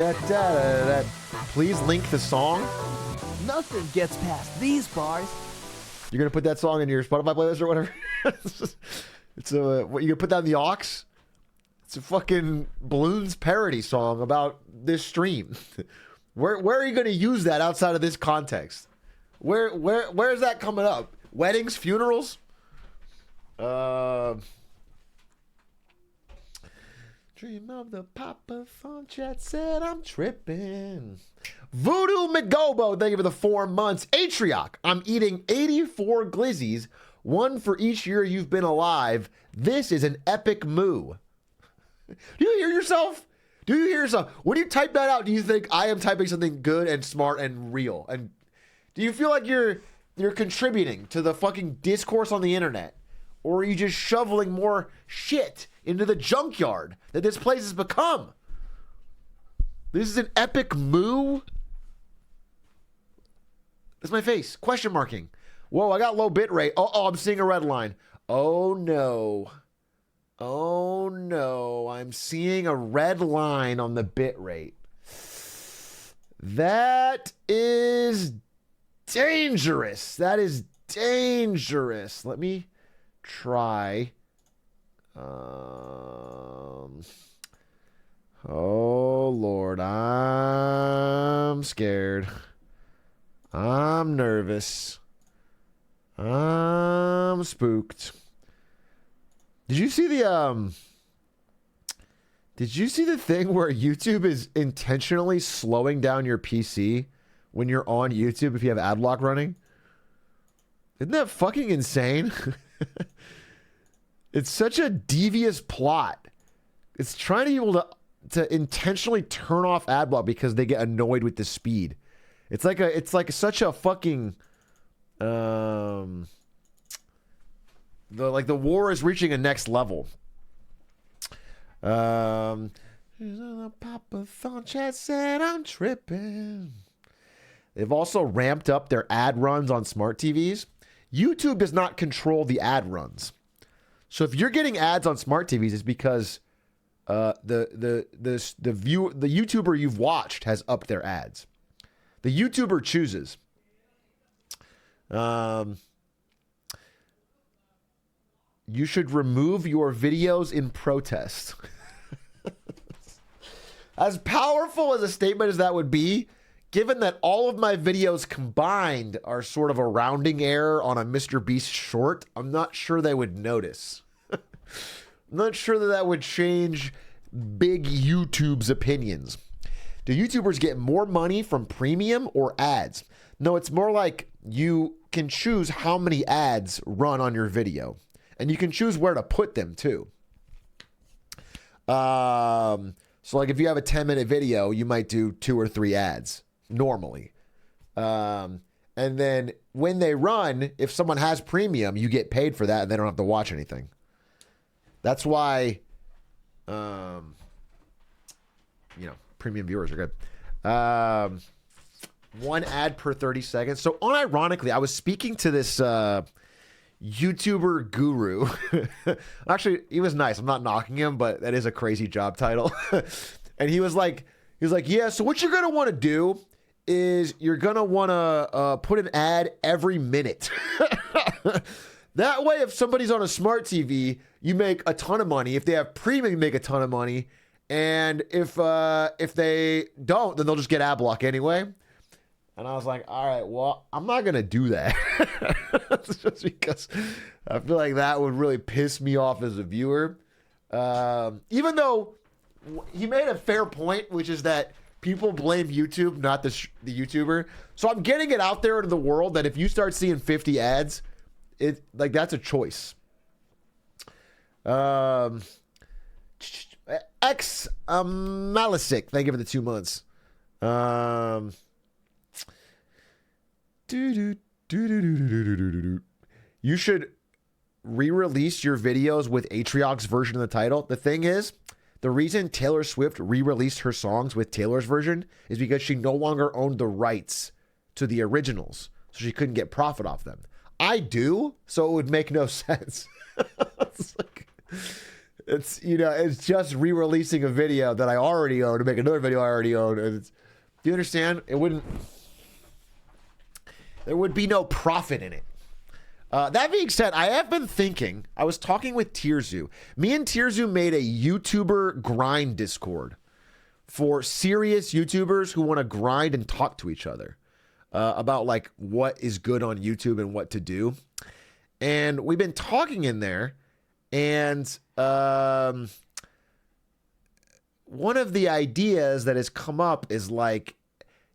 Please link the song. Nothing gets past these bars. You're gonna put that song in your Spotify playlist or whatever. It's a what you gonna put that in the aux? It's a fucking Balloons parody song about this stream. Where are you gonna use that outside of this context? Where is that coming up? Weddings, funerals? Dream of the Papa Fun Chat said I'm tripping. Voodoo McGobo, thank you for the 4 months. Atrioc, I'm eating 84 glizzies, one for each year you've been alive. This is an epic moo. Do you hear yourself? Do you hear yourself? When you type that out, do you think I am typing something good and smart and real? And do you feel like you're contributing to the fucking discourse on the internet? Or are you just shoveling more shit into the junkyard that this place has become? This is an epic moo? That's my face. Question marking. Whoa, I got low bit rate. Oh, I'm seeing a red line. Oh, no. Oh, no. I'm seeing a red line on the bit rate. That is dangerous. That is dangerous. Let me try. Oh, Lord. I'm scared. I'm nervous. I'm spooked. Did you see the thing where YouTube is intentionally slowing down your PC when you're on YouTube if you have ad block running? Isn't that fucking insane? It's such a devious plot. It's trying to be able to intentionally turn off ad block because they get annoyed with the speed. It's like such a fucking the war is reaching a next level. Papa Thon Chat said I'm tripping. They've also ramped up their ad runs on smart TVs. YouTube does not control the ad runs. So if you're getting ads on smart TVs, it's because the YouTuber you've watched has upped their ads. The YouTuber chooses. You should remove your videos in protest. As powerful as a statement as that would be, given that all of my videos combined are sort of a rounding error on a Mr. Beast short, I'm not sure they would notice. I'm not sure that would change big YouTube's opinions. Do YouTubers get more money from premium or ads? No, it's more like you can choose how many ads run on your video. And you can choose where to put them too. So like if you have a 10-minute video, you might do 2 or 3 ads normally. And then when they run, if someone has premium, you get paid for that and they don't have to watch anything. That's why, premium viewers are good. 1 ad per 30 seconds. So unironically, I was speaking to this YouTuber guru. Actually, he was nice. I'm not knocking him, but that is a crazy job title. And he was like, yeah, so what you're going to want to do is you're going to want to put an ad every minute. That way, if somebody's on a smart TV, you make a ton of money. If they have premium, you make a ton of money. And if they don't, then they'll just get ad block anyway. And I was like, all right, well, I'm not going to do that. Just because I feel like that would really piss me off as a viewer. Even though he made a fair point, which is that people blame YouTube, not the YouTuber. So I'm getting it out there into the world that if you start seeing 50 ads, that's a choice. Malisic, thank you for the 2 months. You should re-release your videos with Atrioc's version of the title. The thing is, the reason Taylor Swift re-released her songs with Taylor's version is because she no longer owned the rights to the originals, so she couldn't get profit off them. I do, so it would make no sense. It's, it's just re-releasing a video that I already own to make another video I already own. Do you understand? There would be no profit in it. That being said, I have been thinking, I was talking with Tirzu. Me and Tirzu made a YouTuber grind Discord for serious YouTubers who want to grind and talk to each other about like what is good on YouTube and what to do. And we've been talking in there, and one of the ideas that has come up is like,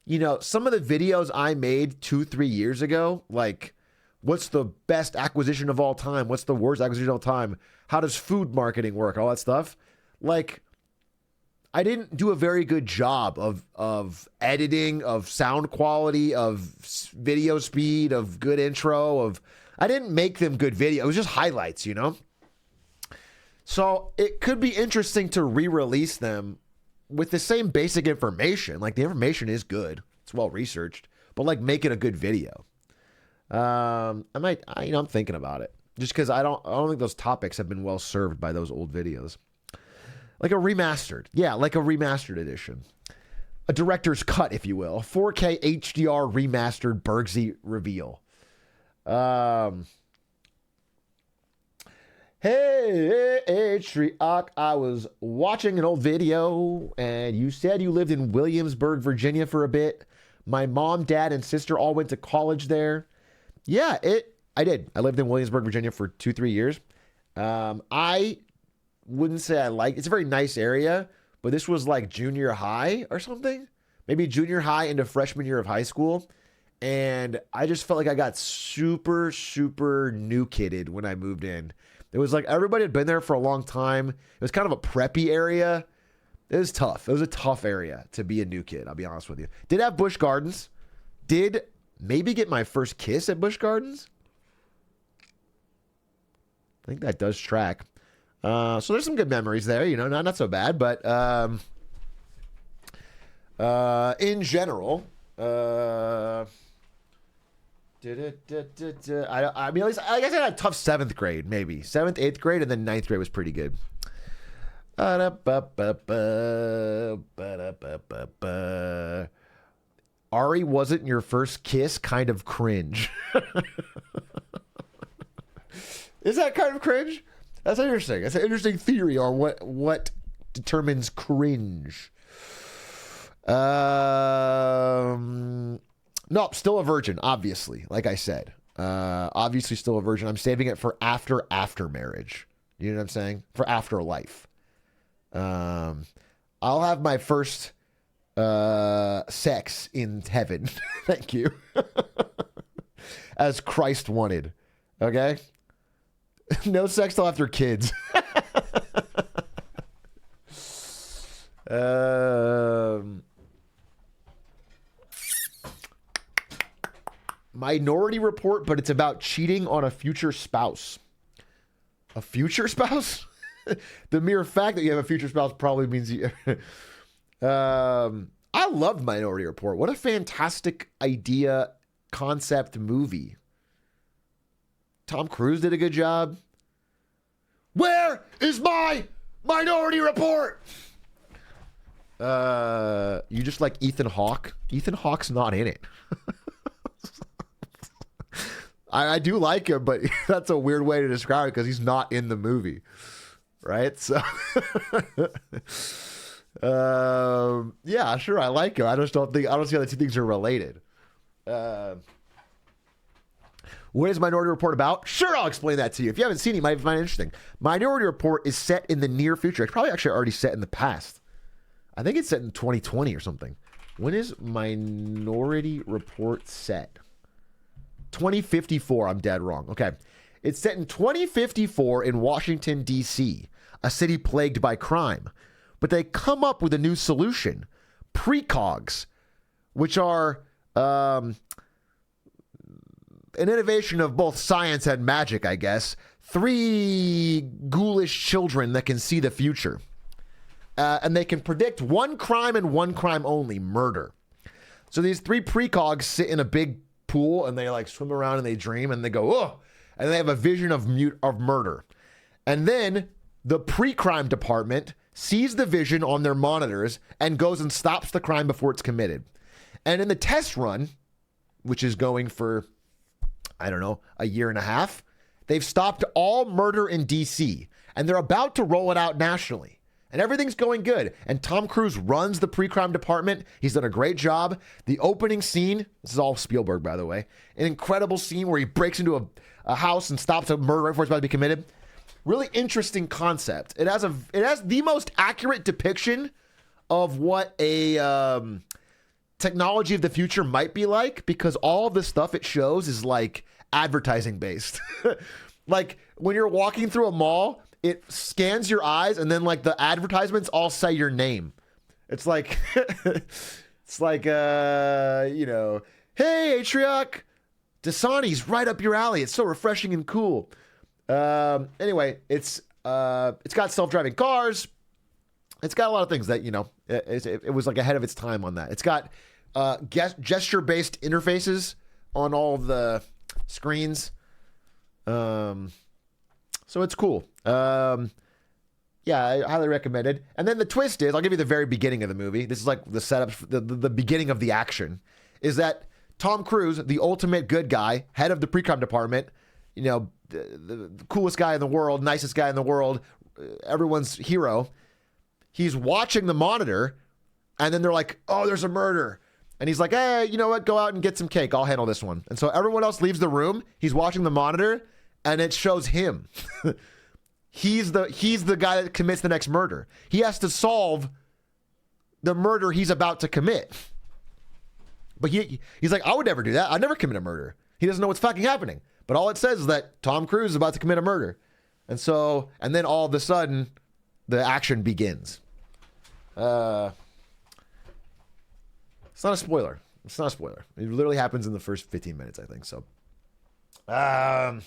some of the videos I made 2-3 years ago, like, what's the best acquisition of all time? What's the worst acquisition of all time? How does food marketing work? All that stuff. Like, I didn't do a very good job of editing, of sound quality, of video speed, of good intro, I didn't make them good video. It was just highlights, So it could be interesting to re-release them with the same basic information. Like, the information is good. It's well researched, but like, make it a good video. I'm thinking about it just because I don't think those topics have been well served by those old videos. Like a remastered, like a remastered edition, a director's cut, if you will, 4K HDR remastered Bergsey reveal. Hey, Atrioc, I was watching an old video and you said you lived in Williamsburg, Virginia for a bit. My mom, dad, and sister all went to college there. Yeah, I did. I lived in Williamsburg, Virginia for 2-3 years. I wouldn't say it's a very nice area, but this was like junior high or something. Maybe junior high into freshman year of high school. And I just felt like I got super, super new kidded when I moved in. It was like everybody had been there for a long time. It was kind of a preppy area. It was tough. It was a tough area to be a new kid, I'll be honest with you. Did have Busch Gardens. Did maybe get my first kiss at Busch Gardens. I think that does track. So there's some good memories there, not so bad. But in general, I mean, at least I guess I had a tough 7th grade, maybe 7th, 8th grade, and then 9th grade was pretty good. Ari wasn't your first kiss, kind of cringe. Is that kind of cringe? That's interesting. That's an interesting theory on what determines cringe. No, still a virgin, obviously. Like I said, obviously still a virgin. I'm saving it for after marriage. You know what I'm saying? For afterlife. I'll have my first sex in heaven. Thank you. As Christ wanted. Okay? No sex till after kids. Minority Report, but it's about cheating on a future spouse. A future spouse? The mere fact that you have a future spouse probably means you... I loved Minority Report. What a fantastic idea, concept movie. Tom Cruise did a good job. Where is my Minority Report? You just like Ethan Hawke? Ethan Hawke's not in it. I do like him, but that's a weird way to describe it because he's not in the movie. Right? So, yeah, sure, I like him. I don't see how the two things are related. What is Minority Report about? Sure, I'll explain that to you. If you haven't seen it, you might find it interesting. Minority Report is set in the near future. It's probably actually already set in the past. I think it's set in 2020 or something. When is Minority Report set? 2054. I'm dead wrong. Okay. It's set in 2054 in Washington, D.C., a city plagued by crime. But they come up with a new solution. Precogs, which are an innovation of both science and magic, I guess. 3 ghoulish children that can see the future. And they can predict one crime and one crime only, murder. So these 3 precogs sit in a big pool and they like swim around and they dream and they go, oh, and they have a vision of murder. And then the pre-crime department sees the vision on their monitors and goes and stops the crime before it's committed. And in the test run, which is going for, I don't know, a year and a half, they've stopped all murder in DC, and they're about to roll it out nationally. And everything's going good. And Tom Cruise runs the pre-crime department. He's done a great job. The opening scene, this is all Spielberg, by the way, an incredible scene where he breaks into a house and stops a murder right before it's about to be committed. Really interesting concept. It has the most accurate depiction of what a technology of the future might be like, because all of the stuff it shows is like advertising based. Like when you're walking through a mall, it scans your eyes and then like the advertisements all say your name. It's like, it's like, you know, hey, Atrioc, Dasani's right up your alley. It's so refreshing and cool. Anyway, it's got self-driving cars. It's got a lot of things that, you know, it was like ahead of its time on that. It's got gesture-based interfaces on all the screens. So it's cool. Yeah, I highly recommend it. And then the twist is, I'll give you the very beginning of the movie. This is like the setup, the beginning of the action, is that Tom Cruise, the ultimate good guy, head of the pre-crime department, you know, the coolest guy in the world, nicest guy in the world, everyone's hero. He's watching the monitor, and then they're like, oh, there's a murder. And he's like, hey, you know what? Go out and get some cake. I'll handle this one. And so everyone else leaves the room. He's watching the monitor, and it shows him. He's the guy that commits the next murder. He has to solve the murder he's about to commit. But he's like, I would never do that. I'd never commit a murder. He doesn't know what's fucking happening. But all it says is that Tom Cruise is about to commit a murder. And then all of a sudden, the action begins. It's not a spoiler. It's not a spoiler. It literally happens in the first 15 minutes, I think. So, can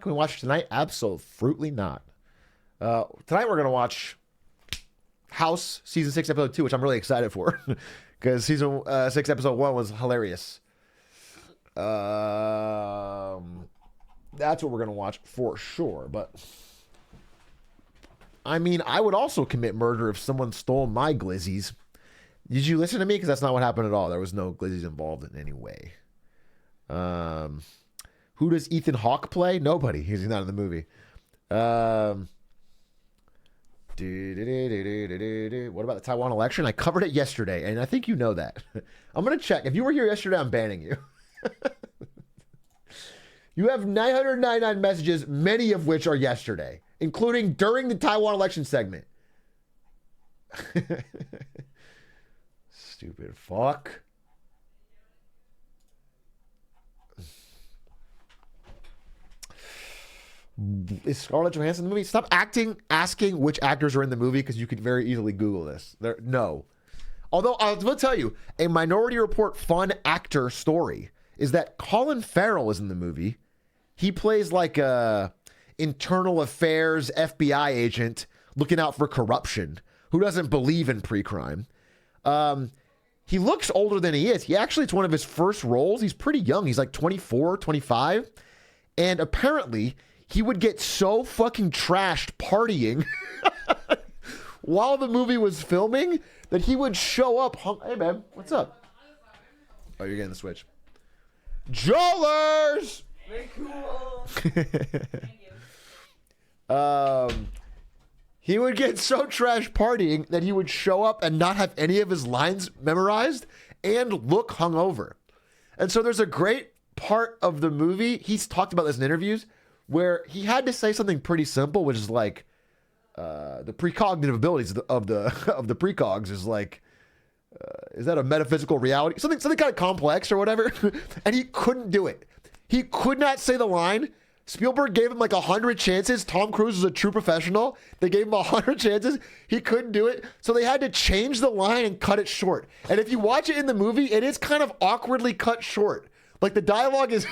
we watch tonight? Absolutely not. Tonight we're going to watch House Season 6, Episode 2, which I'm really excited for. Because Season 6, Episode 1 was hilarious. That's what we're going to watch for sure. But I mean, I would also commit murder if someone stole my glizzies. Did you listen to me? Because that's not what happened at all. There was no glizzies involved in any way. Who does Ethan Hawke play? Nobody. He's not in the movie. What about the Taiwan election? I covered it yesterday, and I think you know that. I'm going to check. If you were here yesterday, I'm banning you. You have 999 messages, many of which are yesterday, including during the Taiwan election segment. Stupid fuck. Is Scarlett Johansson in the movie? Stop asking which actors are in the movie, because you could very easily Google this. No. Although, I will tell you, a Minority Report fun actor story is that Colin Farrell is in the movie. He plays like a internal affairs FBI agent looking out for corruption who doesn't believe in pre-crime. He looks older than he is. It's one of his first roles. He's pretty young. He's like 24, 25. And apparently, he would get so fucking trashed partying while the movie was filming that he would show up. Hey, man, what's up? Oh, you're getting the Switch. Jollers! Very cool. He would get so trash partying that he would show up and not have any of his lines memorized and look hungover. And so there's a great part of the movie, he's talked about this in interviews, where he had to say something pretty simple, which is like, the precognitive abilities of the precogs is like, is that a metaphysical reality? Something kind of complex or whatever. And he couldn't do it. He could not say the line. Spielberg gave him like 100 chances. Tom Cruise was a true professional. They gave him 100 chances. He couldn't do it. So they had to change the line and cut it short. And if you watch it in the movie, it is kind of awkwardly cut short. Like the dialogue is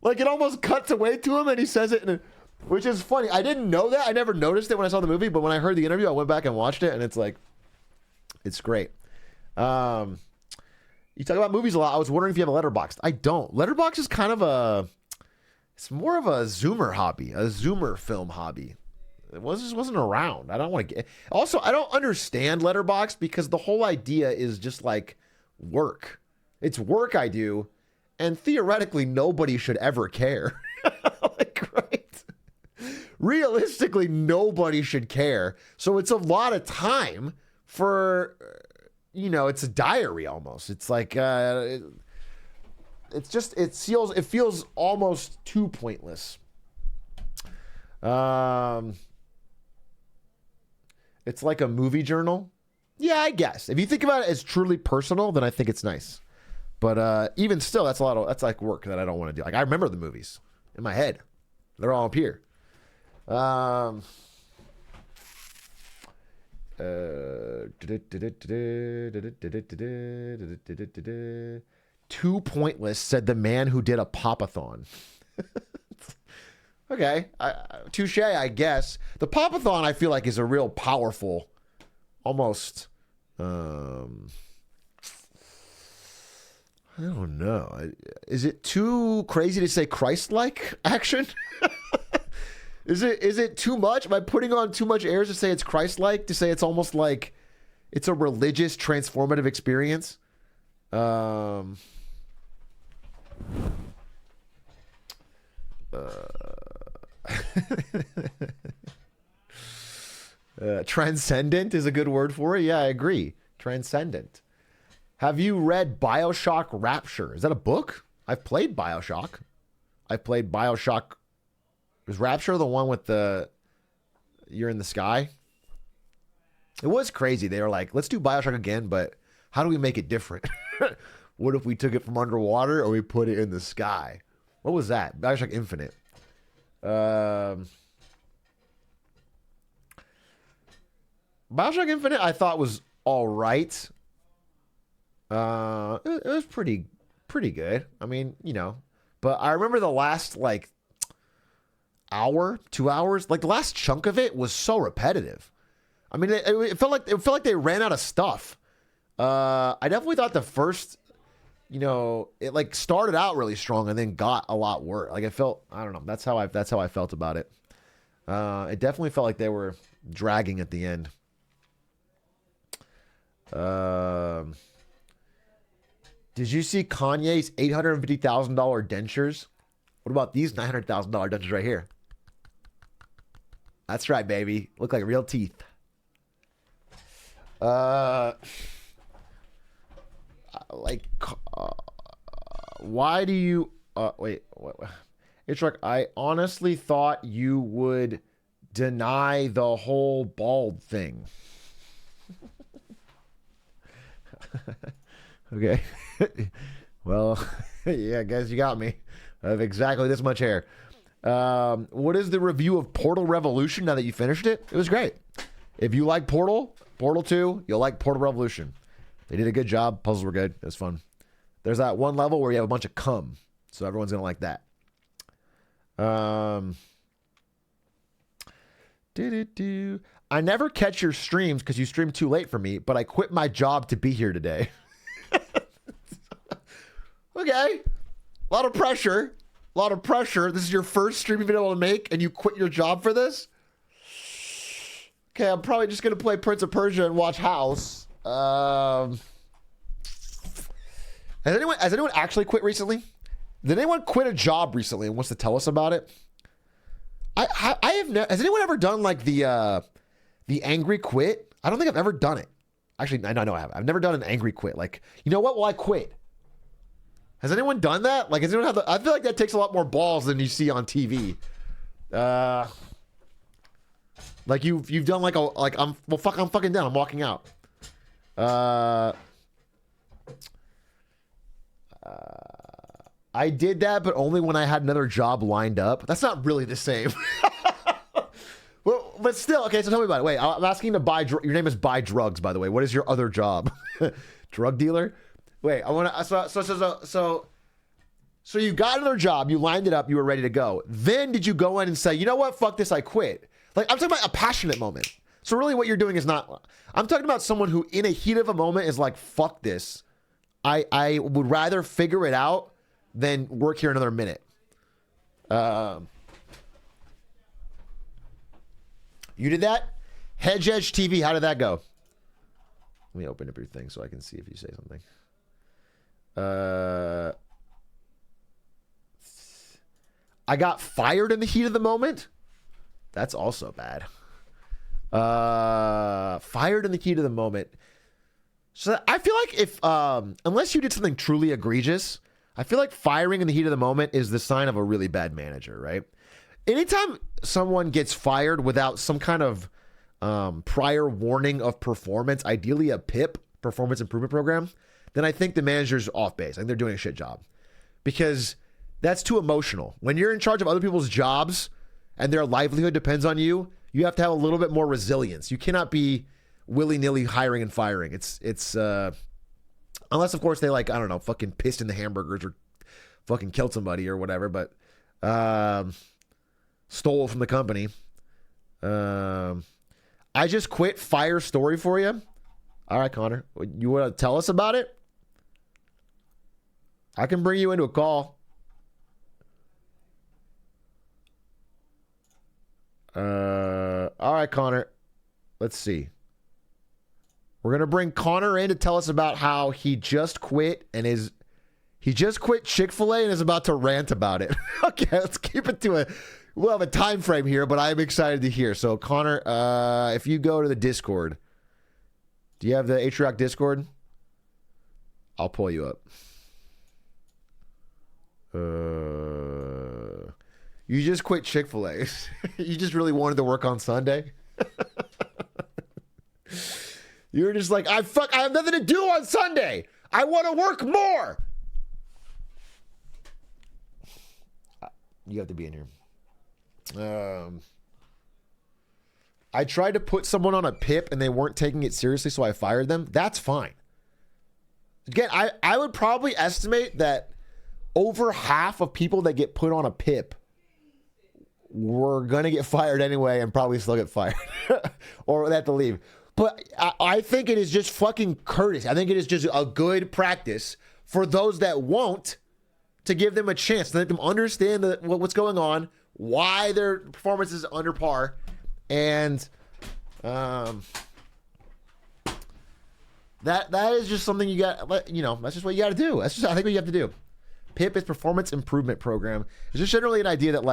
like it almost cuts away to him and he says it, which is funny. I didn't know that. I never noticed it when I saw the movie, but when I heard the interview, I went back and watched it, and it's like, it's great. You talk about movies a lot. I was wondering if you have a Letterboxd. I don't. Letterboxd is kind of It's more of a Zoomer hobby, a Zoomer film hobby. Just wasn't around. I don't want to get. Also, I don't understand Letterboxd because the whole idea is just like work. It's work I do, and theoretically nobody should ever care. Like, right? Realistically, nobody should care. So it's a lot of time for, it's a diary almost. It's like it feels almost too pointless. It's like a movie journal. Yeah, I guess. If you think about it as truly personal, then I think it's nice. But even still, that's like work that I don't want to do. Like, I remember the movies in my head. They're all up here. Too pointless, said the man who did a pop-a-thon. Okay, touche, I guess. The pop-a-thon, I feel like, is a real powerful, almost, I don't know. Is it too crazy to say Christ-like action? Is it too much? Am I putting on too much airs to say it's Christ-like? To say it's almost like it's a religious, transformative experience? Transcendent is a good word for it. Yeah, I agree. Transcendent. Have you read BioShock Rapture? Is that a book? I've played BioShock. I've played BioShock. Was Rapture the one with you're in the sky? It was crazy. They were like, let's do BioShock again, but how do we make it different? What if we took it from underwater or we put it in the sky? What was that? BioShock Infinite. BioShock Infinite I thought was all right. It was pretty good. I mean, but I remember the last like hour, 2 hours, like the last chunk of it was so repetitive. I mean, it felt like they ran out of stuff. I definitely thought the first, it like started out really strong and then got a lot worse. Like it felt, I don't know. That's how I felt about it. It definitely felt like they were dragging at the end. Did you see Kanye's $850,000 dentures? What about these $900,000 dentures right here? That's right, baby. Look like real teeth. Why do you... wait. Atrioc, I honestly thought you would deny the whole bald thing. Okay. Well, yeah, I guess you got me. I have exactly this much hair. What is the review of Portal Revolution now that you finished it? It was great. If you like Portal 2, you'll like Portal Revolution. They did a good job. Puzzles were good. It was fun. There's that one level where you have a bunch of cum. So everyone's going to like that. I never catch your streams because you stream too late for me, but I quit my job to be here today. Okay. A lot of pressure. This is your first stream you've been able to make, and you quit your job for this? Okay, I'm probably just going to play Prince of Persia and watch House. Has anyone actually quit recently? Did anyone quit a job recently and wants to tell us about it? I have never. Has anyone ever done like the angry quit? I don't think I've ever done it. Actually, I know I have. I've never done an angry quit. Like, you know what? Well, I quit. Has anyone done that? Like, has anyone I feel like that takes a lot more balls than you see on TV. Like you've done like I'm fucking done. I'm walking out. I did that, but only when I had another job lined up. That's not really the same. Well, but still, okay. So tell me about it. Wait, I'm asking to buy. Your name is Buy Drugs, by the way. What is your other job? Drug dealer? Wait, I want to. So you got another job. You lined it up. You were ready to go. Then did you go in and say, you know what? Fuck this. I quit. Like, I'm talking about a passionate moment. So really, what you're doing is not. I'm talking about someone who, in a heat of a moment, is like, fuck this. I would rather figure it out than work here another minute. You did that? Hedge Edge TV, how did that go? Let me open up your thing so I can see if you say something. I got fired in the heat of the moment? That's also bad. Fired in the heat of the moment. So I feel like if, unless you did something truly egregious, I feel like firing in the heat of the moment is the sign of a really bad manager, right? Anytime someone gets fired without some kind of prior warning of performance, ideally a PIP, performance improvement program, then I think the manager's off base. I think they're doing a shit job. Because that's too emotional. When you're in charge of other people's jobs and their livelihood depends on you, you have to have a little bit more resilience. You cannot be willy-nilly hiring and firing. It's unless, of course, they I don't know, fucking pissed in the hamburgers or fucking killed somebody or whatever, but stole from the company. I just quit. Fire story for you. All right, Connor. You want to tell us about it? I can bring you into a call. All right, Connor. Let's see. We're going to bring Connor in to tell us about how he just quit he just quit Chick-fil-A and is about to rant about it. Okay, let's keep it to we'll have a time frame here, but I'm excited to hear. So, Connor, if you go to the Discord, do you have the Atrioc Discord? I'll pull you up. You just quit Chick-fil-A. You just really wanted to work on Sunday? You were just like, I have nothing to do on Sunday. I want to work more. You have to be in here. I tried to put someone on a PIP and they weren't taking it seriously, so I fired them. That's fine. Again, I would probably estimate that over half of people that get put on a PIP were going to get fired anyway and probably still get fired. Or they have to leave. But I think it is just fucking courtesy. I think it is just a good practice for those that won't to give them a chance, to let them understand what's going on, why their performance is under par, and that is just something you got. That's just what you got to do. That's just I think what you have to do. PIP is Performance Improvement Program. It's just generally an idea that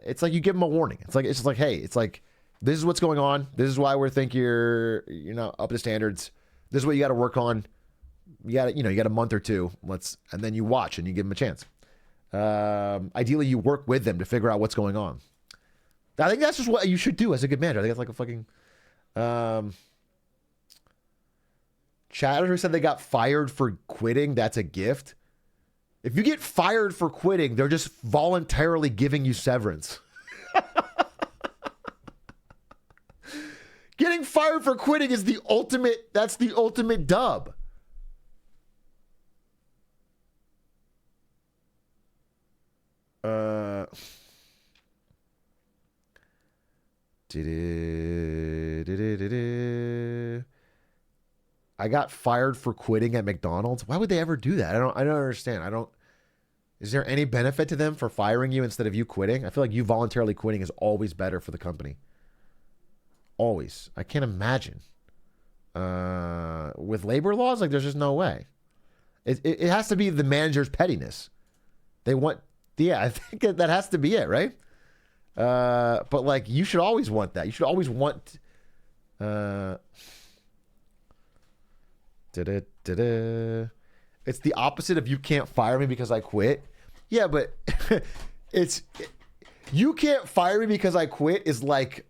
it's like you give them a warning. It's just like, hey, it's like this is what's going on. This is why we think you're not up to standards. This is what you got to work on. You got a month or two. And then you watch and you give them a chance. Ideally, you work with them to figure out what's going on. I think that's just what you should do as a good manager. I think it's like a fucking chatter who said they got fired for quitting. That's a gift. If you get fired for quitting, they're just voluntarily giving you severance. Getting fired for quitting is that's the ultimate dub. I got fired for quitting at McDonald's. Why would they ever do that? I don't understand. Is there any benefit to them for firing you instead of you quitting? I feel like you voluntarily quitting is always better for the company. Always. I can't imagine. With labor laws, there's just no way. It has to be the manager's pettiness. I think that has to be it, right? But you should always want that. You should always want. It's the opposite of you can't fire me because I quit. Yeah, but you can't fire me because I quit is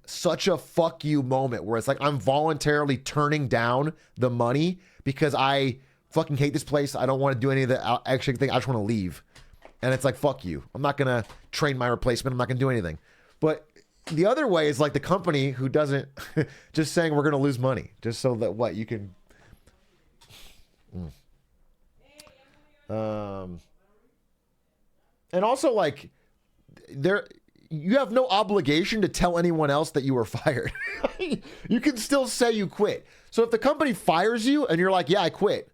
such a fuck you moment where it's I'm voluntarily turning down the money because I fucking hate this place. I don't want to do any of the extra thing. I just want to leave. And it's fuck you. I'm not going to train my replacement. I'm not going to do anything. But the other way is the company who doesn't just saying we're going to lose money just so that you can. And also you have no obligation to tell anyone else that you were fired. You can still say you quit. So if the company fires you and you're yeah, I quit,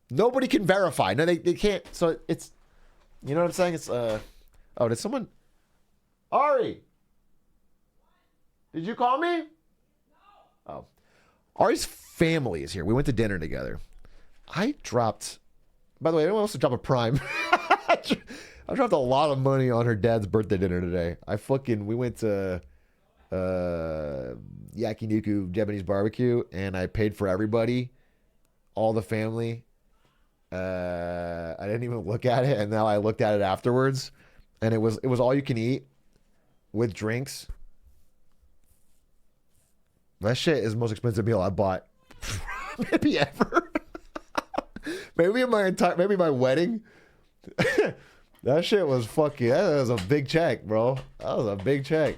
nobody can verify. No, they can't. So it's, you know what I'm saying? It's, Oh, did someone? Ari, did you call me? Oh, Ari's family is here. We went to dinner together. I dropped. By the way, anyone else to drop a prime? I dropped a lot of money on her dad's birthday dinner today. We went to Yakiniku Japanese barbecue, and I paid for everybody, all the family. I didn't even look at it, and now I looked at it afterwards, and it was all you can eat with drinks. That shit is the most expensive meal I bought maybe ever. maybe my wedding. That shit was fucking. That was a big check, bro. That was a big check.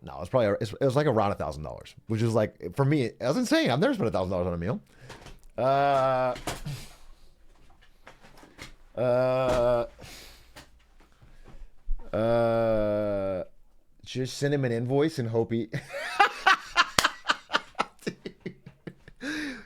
No, it was probably it was like around $1,000, which is like for me, it was insane. I've never spent $1,000 on a meal. Just send him an invoice and hope he.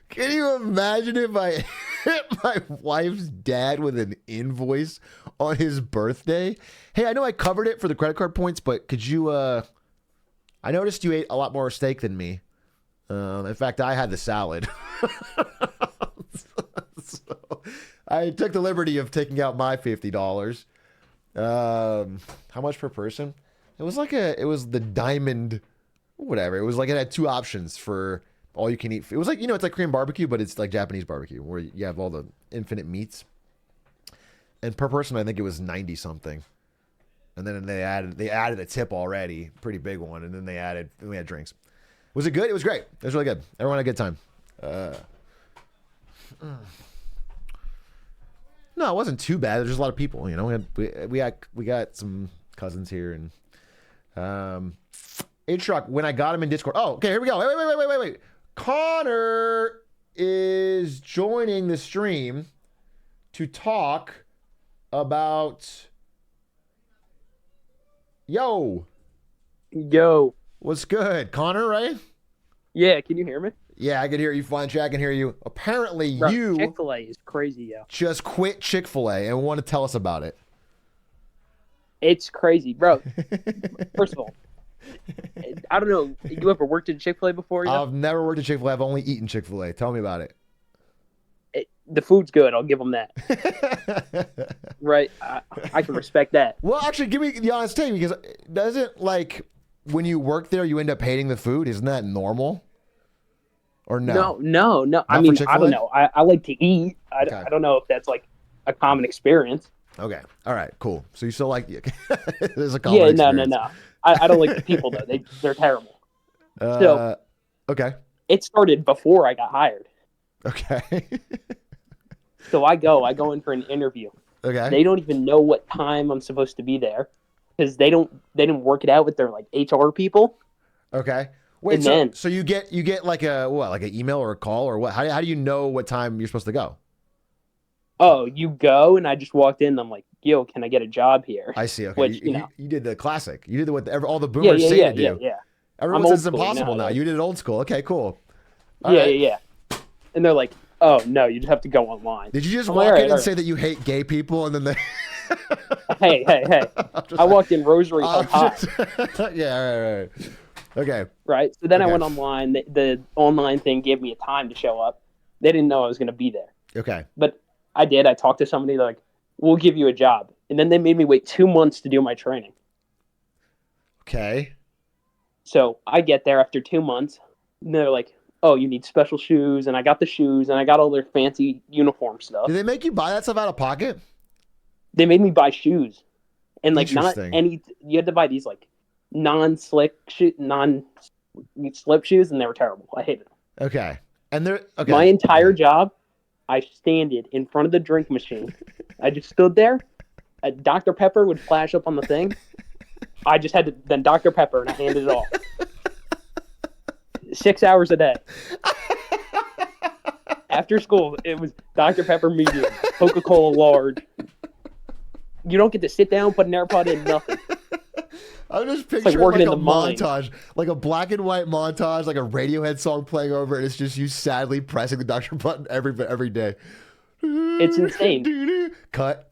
Can you imagine if I hit my wife's dad with an invoice on his birthday? Hey, I know I covered it for the credit card points, but could you? I noticed you ate a lot more steak than me. In fact, I had the salad. So I took the liberty of taking out my $50. How much per person? It was the diamond, whatever. It was like it had two options for all you can eat. It was like, it's like Korean barbecue, but it's like Japanese barbecue where you have all the infinite meats. And per person, I think it was 90 something. And then they added a tip already, pretty big one, and then we had drinks. Was it good? It was great. It was really good. Everyone had a good time. No, it wasn't too bad. There's just a lot of people, we got some cousins here, and Atrioc, when I got him in Discord. Oh, okay, here we go. Wait. Connor is joining the stream to talk about. Yo, what's good, Connor? Right? Yeah, can you hear me? Yeah, I can hear you fine. I can hear you. Apparently, Bro, you Chick-fil-A is crazy, yo. just quit Chick-fil-A and want to tell us about it. It's crazy, bro. First of all, I don't know. You ever worked at Chick-fil-A before? I've never worked at Chick-fil-A. I've only eaten Chick-fil-A. Tell me about it. The food's good. I'll give them that. Right? I can respect that. Well, actually, give me the honest take, because doesn't, like, when you work there, you end up hating the food? Isn't that normal? Or no? No. I mean, I don't know. I like to eat. I don't know if that's, like, a common experience. Okay. All right. Cool. So you still like it? There's a common experience. No. I don't like the people, though. They're terrible. Okay. It started before I got hired. Okay. So I go in for an interview. Okay. They don't even know what time I'm supposed to be there because they didn't work it out with their like HR people. Okay. Wait, so you get like like an email or a call or what? How do you know what time you're supposed to go? Oh, you go, and I just walked in. And I'm like, yo, can I get a job here? I see. Okay. Which, you did the classic. You did what all the boomers say to do. Yeah. Everyone says it's impossible now. You did it old school. Okay, cool. Yeah. And they're like, oh, no, you just have to go online. Did you just walk in and say that you hate gay people and then they... Hey. I walked in rosary up high. Yeah, right. Okay. Right? So then I went online. The online thing gave me a time to show up. They didn't know I was going to be there. Okay. But I did. I talked to somebody. They're like, we'll give you a job. And then they made me wait 2 months to do my training. Okay. So I get there after 2 months. And they're like, oh, you need special shoes, and I got the shoes, and I got all their fancy uniform stuff. Did they make you buy that stuff out of pocket? They made me buy shoes, and like not any. You had to buy these like non-slip shoes, and they were terrible. I hated them. Okay, and they're okay. My entire job, I standed in front of the drink machine. I just stood there. A Dr. Pepper would flash up on the thing. I just had to then Dr. Pepper, and I handed it off. 6 hours a day. After school, it was Dr. Pepper medium, Coca-Cola large. You don't get to sit down, put an AirPod in, nothing. I'm just picturing like a montage, like a black and white montage, like a Radiohead song playing over, and it's just you sadly pressing the Dr. button every day. It's insane. Cut.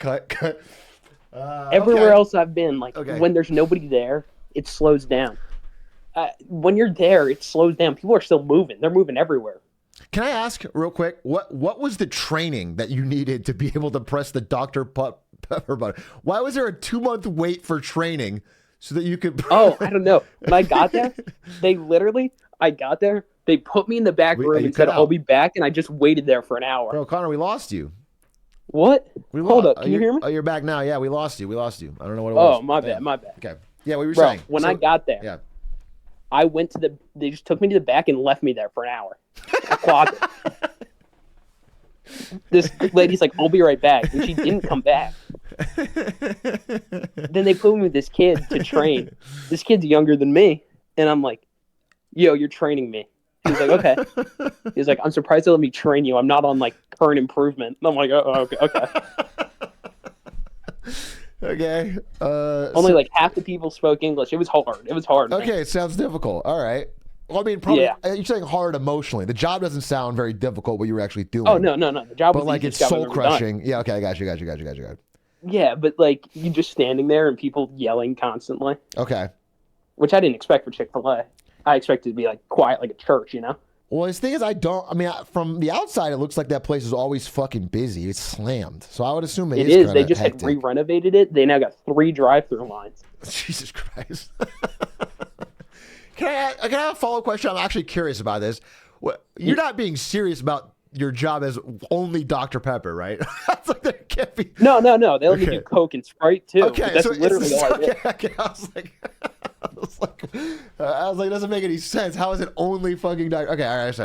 Everywhere Okay. else I've been, like Okay. when there's nobody there, it slows down. When you're there, it slows down. People are still moving. They're moving everywhere. Can I ask real quick, what was the training that you needed to be able to press the Dr. Pepper button? Why was there a 2-month wait for training so that you could? Oh, I don't know. When I got there, I got there, they put me in the back room you and said, cut I'll out. be back, and I just waited there for an hour. Bro, Connor, we lost you. What? We Hold lost. up, can you hear me? Oh, you're back now. Yeah, we lost you. I don't know what it was. Oh, my Damn. bad. Okay. Yeah, what were you Bro, saying? when I got there, Yeah. I went to they just took me to the back and left me there for an hour. I clocked it. This lady's like, I'll be right back. And she didn't come back. Then they put me with this kid to train. This kid's younger than me. And I'm like, yo, you're training me. He's like, okay. He's like, I'm surprised they let me train you. I'm not on like current improvement. And I'm like, oh, okay. Okay. Only like half the people spoke English. It was hard. Man. Okay, it sounds difficult. All right. Well, I mean, probably Yeah. you're saying hard emotionally. The job doesn't sound very difficult, what you were actually doing. Oh, no. The job But was like the it's easiest job I've soul ever done. crushing. Yeah. Okay. I got you. Yeah, but like you just standing there and people yelling constantly, Okay. which I didn't expect for Chick-fil-A. I expected it to be like quiet like a church, you know? Well, the thing is, from the outside, it looks like that place is always fucking busy. It's slammed. So I would assume It is is. kind They of just hectic. had re-renovated it. They now got 3 drive-through lines. Jesus Christ. Can I have a follow-up question? I'm actually curious about this. You're not being serious about your job as only Dr. Pepper, right? That's like there can't be. No. They let me Okay. do Coke and Sprite too. Okay, But that's so literally all I did. okay. I was like, it doesn't make any sense. How is it only fucking Dr. Okay, all right.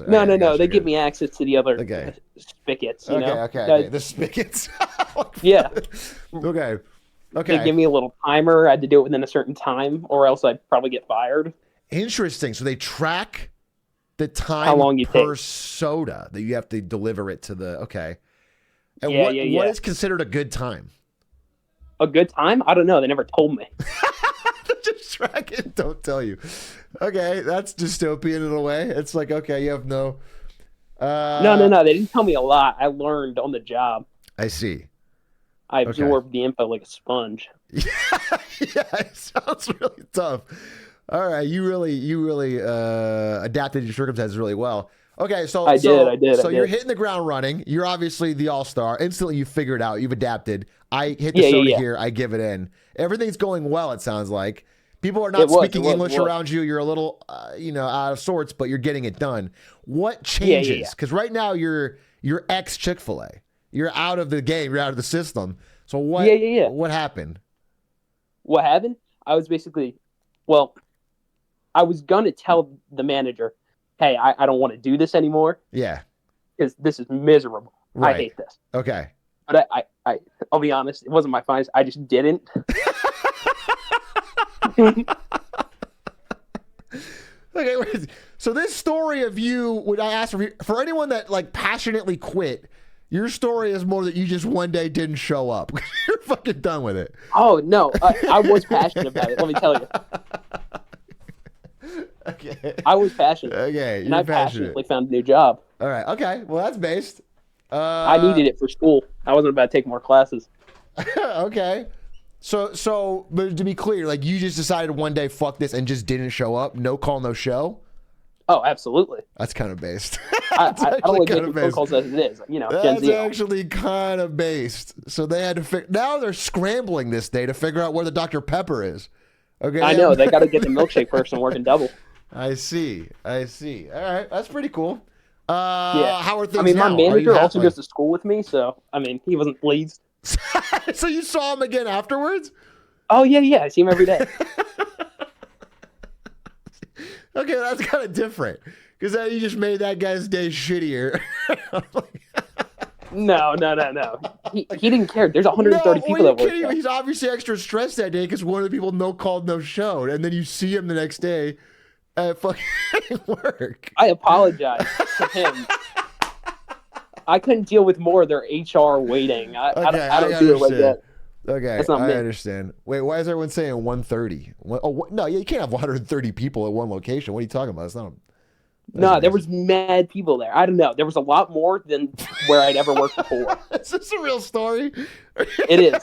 No. I got They you, give me access to the other Okay. spigots. You know? Okay. The spigots. Yeah. Okay. They give me a little timer. I had to do it within a certain time, or else I'd probably get fired. Interesting. So they track the time How long you per take. soda that you have to deliver it to the. Okay. And Yeah, what yeah. is considered a good time? A good time? I don't know. They never told me. Just track it. Don't tell you. Okay, that's dystopian in a way. It's like, okay, you have no. No. They didn't tell me a lot. I learned on the job. I see. I absorbed the info like a sponge. Yeah, it sounds really tough. All right, you really adapted your circumstances really well. Okay, so I did. So you're hitting the ground running. You're obviously the all-star. Instantly, you figure it out. You've adapted. I hit the soda here. I give it in. Everything's going well. It sounds like people are not speaking English around you. You're a little, out of sorts, but you're getting it done. What changes? Because right now you're ex Chick-fil-A. You're out of the game. You're out of the system. So what? Yeah. What happened? What happened? I was basically, I was gonna tell the manager, hey, I don't want to do this anymore. Yeah. Because this is miserable. Right. I hate this. Okay. But I'll be honest, it wasn't my finest. I just didn't. Okay. So this story of you, would I ask for anyone that like passionately quit? Your story is more that you just one day didn't show up. You're fucking done with it. Oh no, I was passionate about it. Let me tell you. Okay. I was passionate. Okay. You're And I passionate. passionately found a new job. All right. Okay. Well, that's based. I needed it for school. I wasn't about to take more classes. Okay. So, but to be clear, like you just decided one day, fuck this, and just didn't show up. No call, no show. Oh, absolutely. That's kind of based. I don't like making phone calls as it is. Gen That's Z. actually kind of based. So they had to now they're scrambling this day to figure out where the Dr. Pepper is. Okay. I know. They got to get the milkshake person working double. I see. All right. That's pretty cool. Yeah. How are things I mean, now? my Are you manager also happy? goes to school with me, so, he wasn't pleased. So you saw him again afterwards? Oh, yeah. I see him every day. Okay, that's kind of different. Because you just made that guy's day shittier. No. He didn't care. There's 130 people that work there. He's obviously extra stressed that day because one of the people no called, no showed. And then you see him the next day at fucking work. I apologize to him. I couldn't deal with more of their HR waiting. I don't do it like that. Okay, That's not I me. understand. Wait, why is everyone saying 130? No, you can't have 130 people at one location. What are you talking about? It's not. That's No, there nice. was mad people there. I don't know. There was a lot more than where I'd ever worked before. Is this a real story? It is.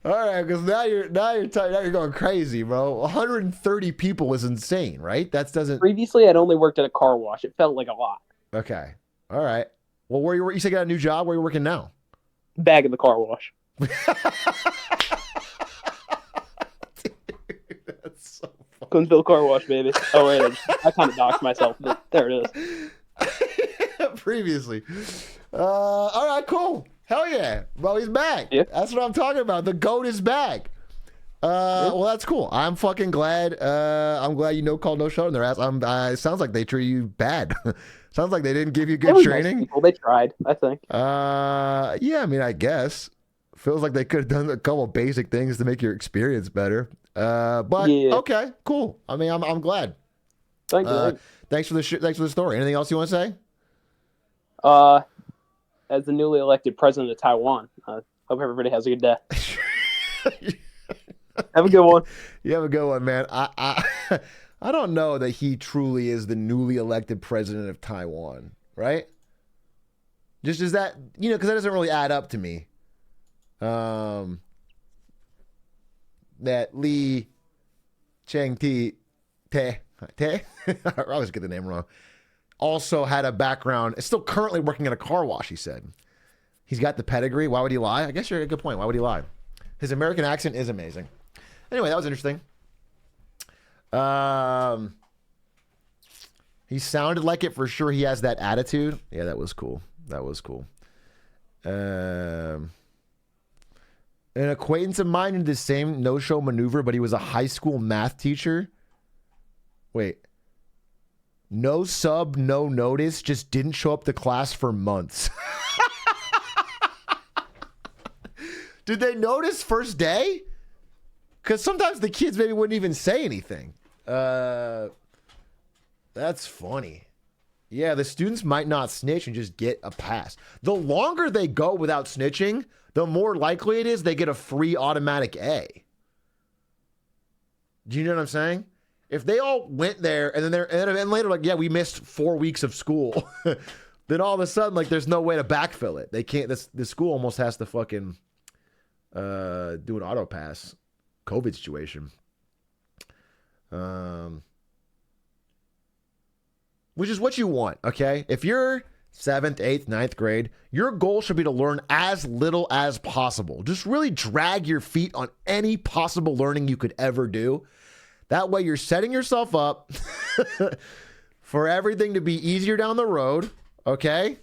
All right, because now you're going crazy, bro. 130 people is insane, right? That doesn't. Previously, I'd only worked at a car wash. It felt like a lot. Okay. All right. Well, where you said you got a new job? Where are you working now? Bag in the car wash. Dude, that's so funny. Coonsville car wash, baby. Oh, wait. I kind of doxed myself, but there it is. Previously. All right, cool. Hell yeah. Bro, he's back. Yeah. That's what I'm talking about. The GOAT is back. Well, that's cool. I'm fucking glad. I'm glad you call no show in their ass. It sounds like they treat you bad. Sounds like they didn't give you They good were training. nice people. They tried, I think. Yeah, I mean, I guess. Feels like they could have done a couple basic things to make your experience better. But Yeah. okay, cool. I mean, I'm glad. Thank you. Thanks for the story. Anything else you want to say? As the newly elected president of Taiwan, hope everybody has a good day. Have a good one. You have a good one, man. I don't know that he truly is the newly elected president of Taiwan, right? Just is that, because that doesn't really add up to me. That Lee Chang Te, I always get the name wrong, also had a background, is still currently working at a car wash, he said. He's got the pedigree. Why would he lie? I guess you're at a good point. Why would he lie? His American accent is amazing. Anyway, that was interesting. He sounded like it for sure. He has that attitude. Yeah, that was cool. An acquaintance of mine did the same no-show maneuver, but he was a high school math teacher. Wait. No sub, no notice, just didn't show up to class for months. Did they notice first day? Because sometimes the kids maybe wouldn't even say anything. That's funny. Yeah, the students might not snitch and just get a pass. The longer they go without snitching, the more likely it is they get a free automatic A. Do you know what I'm saying? If they all went there and then later like, yeah, we missed 4 weeks of school, then all of a sudden like there's no way to backfill it. They can't. The school almost has to fucking do an auto pass. COVID situation. Which is what you want, okay? If you're 7th, 8th, 9th grade, your goal should be to learn as little as possible. Just really drag your feet on any possible learning you could ever do. That way you're setting yourself up for everything to be easier down the road, okay?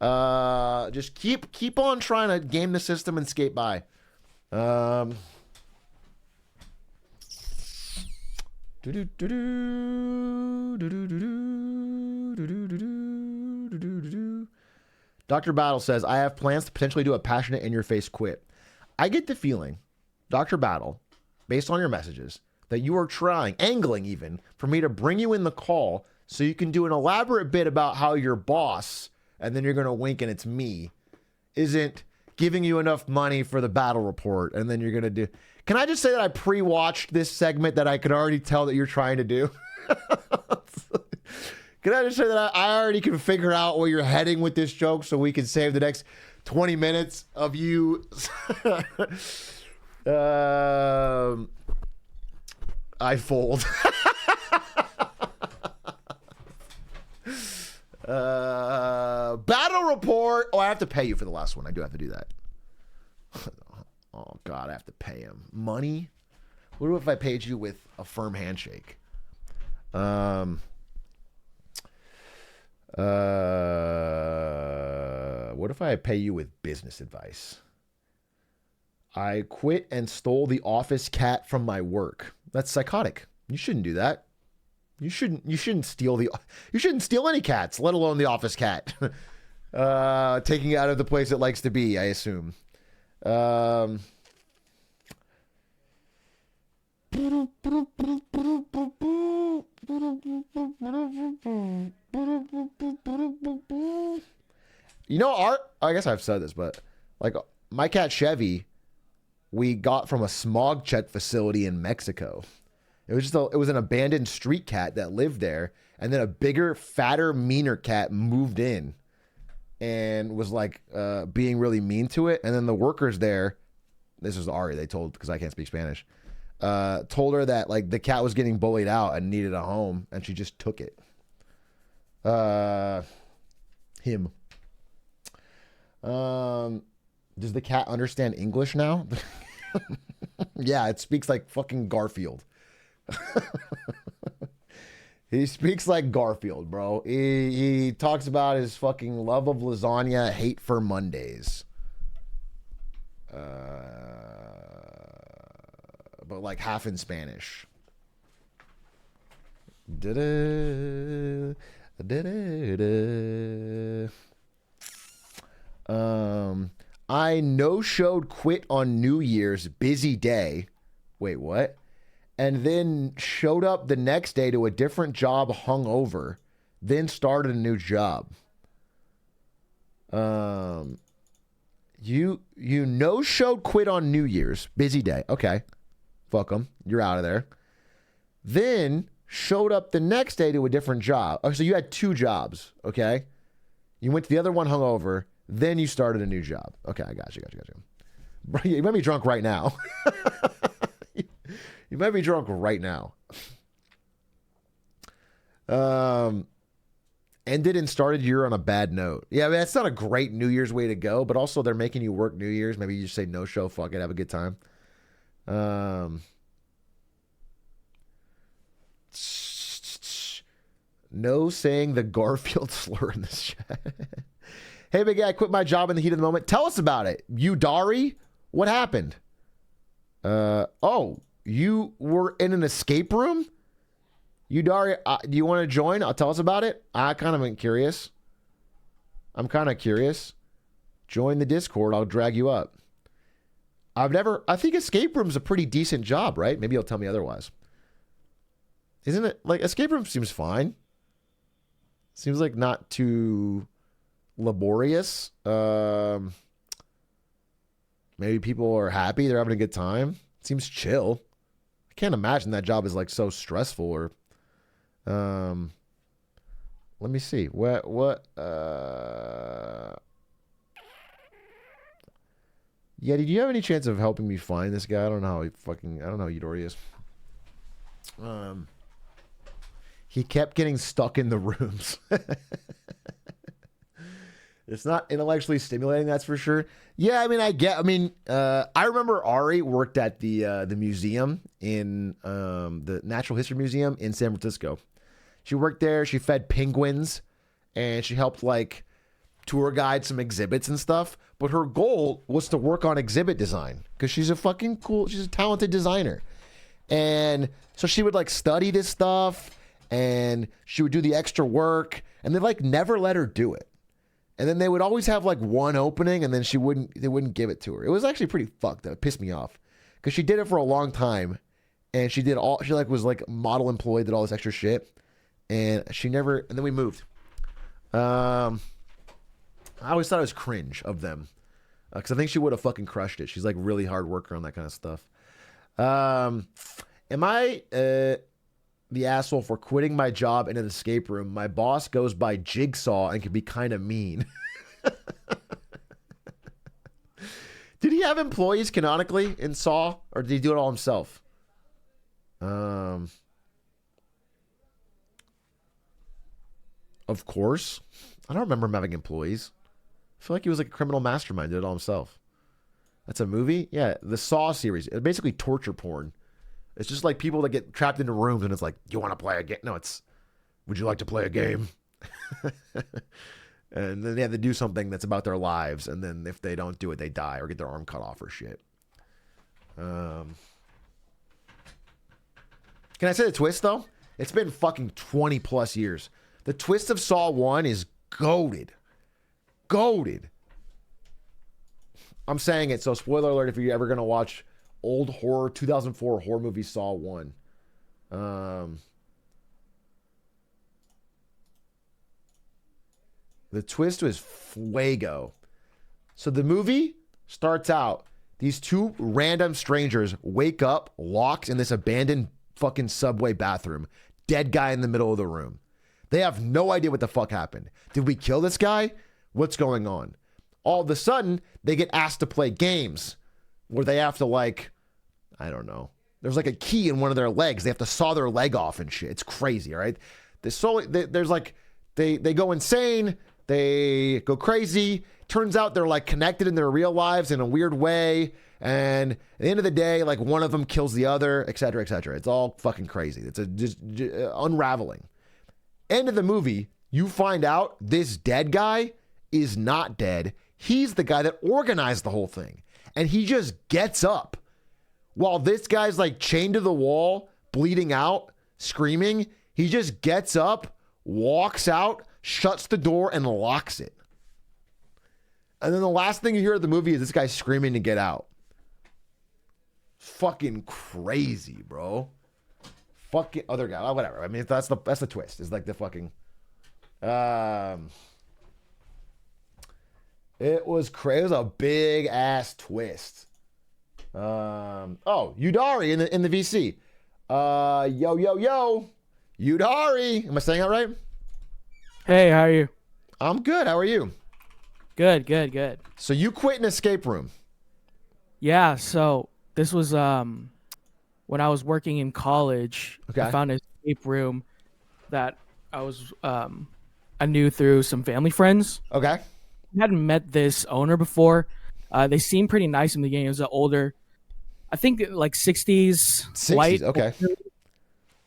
Just keep on trying to game the system and skate by. Dr. Battle says, I have plans to potentially do a passionate in-your-face quit. I get the feeling, Dr. Battle, based on your messages, that you are trying, angling even, for me to bring you in the call so you can do an elaborate bit about how your boss, and then you're going to wink and it's me, isn't giving you enough money for the battle report, and then you're going to do... Can I just say that I pre-watched this segment that I could already tell that you're trying to do? Can I just say that I already can figure out where you're heading with this joke so we can save the next 20 minutes of you... I fold. Battle report. Oh, I have to pay you for the last one. I do have to do that. Oh, God, I have to pay him. Money? What if I paid you with a firm handshake? What if I pay you with business advice? I quit and stole the office cat from my work. That's psychotic. You shouldn't do that. You shouldn't steal any cats, let alone the office cat. Taking it out of the place it likes to be, I assume. Art, I guess I've said this, but like my cat Chevy, we got from a smog check facility in Mexico. It was an abandoned street cat that lived there, and then a bigger, fatter, meaner cat moved in and was like being really mean to it. And then the workers there, this was Ari, they told, because I can't speak Spanish, told her that like the cat was getting bullied out and needed a home, and she just took it. Him. Does the cat understand English now? Yeah, it speaks like fucking Garfield. He speaks like Garfield, bro. He talks about his fucking love of lasagna, hate for Mondays. But like half in Spanish. I no-showed quit on New Year's, busy day. Wait, what? And then showed up the next day to a different job hungover, then started a new job. You no-showed quit on New Year's, busy day. Okay. Fuck them. You're out of there. Then showed up the next day to a different job. Oh, so you had 2 jobs, okay? You went to the other one hungover, then you started a new job. Okay, I got you. Bro, you might be drunk right now. You might be drunk right now. Ended and started year on a bad note. Yeah, I mean, that's not a great New Year's way to go, but also they're making you work New Year's. Maybe you just say no show, fuck it, have a good time. No saying the Garfield slur in this chat. Hey, big guy, I quit my job in the heat of the moment. Tell us about it. You, Dari? What happened? Oh, you were in an escape room? You, Dari, do you want to join? Tell us about it. I kind of am curious. I'm kind of curious. Join the Discord. I'll drag you up. I think escape room's a pretty decent job, right? Maybe you'll tell me otherwise. Isn't it? Like, escape room seems fine. Seems like not too laborious. Maybe people are happy. They're having a good time. Seems chill. I can't imagine that job is like so stressful or... let me see. Yeah, did you have any chance of helping me find this guy? I don't know how Yudori is. He kept getting stuck in the rooms. It's not intellectually stimulating, that's for sure. Yeah, I remember Ari worked at the museum in the Natural History Museum in San Francisco. She worked there. She fed penguins, and she helped like tour guide some exhibits and stuff. But her goal was to work on exhibit design because she's a talented designer. And so she would like study this stuff, and she would do the extra work, and they like never let her do it. And then they would always have like one opening, and then they wouldn't give it to her. It was actually pretty fucked up. It pissed me off because she did it for a long time, and she was like model employee, did all this extra shit. And and then we moved. I always thought it was cringe of them. Because I think she would have fucking crushed it. She's like really hard worker on that kind of stuff. Am I the asshole for quitting my job in an escape room? My boss goes by Jigsaw and can be kind of mean. Did he have employees canonically in Saw? Or did he do it all himself? Of course. I don't remember him having employees. I feel like he was like a criminal mastermind, did it all himself. That's a movie? Yeah, the Saw series. It's basically torture porn. It's just like people that get trapped into rooms and it's like, you want to play a game? No, it's, would you like to play a game? And then they have to do something that's about their lives. And then if they don't do it, they die or get their arm cut off or shit. Can I say the twist, though? It's been fucking 20 plus years. The twist of Saw 1 is goated. Goated. I'm saying it, so spoiler alert if you're ever going to watch old 2004 horror movie Saw 1. The twist was fuego. So the movie starts out, these 2 random strangers wake up locked in this abandoned fucking subway bathroom. Dead guy in the middle of the room. They have no idea what the fuck happened. Did we kill this guy? What's going on? All of a sudden, they get asked to play games where they have to like, I don't know. There's like a key in one of their legs. They have to saw their leg off and shit. It's crazy, all right? There's like, they go insane. They go crazy. Turns out they're like connected in their real lives in a weird way. And at the end of the day, like one of them kills the other, et cetera, et cetera. It's all fucking crazy. It's just unraveling. End of the movie, you find out this dead guy is not dead. He's the guy that organized the whole thing. And he just gets up while this guy's like chained to the wall, bleeding out, screaming. He just gets up, walks out, shuts the door, and locks it. And then the last thing you hear of the movie is this guy screaming to get out. Fucking crazy, bro. Fucking other guy, whatever. I mean, that's the twist. It's like the fucking. It was crazy. It was a big ass twist. Udari in the VC. Yo, Udari. Am I saying that right? Hey, how are you? I'm good. How are you? Good. So you quit an escape room. Yeah, so this was when I was working in college. Okay. I found an escape room that I knew through some family friends. Okay. I hadn't met this owner before. They seemed pretty nice in the game. It was an older, I think like 60s white. Okay.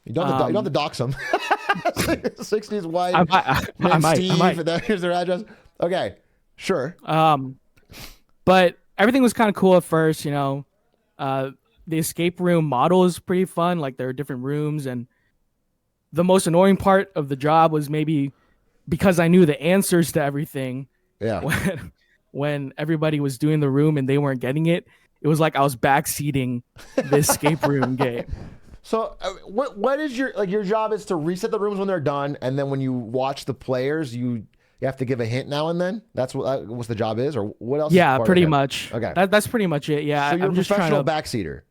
You don't have to dox them. 60s white. I might. And then here's their address. Okay. Sure. But everything was kind of cool at first, you know. The escape room model is pretty fun. Like there are different rooms, and the most annoying part of the job was maybe because I knew the answers to everything. Yeah. When everybody was doing the room and they weren't getting it, it was like I was backseating the escape room game. So what is your job is to reset the rooms when they're done, and then when you watch the players, you have to give a hint now and then. That's what the job is, or what else? Yeah, is pretty much. Okay, that's pretty much it. Yeah, so you're I'm a just professional trying backseater.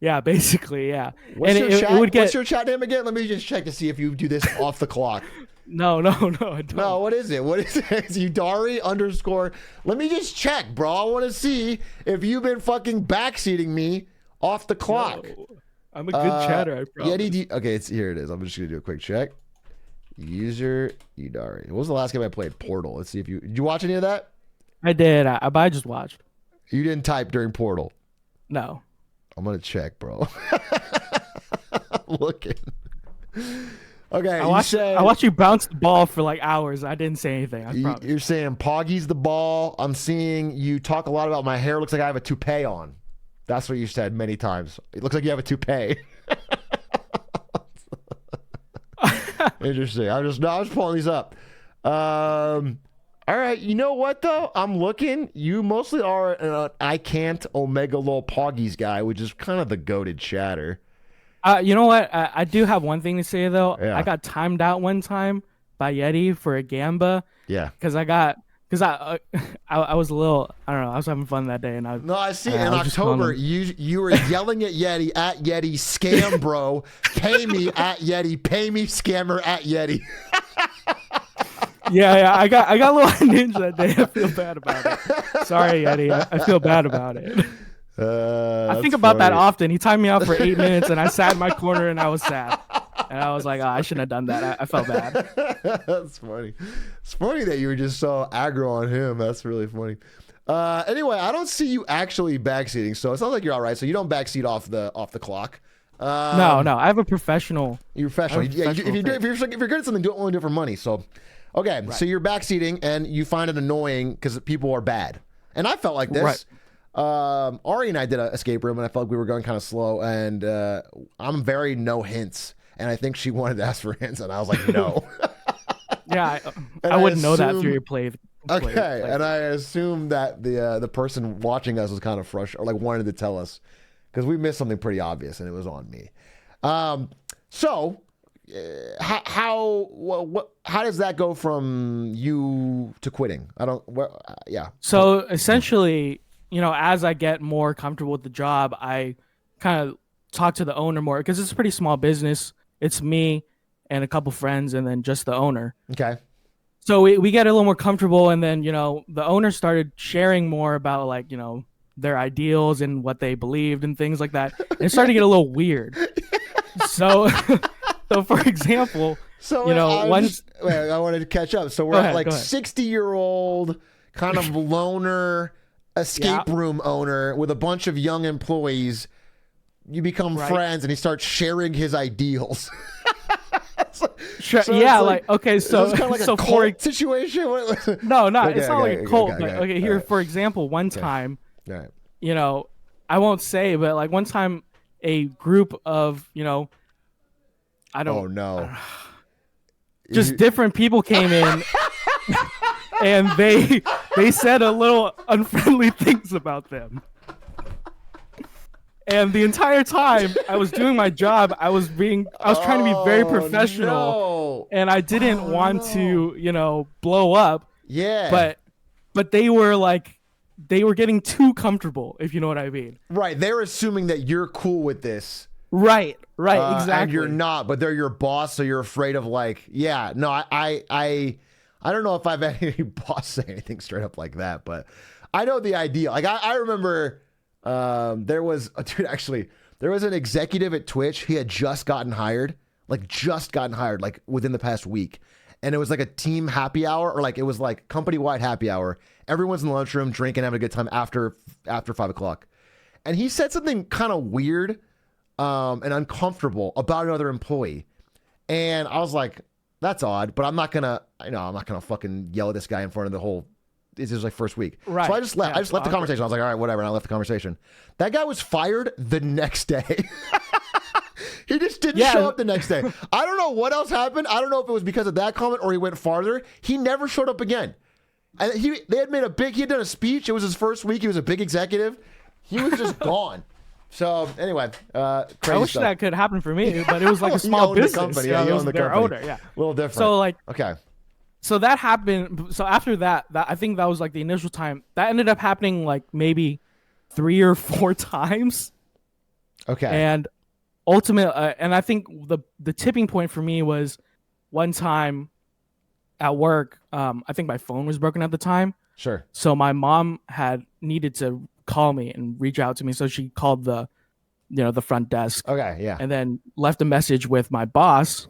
Yeah, basically, yeah. What's and your chat? it would get... What's your chat name again? Let me just check to see if you do this off the clock. No, I don't. No, what is it? What is it? It's Udari _. Let me just check, bro. I want to see if you've been fucking backseating me off the clock. No, I'm a good chatter, I promise. Yeti okay, here it is. I'm just gonna do a quick check. User Udari. What was the last game I played? Portal. Let's see if did you watch any of that? I did. I just watched. You didn't type during Portal. No. I'm gonna check, bro. I'm looking. Okay, I watched you bounce the ball for like hours. I didn't say anything. I promise. You're saying Poggy's the ball. I'm seeing you talk a lot about my hair. Looks like I have a toupee on. That's what you said many times. It looks like you have a toupee. Interesting. I was pulling these up. All right. You know what though? I'm looking. You mostly are an I can't Omega Lol Poggies guy, which is kind of the goated chatter. You know what? I do have one thing to say though. Yeah. I got timed out one time by Yeti for a gamba. Yeah. Because I was a little, I don't know, I was having fun that day, and I see. In October, you were yelling at Yeti, scam bro, pay me at Yeti, pay me scammer at Yeti. Yeah, I got a little ninja that day. I feel bad about it. Sorry, Yeti, I feel bad about it. I think about that often. He timed me out for 8 minutes, and I sat in my corner, and I was sad. And I was like, I shouldn't have done that. I felt bad. That's funny. It's funny that you were just so aggro on him. That's really funny. Anyway, I don't see you actually backseating, so it sounds like you're all right. So you don't backseat off the clock. No. I have a professional. You're professional. Yeah, if you're good at something, only do it for money. So, okay, right. So you're backseating, and you find it annoying because people are bad. And I felt like this. Right. Ari and I did an escape room, and I felt like we were going kind of slow. And I'm very no hints. And I think she wanted to ask for hints, and I was like, no. Yeah, I wouldn't know that through your play. Okay, and I assume that the person watching us was kind of frustrated, or like wanted to tell us, because we missed something pretty obvious, and it was on me. So, how does that go from you to quitting? Yeah. So essentially, as I get more comfortable with the job, I kind of talk to the owner more because it's a pretty small business. It's me and a couple friends, and then just the owner. Okay. So we get a little more comfortable, and then the owner started sharing more about like their ideals and what they believed and things like that. And it started to get a little weird. So so for example, So I wanted to catch up. So we're Go at ahead, like go ahead. 60-year-old kind of loner escape Yeah. room owner with a bunch of young employees. You become Right. friends, and he starts sharing his ideals. Sure, So yeah, it's like okay, so it's kind of like so a for cult situation. What- no, not Okay, it's not okay, like a cult, okay, but okay. okay, here Alright. for example, one time, All right. I won't say, but like one time, a group of I Oh don't no. just different people came in, and they said a little unfriendly things about them. And the entire time I was doing my job, I was trying to be very Oh, professional, no. and I didn't want to, blow up. Yeah. But they were getting too comfortable, if you know what I mean. Right. They're assuming that you're cool with this. Right, exactly. And you're not, but they're your boss, so you're afraid of I don't know if I've had any boss say anything straight up like that, but I know the idea. Like I remember there was an executive at Twitch. He had just gotten hired, like within the past week. And it was like a team happy hour, or like it was like company-wide happy hour. Everyone's in the lunchroom drinking, having a good time after 5 o'clock. And he said something kind of weird and uncomfortable about another employee. And I was like, that's odd, but I'm not gonna fucking yell at this guy in front of the whole. This is like first week. Right. So I just left. Yeah, I just left the conversation. I was like, all right, whatever. And I left the conversation. That guy was fired the next day. He just didn't show up the next day. I don't know what else happened. I don't know if it was because of that comment or he went farther. He never showed up again. And he had done a speech. It was his first week. He was a big executive. He was just gone. So anyway, crazy I wish stuff. that could happen for me, but it was like a He small owned the business. company. you know, Yeah, he it was owned the their company. owner, yeah. A little different. So like, okay. so that happened. So after that, I think that was like the initial time. That ended up happening like maybe 3 or 4 times. Okay. And and I think the tipping point for me was one time at work. I think my phone was broken at the time, Sure. so my mom had needed to call me and reach out to me. So she called the front desk, Okay. Yeah. and then left a message with my boss.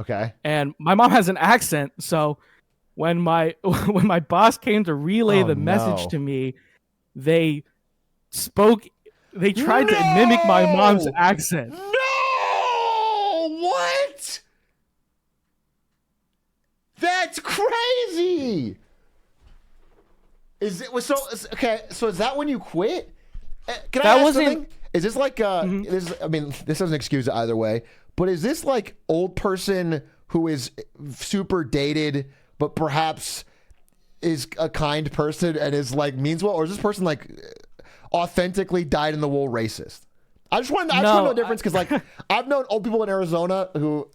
Okay. And my mom has an accent, so when my when my boss came to relay Oh, the message no. to me, they tried to mimic my mom's No! accent. No! What? That's crazy. Okay? So is that when you quit? Can I That ask wasn't- something? Is this like this? I mean, this doesn't excuse it either way. But is this like old person who is super dated, but perhaps is a kind person and is like means well, or is this person like authentically dyed in the wool racist? I just want to know the difference because like I've known old people in Arizona who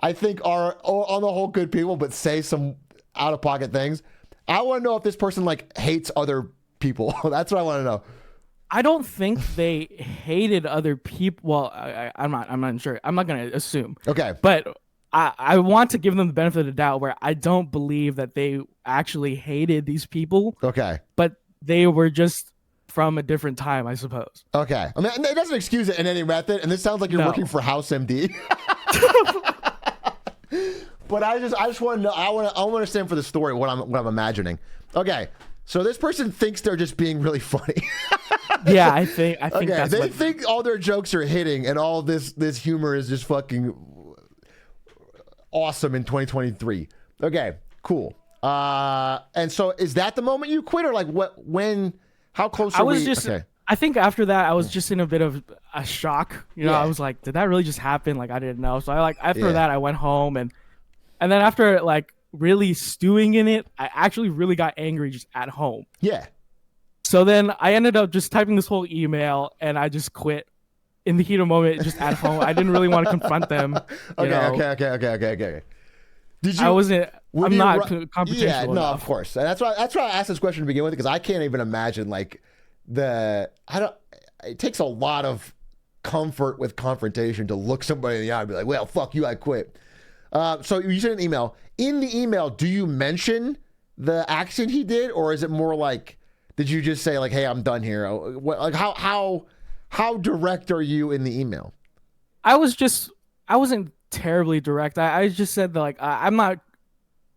I think are on the whole good people, but say some out of pocket things. I want to know if this person like hates other people. That's what I want to know. I don't think they hated other people. Well, I'm not sure. I'm not gonna assume. Okay. But I want to give them the benefit of the doubt where I don't believe that they actually hated these people, Okay. but they were just from a different time, I suppose. Okay. I mean, it doesn't excuse it in any method, and this sounds like you're No. working for House MD. But I just want to know. I want to understand for the story what I'm imagining. Okay. So this person thinks they're just being really funny. Yeah, I think Okay. that's They what, think all their jokes are hitting, and all this humor is just fucking awesome in 2023. Okay. Cool. And so is that the moment you quit, or like what? When? How close are I was we? just. Okay. I think after that, I was just in a bit of a shock. Yeah. I was like, "Did that really just happen?" Like, I didn't know. So after Yeah. that, I went home and then after like really stewing in it, I actually really got angry just at home. Yeah. So then I ended up just typing this whole email and I just quit in the heat of the moment, just at home. I didn't really want to confront them. Okay. Did you? I wasn't. When I'm you not ru- confrontational Yeah, no, enough. of course. And that's why I asked this question to begin with, because I can't even imagine like it takes a lot of comfort with confrontation to look somebody in the eye and be like, well, fuck you, I quit. So you sent an email. In the email, do you mention the action he did, or is it more like, did you just say like, hey, I'm done here? Like how direct are you in the email? I wasn't terribly direct. I just said that like I'm not.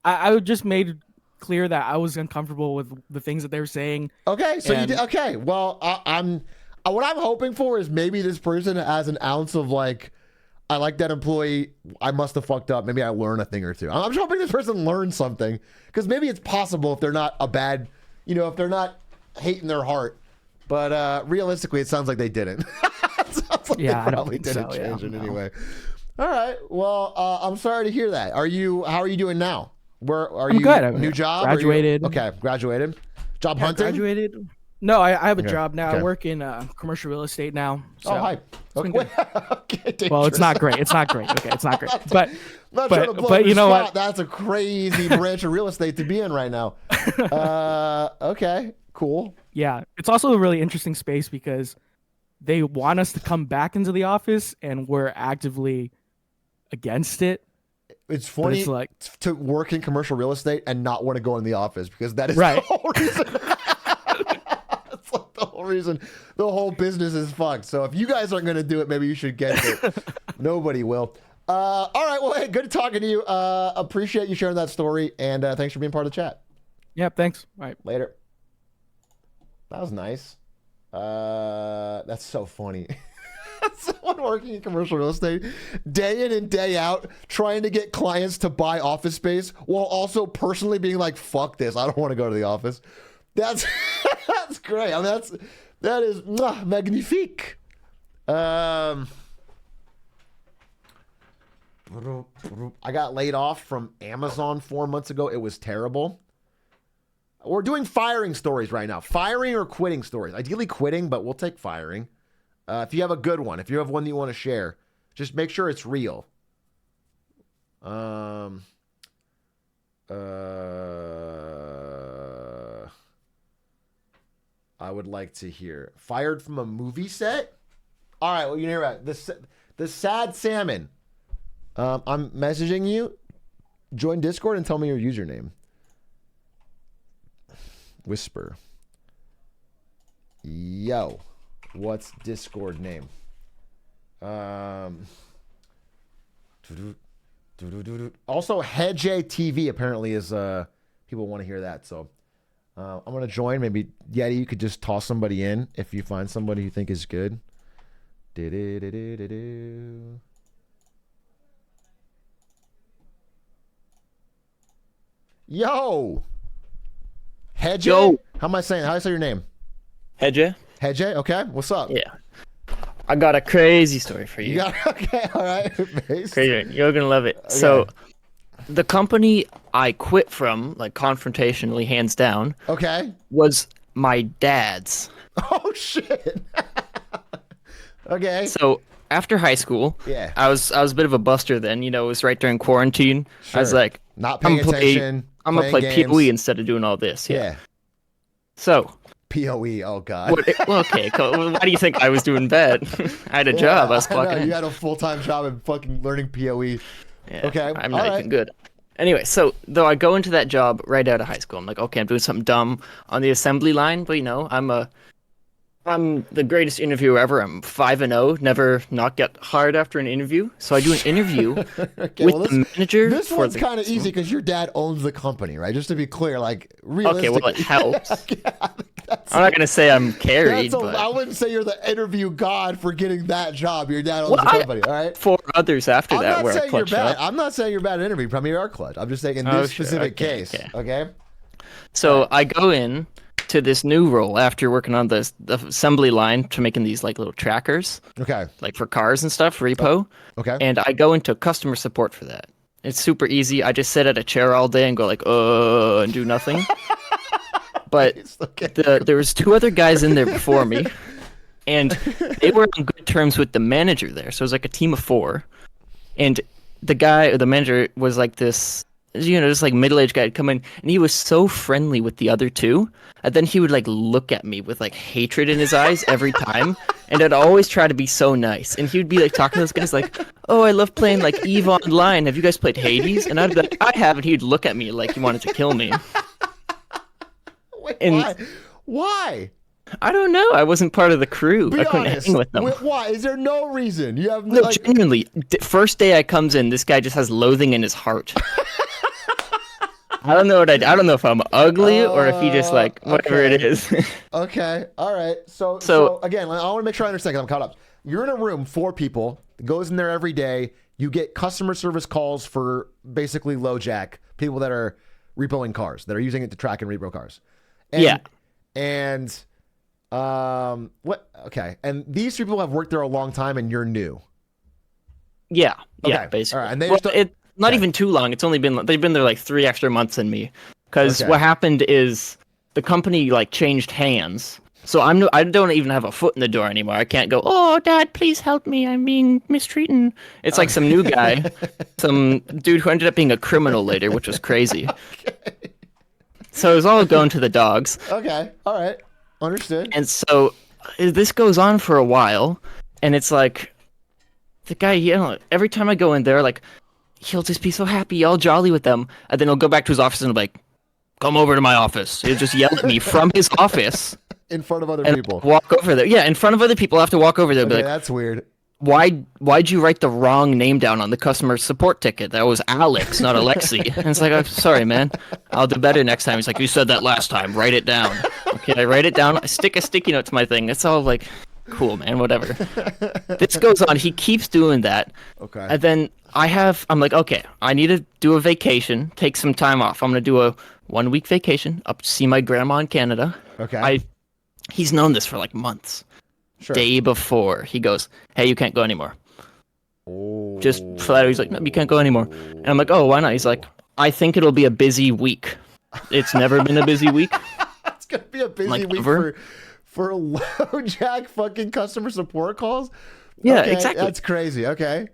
I just made clear that I was uncomfortable with the things that they were saying. Okay, so you did. Okay, well, what I'm hoping for is maybe this person has an ounce of like, I like that employee. I must have fucked up. Maybe I learn a thing or two. I'm just hoping this person learns something, because maybe it's possible if they're not a bad, if they're not hating their heart. But realistically, it sounds like they didn't. It sounds like they probably didn't change it anyway. All right. Well, I'm sorry to hear that. How are you doing now? Where are you? Good. New job? Graduated. Okay, graduated. Job hunting? Graduated. No, I have a job now. Okay. I work in commercial real estate now. So hi. Okay. Okay, well, it's not great. It's not great. Okay, it's not great. But you know what? That's a crazy branch of real estate to be in right now. Okay, cool. Yeah, it's also a really interesting space because they want us to come back into the office, and we're actively against it. It's funny to work in commercial real estate and not want to go in the office, because that is the whole reason. That's like the whole reason the whole business is fucked. So if you guys aren't going to do it, maybe you should get it. Nobody will. All right. Well, hey, good talking to you. Appreciate you sharing that story, and thanks for being part of the chat. Yeah, thanks. All right. Later. That was nice. That's so funny. Someone working in commercial real estate day in and day out trying to get clients to buy office space while also personally being like, fuck this, I don't want to go to the office. That's great. I mean, that is magnifique. I got laid off from Amazon 4 months ago. It was terrible. We're doing firing stories right now. Firing or quitting stories. Ideally quitting, but we'll take firing. If you have a good one, if you have one that you want to share, just make sure it's real. I would like to hear. Fired from a movie set? All right, well, you hear about the Sad Salmon. I'm messaging you. Join Discord and tell me your username. Whisper. Yo. What's Discord name? Also, Hedge TV apparently is people want to hear that, so I'm gonna join. Maybe Yeti, you could just toss somebody in if you find somebody you think is good. Yo, Hedge. Yo. How do I say your name? Hedge. Hedge, okay. What's up? Yeah. I got a crazy story for you. Okay, all right. Crazy. You're going to love it. Okay. So, the company I quit from, like confrontationally, hands down, was my dad's. Oh, shit. Okay. So, after high school, I was a bit of a buster then. It was right during quarantine. Sure. I was like, not paying attention. I'm going to play PoE instead of doing all this. Yeah. So... PoE, oh god. Okay, cool. Why do you think I was doing bad? I had a job. I was clocking in. You had a full-time job and fucking learning PoE. Yeah, okay, I'm not even good. Anyway, so though I go into that job right out of high school, I'm like, okay, I'm doing something dumb on the assembly line, but I'm the greatest interviewer ever. I'm 5-0, never not get hired after an interview. So I do an interview with the manager. This one's kind of easy because your dad owns the company, right? Just to be clear, like realistically. Okay, well it helps. I'm not gonna say I'm carried. But... I wouldn't say you're the interview god for getting that job. Your dad owns the company, all right? 4 others after that were a clutch up. I'm not saying you're bad at interview. Probably you are clutch. I'm just saying in this specific case. Okay. So I go in to this new role after working on the assembly line to making these like little trackers. Okay. Like for cars and stuff, repo. Okay. And I go into customer support for that. It's super easy. I just sit at a chair all day and go like, and do nothing. But there was 2 other guys in there before me, and they were on good terms with the manager there. So it was like a team of 4, and the manager was like this just like middle-aged guy would come in, and he was so friendly with the other two, and then he would like look at me with like hatred in his eyes every time, and I'd always try to be so nice, and he would be like talking to those guys like, oh, I love playing like EVE Online. Have you guys played Hades? And I'd be like, I have, and he'd look at me like he wanted to kill me. Wait, And- why? Why? I don't know. I wasn't part of the crew. Be I couldn't honest. hang with them. Why? Is there no reason? You have No, like, genuinely. First day I comes in, this guy just has loathing in his heart. I don't know I don't know if I'm ugly or if he just like whatever okay. it is. Okay, all right. So again, I want to make sure I understand because I'm caught up. You're in a room, 4 people, goes in there every day. You get customer service calls for basically low jack, people that are repoing cars, that are using it to track and repo cars. And, Yeah. And what? Okay. And these people have worked there a long time, and you're new. Yeah, Okay, basically. all right, and they Well, just- it's not okay. even too long. It's only been they've been there like 3 extra months than me. Because Okay. what happened is the company like changed hands. So I don't even have a foot in the door anymore. I can't go, oh, Dad, please help me. I'm being mistreated. It's like some new guy, some dude who ended up being a criminal later, which was crazy. So it was all going to the dogs. Okay. All right. Understood. And so this goes on for a while, and it's like the guy, every time I go in there, like he'll just be so happy, all jolly with them, and then he'll go back to his office and be like, "Come over to my office." He'll just yell at me from his office In front of other and people. walk over there. Yeah, in front of other people, I have to walk over there and Okay, be like, that's weird. why'd you write the wrong name down on the customer support ticket? That was Alex, not Alexi. And it's like, I'm sorry, man. I'll do better next time. He's like, you said that last time. Write it down. Okay, I write it down. I stick a sticky note to my thing. It's all like, cool, man, whatever. This goes on. He keeps doing that. Okay. And then I'm like, okay, I need to do a vacation, take some time off. I'm going to do a 1-week vacation up to see my grandma in Canada. Okay. He's known this for like months. Sure. Day before, he goes, hey, you can't go anymore. Oh. Just flat out, he's like, no, you can't go anymore. And I'm like, oh, why not? He's like, I think it'll be a busy week. It's never been a busy week. It's gonna be a busy Like, week over? for low jack fucking customer support calls. Yeah, Okay, exactly. That's crazy. Okay.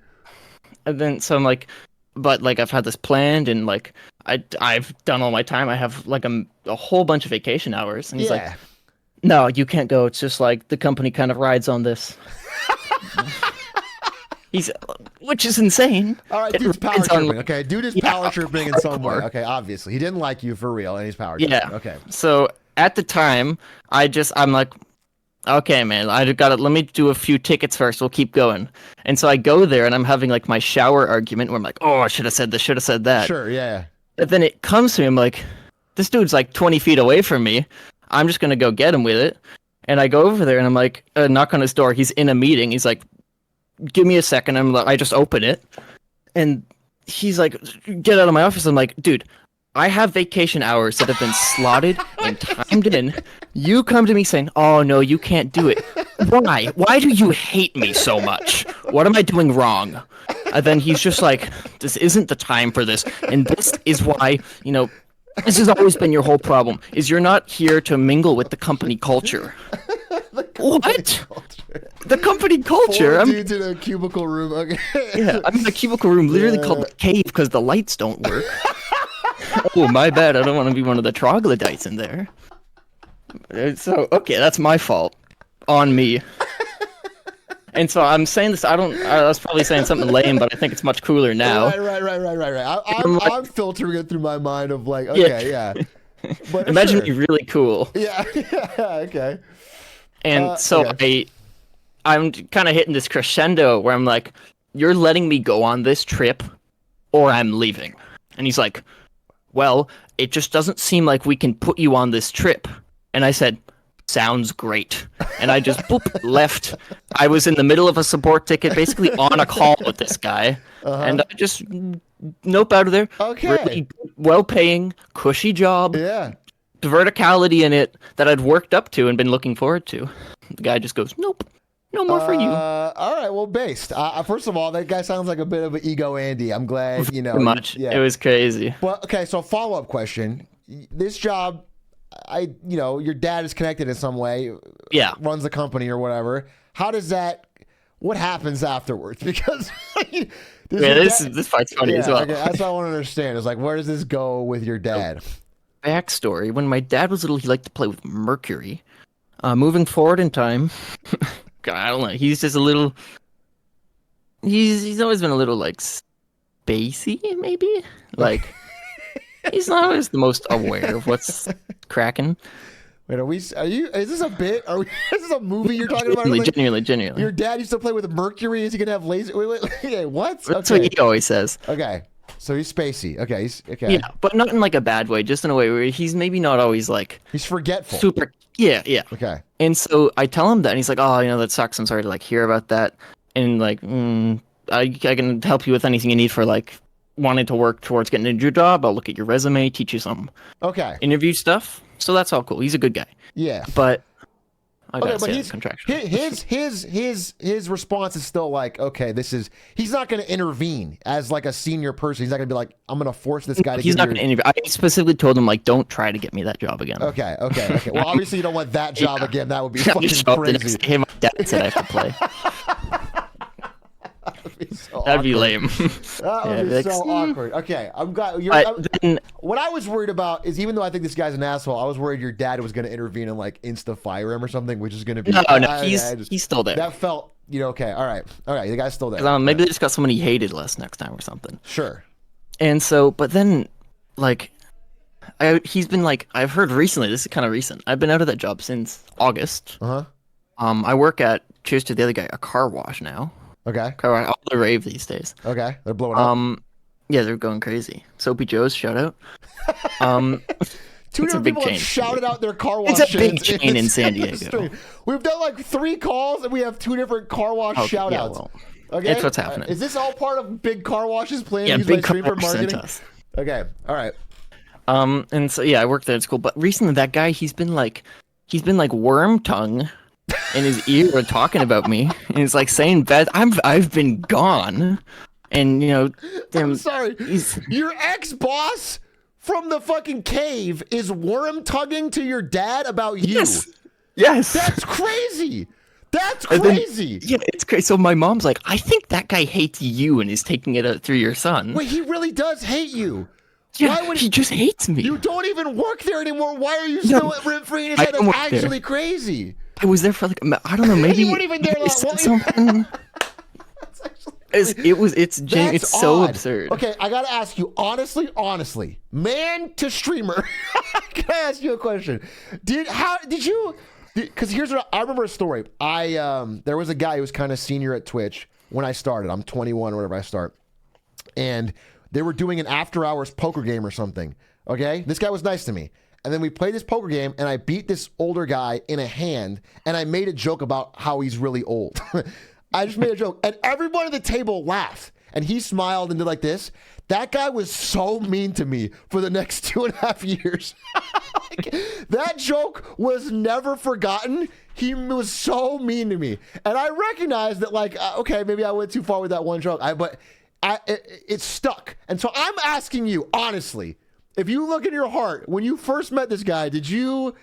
And then so I'm like, but like I've had this planned and like I've done all my time. I have like a whole bunch of vacation hours. And he's like, Yeah. no, you can't go. It's just like the company kind of rides on this. Which is insane. All right, It dude's power rides on- tripping. Okay, dude is Yeah, power tripping in some way. hardcore. Okay, obviously he didn't like you for real, and he's power tripping. Yeah. Okay. So at the time, I'm like, okay, man, I got it. Let me do a few tickets first. We'll keep going. And so I go there, and I'm having like my shower argument where I'm like, oh, I should have said this, should have said that. Sure. Yeah. But then it comes to me, I'm like, this dude's like 20 feet away from me. I'm just gonna go get him with it. And I go over there, and I'm like, knock on his door. He's in a meeting. He's like, give me a second. I just open it, and he's like, get out of my office. I'm like, dude, I have vacation hours that have been slotted and timed in. You come to me saying, oh no, you can't do it. Why? Why do you hate me so much? What am I doing wrong? And then he's just like, this isn't the time for this. And this is why, this has always been your whole problem, is you're not here to mingle with the company culture. What? The company culture? Four I'm, dudes in a cubicle room. Okay. yeah, I'm in a cubicle room literally called the cave because the lights don't work. Oh, my bad. I don't want to be one of the troglodytes in there. So, okay, that's my fault. On me. And so I'm saying this, I was probably saying something lame, but I think it's much cooler now. Right. I'm filtering it through my mind of like, okay, yeah. But Imagine sure. me really cool. Yeah. Okay. And so okay. I'm kind of hitting this crescendo where I'm like, you're letting me go on this trip or I'm leaving. And he's like, well, it just doesn't seem like we can put you on this trip. And I said, sounds great. And I just left. I was in the middle of a support ticket, basically on a call with this guy. And I just nope out of there. Okay. Really well-paying, cushy job. Yeah. Verticality in it that I'd worked up to and been looking forward to. The guy just goes, nope, no more for you. All right. Well, based. First of all, that guy sounds like a bit of an ego Andy. I'm glad, Pretty much. Yeah. It was crazy. Well, okay. So follow-up question. This job, your dad is connected in some way. Yeah. Runs the company or whatever. How does that what happens afterwards? Because Yeah, this part's funny as well. Okay, that's what I want to understand. Is like, where does this go with your dad? Backstory: when my dad was little, he liked to play with mercury. Moving forward in time, God, I don't know. He's just a little. He's always been a little like spacey, maybe. Like he's not always the most aware of what's cracking. Wait, is this a bit? Is this a movie you're talking about? Genuinely. Your dad used to play with mercury. Is he gonna have laser? Wait, okay, what? That's okay. what he always says. Okay, so he's spacey. Okay, okay. Yeah, but not in like a bad way. Just in a way where he's maybe not always like He's forgetful. super. Yeah. Okay. And so I tell him that, and he's like, "Oh, that sucks. I'm sorry to like hear about that." And like, I can help you with anything you need for like wanting to work towards getting a new job. I'll look at your resume, teach you some interview stuff. So that's all cool. He's a good guy. Yeah. But I gotta but say he's contractual. his response is still like, okay, he's not going to intervene as like a senior person. He's not going to be like, I'm going to force this guy to. He's not going to intervene. I specifically told him like, don't try to get me that job again. Okay. Well, obviously you don't want that job again. That would be fucking crazy. Hey, my dad said I have to play. That'd be lame. That would be so awkward. Okay, I'm glad. What I was worried about is, even though I think this guy's an asshole, I was worried your dad was going to intervene and like insta fire him or something, which is going to be. No, he's still there. That felt, okay, all right, the guy's still there. Maybe they just got someone he hated less next time or something. Sure. And so, but then, like, he's been like, I've heard recently. This is kind of recent. I've been out of that job since August. I work at, cheers to the other guy, a car wash now. Okay. All the rave these days. Okay. They're blowing up. Yeah, they're going crazy. Soapy Joe's, shout out. Two different people have shouted out their car wash. It's a big chain in San Diego. We've done like 3 calls and we have 2 different car wash shout outs. Yeah, well, okay. That's what's happening. Is this all part of big car washes plan? Yeah, use big car for wash marketing? sent us. Okay. All right. And so yeah, I worked there at school, but recently that guy, he's been like worm tongue in his ear talking about me, and he's like saying bad. I've been gone, and I'm sorry. Your ex-boss from the fucking cave is worm tugging to your dad about you. Yes. That's crazy. That's crazy. Yeah, it's crazy. So my mom's like, I think that guy hates you and is taking it out through your son. Wait, he really does hate you. Yeah, why would he just hates me? You don't even work there anymore. Why are you still rent-free? That's actually crazy. I was there for like, I don't know, maybe you weren't even there something. It's so absurd. Okay, I gotta ask you honestly, man to streamer. Can I ask you a question? Because here's what I remember a story. There was a guy who was kind of senior at Twitch when I started. I'm 21 or whatever I start, and they were doing an after-hours poker game or something. Okay, this guy was nice to me. And then we played this poker game, and I beat this older guy in a hand, and I made a joke about how he's really old. I just made a joke, and everyone at the table laughed, and he smiled and did like this. That guy was so mean to me for the next 2.5 years. That joke was never forgotten. He was so mean to me. And I recognized that, like, okay, maybe I went too far with that one joke, but it stuck. And so I'm asking you, honestly, if you look in your heart, when you first met this guy, what did you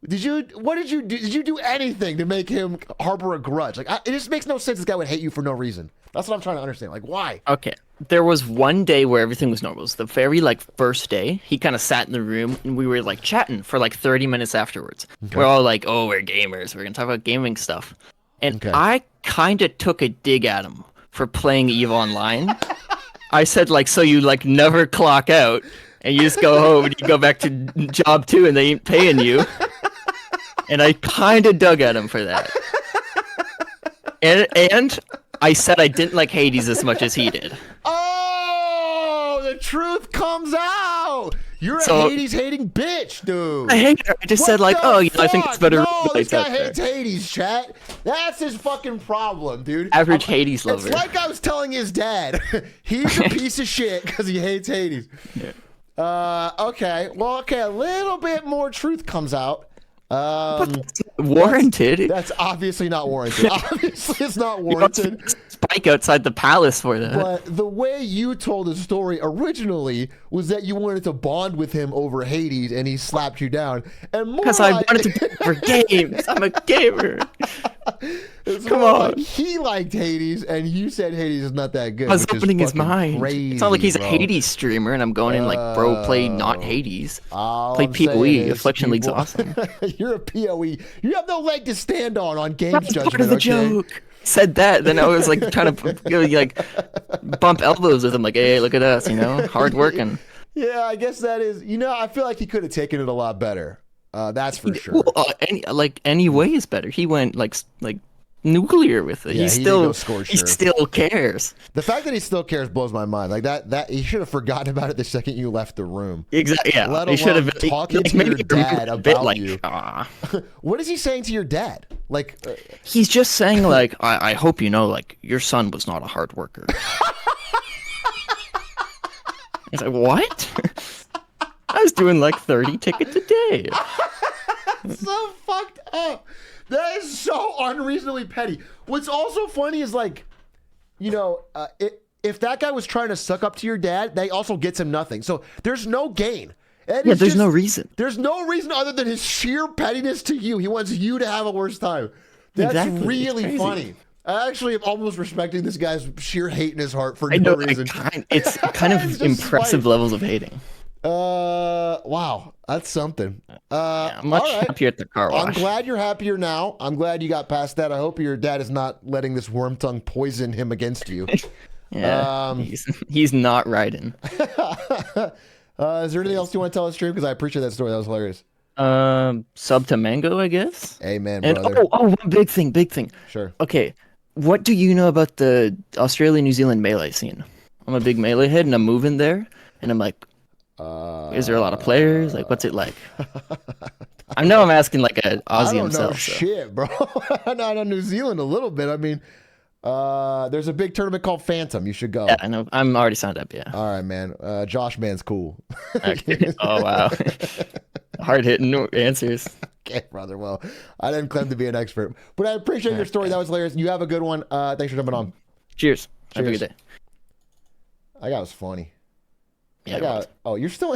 do? Did you do anything to make him harbor a grudge? Like, it just makes no sense this guy would hate you for no reason. That's what I'm trying to understand. Like, why? Okay. There was one day where everything was normal. It was the very, first day. He kind of sat in the room, and we were, chatting for, 30 minutes afterwards. Okay. We're all like, oh, we're gamers. We're going to talk about gaming stuff. And I kind of took a dig at him for playing EVE Online. I said, so you, never clock out. And you just go home and you go back to job 2 and they ain't paying you. And I kind of dug at him for that. And I said I didn't like Hades as much as he did. Oh, the truth comes out. You're a Hades hating bitch, dude. I hate her. I just said I think it's better. No, this guy hates Hades, chat. That's his fucking problem, dude. Average Hades lover. It's like I was telling his dad. He's a piece of shit because he hates Hades. Yeah. Okay. Well, okay. A little bit more truth comes out. Warranted. That's obviously not warranted. Obviously, it's not warranted. bike outside the palace for that. But the way you told the story originally was that you wanted to bond with him over Hades, and he slapped you down. And more Because I wanted to play for games. I'm a gamer. it's Come more on. like he liked Hades, and you said Hades is not that good. I was which is opening his fucking mind. Crazy, It's not like he's bro. a Hades streamer, and I'm going in like, bro, play not Hades. All Play I'm saying PoE. is Affliction League's people- awesome. You're a PoE. You have no leg to stand on games That's judgment. part of the okay? joke. Said that, then I was like trying to like bump elbows with him, like, hey, look at us, hard working. Yeah, I guess that is. I feel like he could have taken it a lot better. That's for sure. Well, any way is better. He went like nuclear with it. Yeah, he he did still go scorched he earth. still cares. The fact that he still cares blows my mind. Like that he should have forgotten about it the second you left the room. Exactly. Yeah. Let He should alone have been talking to maybe your dad a bit about like, you. "Ah." What is he saying to your dad? Like, He's just saying like, I hope you know, like, your son was not a hard worker. He's like, what? I was doing like 30 tickets a day. so fucked up. That is so unreasonably petty. What's also funny is like, if that guy was trying to suck up to your dad, that also gets him nothing. So there's no gain. And Yeah, it's there's just- no reason. There's no reason other than his sheer pettiness to you. He wants you to have a worse time. That's Exactly. It's really crazy. funny. I actually am almost respecting this guy's sheer hate in his heart for I no know. reason. It's kind It's of just impressive spite. levels of hating. Wow, that's something. I'm much all right. happier at the car wash. I'm glad you're happier now. I'm glad you got past that. I hope your dad is not letting this worm tongue poison him against you. Yeah, he's not riding. Is there anything else you want to tell us, stream? Because I appreciate that story. That was hilarious. Sub to Mango, I guess. Amen, And brother. one big thing. Sure. Okay, what do you know about the Australia-New Zealand melee scene? I'm a big melee head, and I'm moving there, and I'm like, is there a lot of players? Like, what's it like? I know I'm asking like an I Aussie don't know himself. so- shit, bro. I know New Zealand a little bit. I mean, there's a big tournament called Phantom. You should go. Yeah, I know. I'm already signed up. Yeah. All right, man. Josh Man's cool. Okay. Oh wow. Hard hitting answers. Okay, brother. Well, I didn't claim to be an expert, but I appreciate your story. That was hilarious. You have a good one. Thanks for jumping on. Cheers. Have a Cheers. good day. I got it was funny. Yeah. I got. Oh, you're still.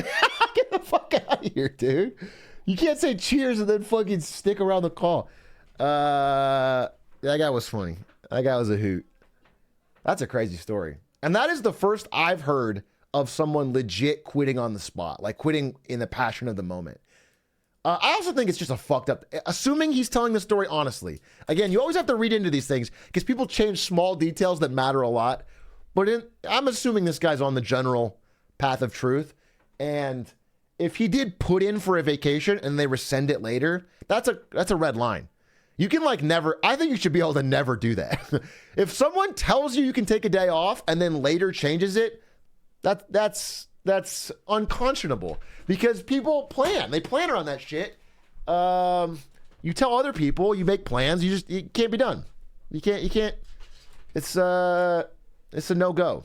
Get the fuck out of here, dude. You can't say cheers and then fucking stick around the call. That guy was funny. That guy was a hoot. That's a crazy story. And that is the first I've heard of someone legit quitting on the spot, like quitting in the passion of the moment. I also think it's just a fucked up, assuming he's telling the story honestly. Again, you always have to read into these things because people change small details that matter a lot. But I'm assuming this guy's on the general path of truth. And if he did put in for a vacation and they rescind it later, that's a red line. You can never, I think you should be able to never do that. If someone tells you can take a day off and then later changes it, that's unconscionable because people plan. They plan around that shit. You tell other people, you make plans, it can't be done. You can't, it's a no-go.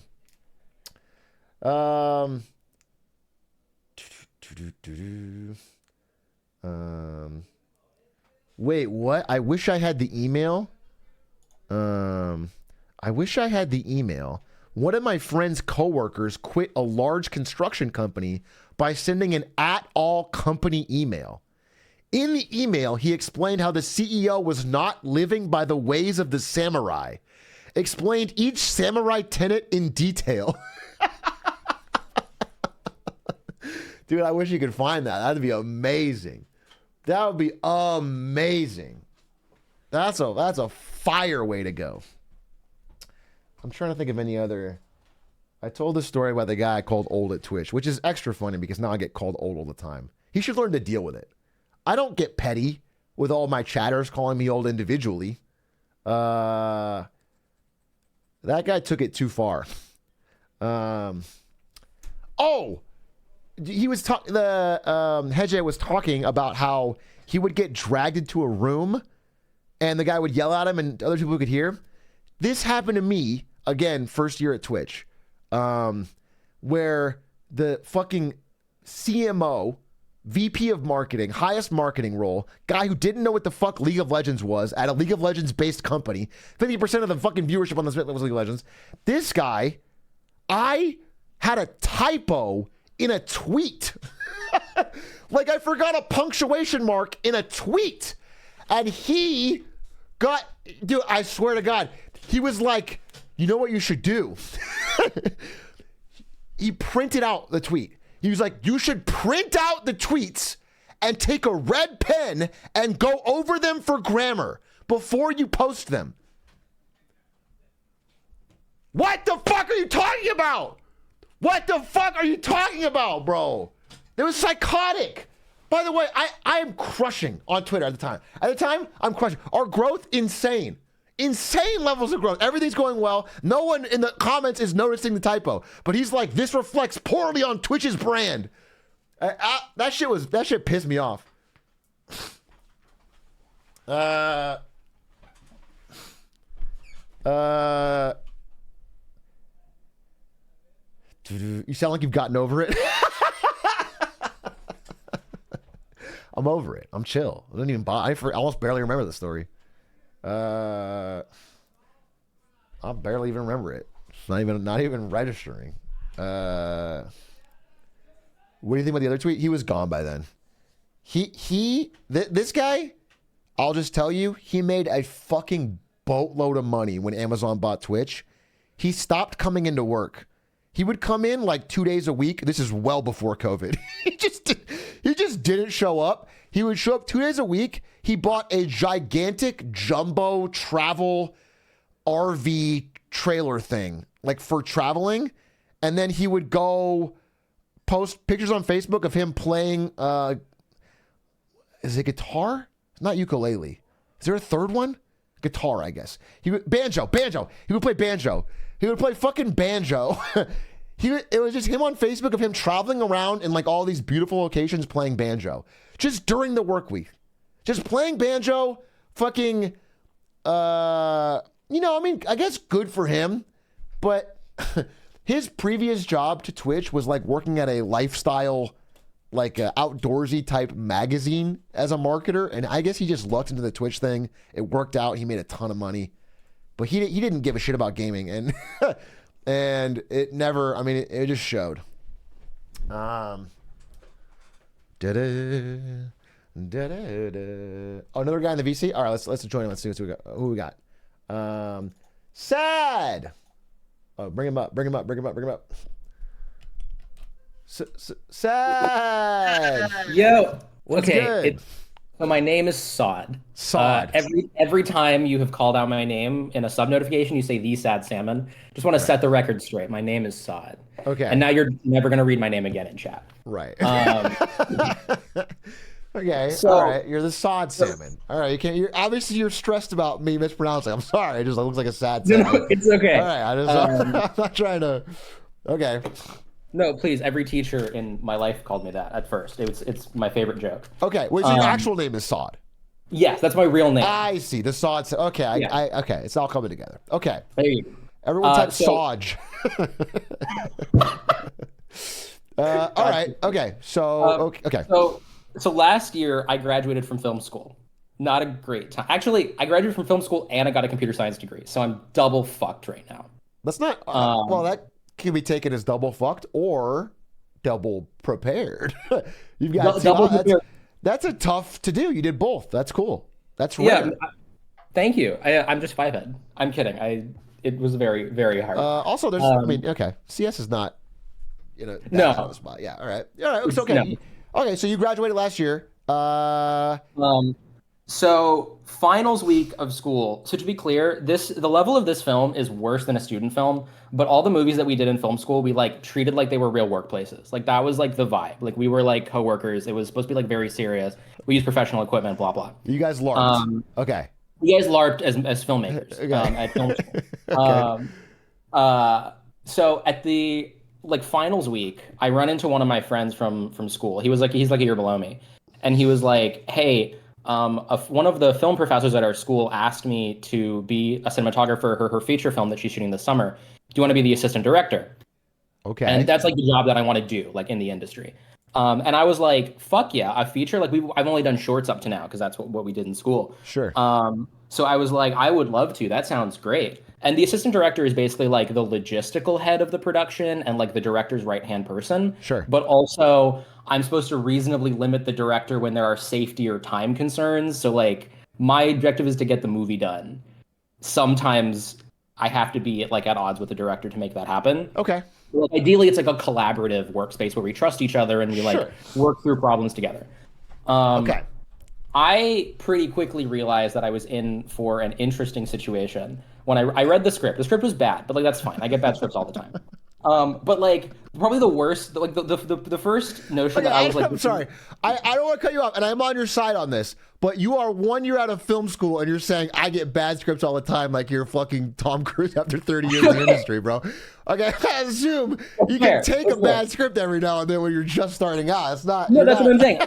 Wait, what? I wish I had the email. One of my friend's coworkers quit a large construction company by sending an @all company email. In the email, he explained how the CEO was not living by the ways of the samurai. Explained each samurai tenet in detail. Dude, I wish you could find that. That'd be amazing. That would be amazing. That's a fire way to go. I'm trying to think of any other. I told this story about the guy I called old at Twitch, which is extra funny because now I get called old all the time. He should learn to deal with it. I don't get petty with all my chatters calling me old individually. That guy took it too far. He was Hedge was talking about how he would get dragged into a room and the guy would yell at him and other people could hear. This happened to me again, first year at Twitch, where the fucking CMO VP of marketing, highest marketing role, guy who didn't know what the fuck League of Legends was at a League of Legends based company. 50% of the fucking viewership on this was League of Legends. This guy, I had a typo in a tweet. Like I forgot a punctuation mark in a tweet. And he got, dude, I swear to God, he was like, you know what you should do? He printed out the tweet. He was like, you should print out the tweets and take a red pen and go over them for grammar before you post them. What the fuck are you talking about? What the fuck are you talking about, bro? It was psychotic. By the way, I am crushing on Twitter at the time. At the time, I'm crushing. Our growth, insane. Insane levels of growth. Everything's going well. No one in the comments is noticing the typo. But he's like, this reflects poorly on Twitch's brand. That shit pissed me off. You sound like you've gotten over it. I'm over it. I'm chill. I don't even I almost barely remember the story. I barely even remember it. It's not even registering. What do you think about the other tweet? He was gone by then. This guy, I'll just tell you, he made a fucking boatload of money when Amazon bought Twitch. He stopped coming into work. He would come in like 2 days a week. This is well before COVID. He just didn't show up. He would show up 2 days a week. He bought a gigantic jumbo travel RV trailer thing, like for traveling. And then he would go post pictures on Facebook of him playing, is it guitar? It's not ukulele. Is there a third one? Guitar, I guess. Banjo. He would play banjo. He would play fucking banjo. It was just him on Facebook of him traveling around in like all these beautiful locations playing banjo. Just during the work week. Just playing banjo, fucking, I guess good for him. But his previous job to Twitch was like working at a lifestyle, like outdoorsy type magazine as a marketer. And I guess he just lucked into the Twitch thing. It worked out. He made a ton of money. But he didn't give a shit about gaming. And and it never, it just showed. Oh, another guy in the VC? All right, let's join him. Let's see who we got. Sad. Oh, bring him up. Sad. Yo. What's okay. good? So my name is Sod. Sod. Every time you have called out my name in a sub notification, you say the Sad Salmon. Just want to set the record straight. My name is Sod. Okay. And now you're never gonna read my name again in chat. Right. Okay. So- all right. You're the Sod Salmon. All right. You can't. You're stressed about me mispronouncing. I'm sorry. It just looks like a sad salmon. No, it's okay. All right. I'm not trying to. Okay. No, please. Every teacher in my life called me that at first. It's my favorite joke. Okay. Wait. So your actual name is Sod. Yes, that's my real name. I see. The Sod. Okay. Yeah. Okay. It's all coming together. Okay. There you go. Everyone type so- Sodge. All right. Okay. So. Okay. So last year I graduated from film school. Not a great time. Actually, I graduated from film school and I got a computer science degree. So I'm double fucked right now. That's not. Well, that can be taken as double fucked or double prepared. You've got Double prepared. That's a tough to do. You did both. That's cool. That's rare. Yeah. Thank you. I'm just 5'. I'm kidding. It was very, very hard. Also, there's. Okay. CS is not. That No. kind of spot. Yeah. All right. It's okay. No. Okay. So you graduated last year. So finals week of school. So to be clear, the level of this film is worse than a student film, but all the movies that we did in film school, we like treated like they were real workplaces. Like that was like the vibe. Like we were like coworkers. It was supposed to be like very serious. We used professional equipment, blah blah. You guys LARPed. Okay. You guys LARPed as filmmakers at film school. Okay. So at the like finals week, I run into one of my friends from school. He's like a year below me, and he was like, "Hey, one of the film professors at our school asked me to be a cinematographer for her feature film that she's shooting this summer. Do you want to be the assistant director?" Okay. And that's like the job that I want to do, like in the industry. And I was like, fuck yeah, a feature. Like I've only done shorts up to now because that's what we did in school. Sure. So I was like, I would love to. That sounds great. And the assistant director is basically like the logistical head of the production and like the director's right-hand person. Sure. But also, I'm supposed to reasonably limit the director when there are safety or time concerns. So like, my objective is to get the movie done. Sometimes I have to be like at odds with the director to make that happen. Okay. Well, ideally, it's like a collaborative workspace where we trust each other and we like work through problems together. Okay. I pretty quickly realized that I was in for an interesting situation when I read the script. The script was bad, but like that's fine. I get bad scripts all the time. But like probably the worst, like the first notion that I was like, I'm sorry, I don't want to cut you off, and I'm on your side on this. But you are 1 year out of film school, and you're saying I get bad scripts all the time, like you're fucking Tom Cruise after 30 years in the industry, bro. Okay, I assume you can take a bad script every now and then when you're just starting out. It's not. No, that's what I'm saying.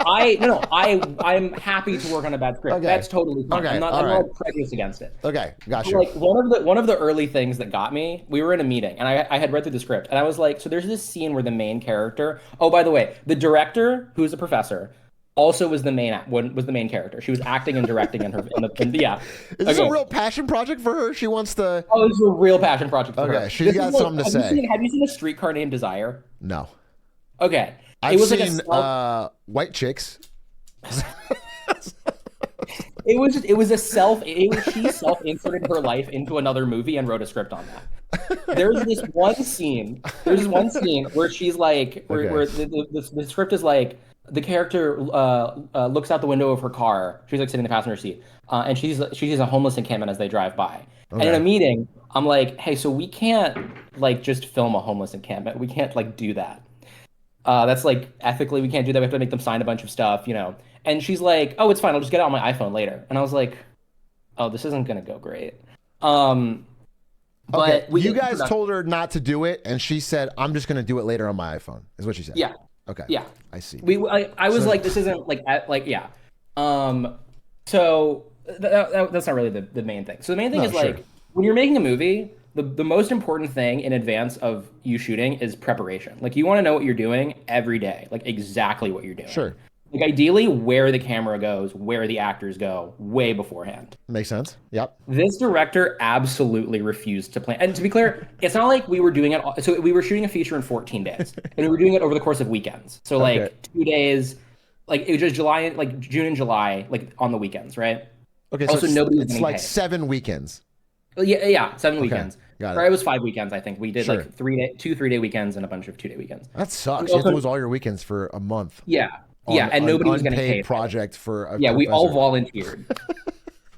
I'm happy to work on a bad script. Okay. That's totally fine. Okay, I'm all not prejudiced against it. Okay, gotcha. Like one of the early things that got me, we were in a meeting and I had read through the script and I was like, so there's this scene where the main character. Oh, by the way, the director, who's a professor, also was the main character. She was acting and directing in yeah. Is this a real passion project for her? She wants to. Oh, this is a real passion project for her. Okay, she's got something to say. Have you seen A Streetcar Named Desire? No. Okay. I've seen White Chicks. She self-inserted her life into another movie and wrote a script on that. There's this one scene where she's like, where the script is like, the character looks out the window of her car. She's like sitting in the passenger seat, and she sees a homeless encampment as they drive by. Okay. And in a meeting, I'm like, hey, so we can't like just film a homeless encampment. We can't like do that. That's like ethically we can't do that. We have to make them sign a bunch of stuff, you know. And she's like, oh, it's fine. I'll just get it on my iPhone later. And I was like, oh, this isn't gonna go great. But okay. You guys told her not to do it, and she said, I'm just gonna do it later on my iPhone. Is what she said. Yeah. Okay. Yeah. I see. I was like, this isn't like yeah. So that's not really the main thing. So the main thing is like when you're making a movie, the most important thing in advance of you shooting is preparation. Like you want to know what you're doing every day, like exactly what you're doing. Sure. Like ideally where the camera goes, where the actors go, way beforehand. Makes sense. Yep. This director absolutely refused to plan. And to be clear, it's not like we were doing it. So we were shooting a feature in 14 days, and we were doing it over the course of weekends. So like 2 days, like it was just July, like June and July, like on the weekends, right? Okay. Also, so nobody was it's getting like paid. 7 weekends. Yeah, 7 weekends. Got it. Or it was 5 weekends, I think. We did Sure. like 3-day weekends and a bunch of 2-day weekends. That sucks. You have to lose all your weekends for a month. Yeah. Yeah, and nobody was getting paid. Project for a yeah, professor. we all volunteered.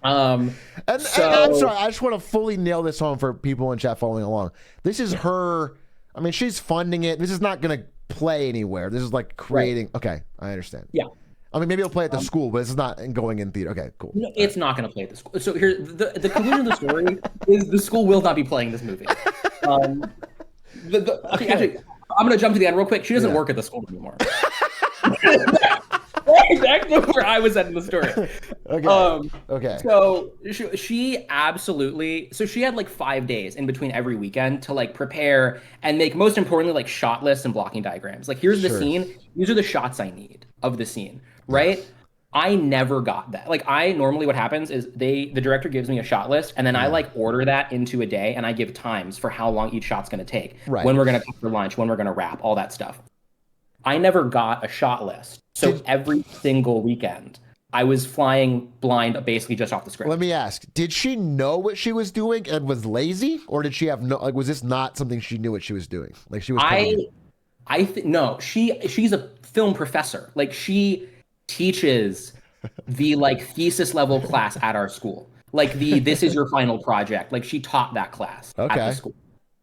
And I'm sorry, I just want to fully nail this home for people in chat following along. This is her. I mean, she's funding it. This is not going to play anywhere. This is like creating. Right. Okay, I understand. Yeah. I mean, maybe it'll play at the school, but it's not going in theater. Okay, cool. No, it's not going to play at the school. So here's the conclusion of the story is the school will not be playing this movie. Actually, I'm going to jump to the end real quick. She doesn't work at the school anymore. Exactly where I was at in the story. Okay. Okay. So she absolutely. So she had like 5 days in between every weekend to like prepare and make, most importantly, like shot lists and blocking diagrams. Like here's the scene. These are the shots I need of the scene. Right. I never got that. Like I normally what happens is the director gives me a shot list and then I like order that into a day and I give times for how long each shot's going to take. Right. When we're going to come for lunch, when we're going to wrap, all that stuff. I never got a shot list. So every single weekend, I was flying blind basically just off the script. Let me ask, did she know what she was doing and was lazy? Or did she have no, like, was this not something she knew what she was doing? Like she was no, she's a film professor. Like she teaches the like thesis level class at our school. Like this is your final project. Like she taught that class at the school.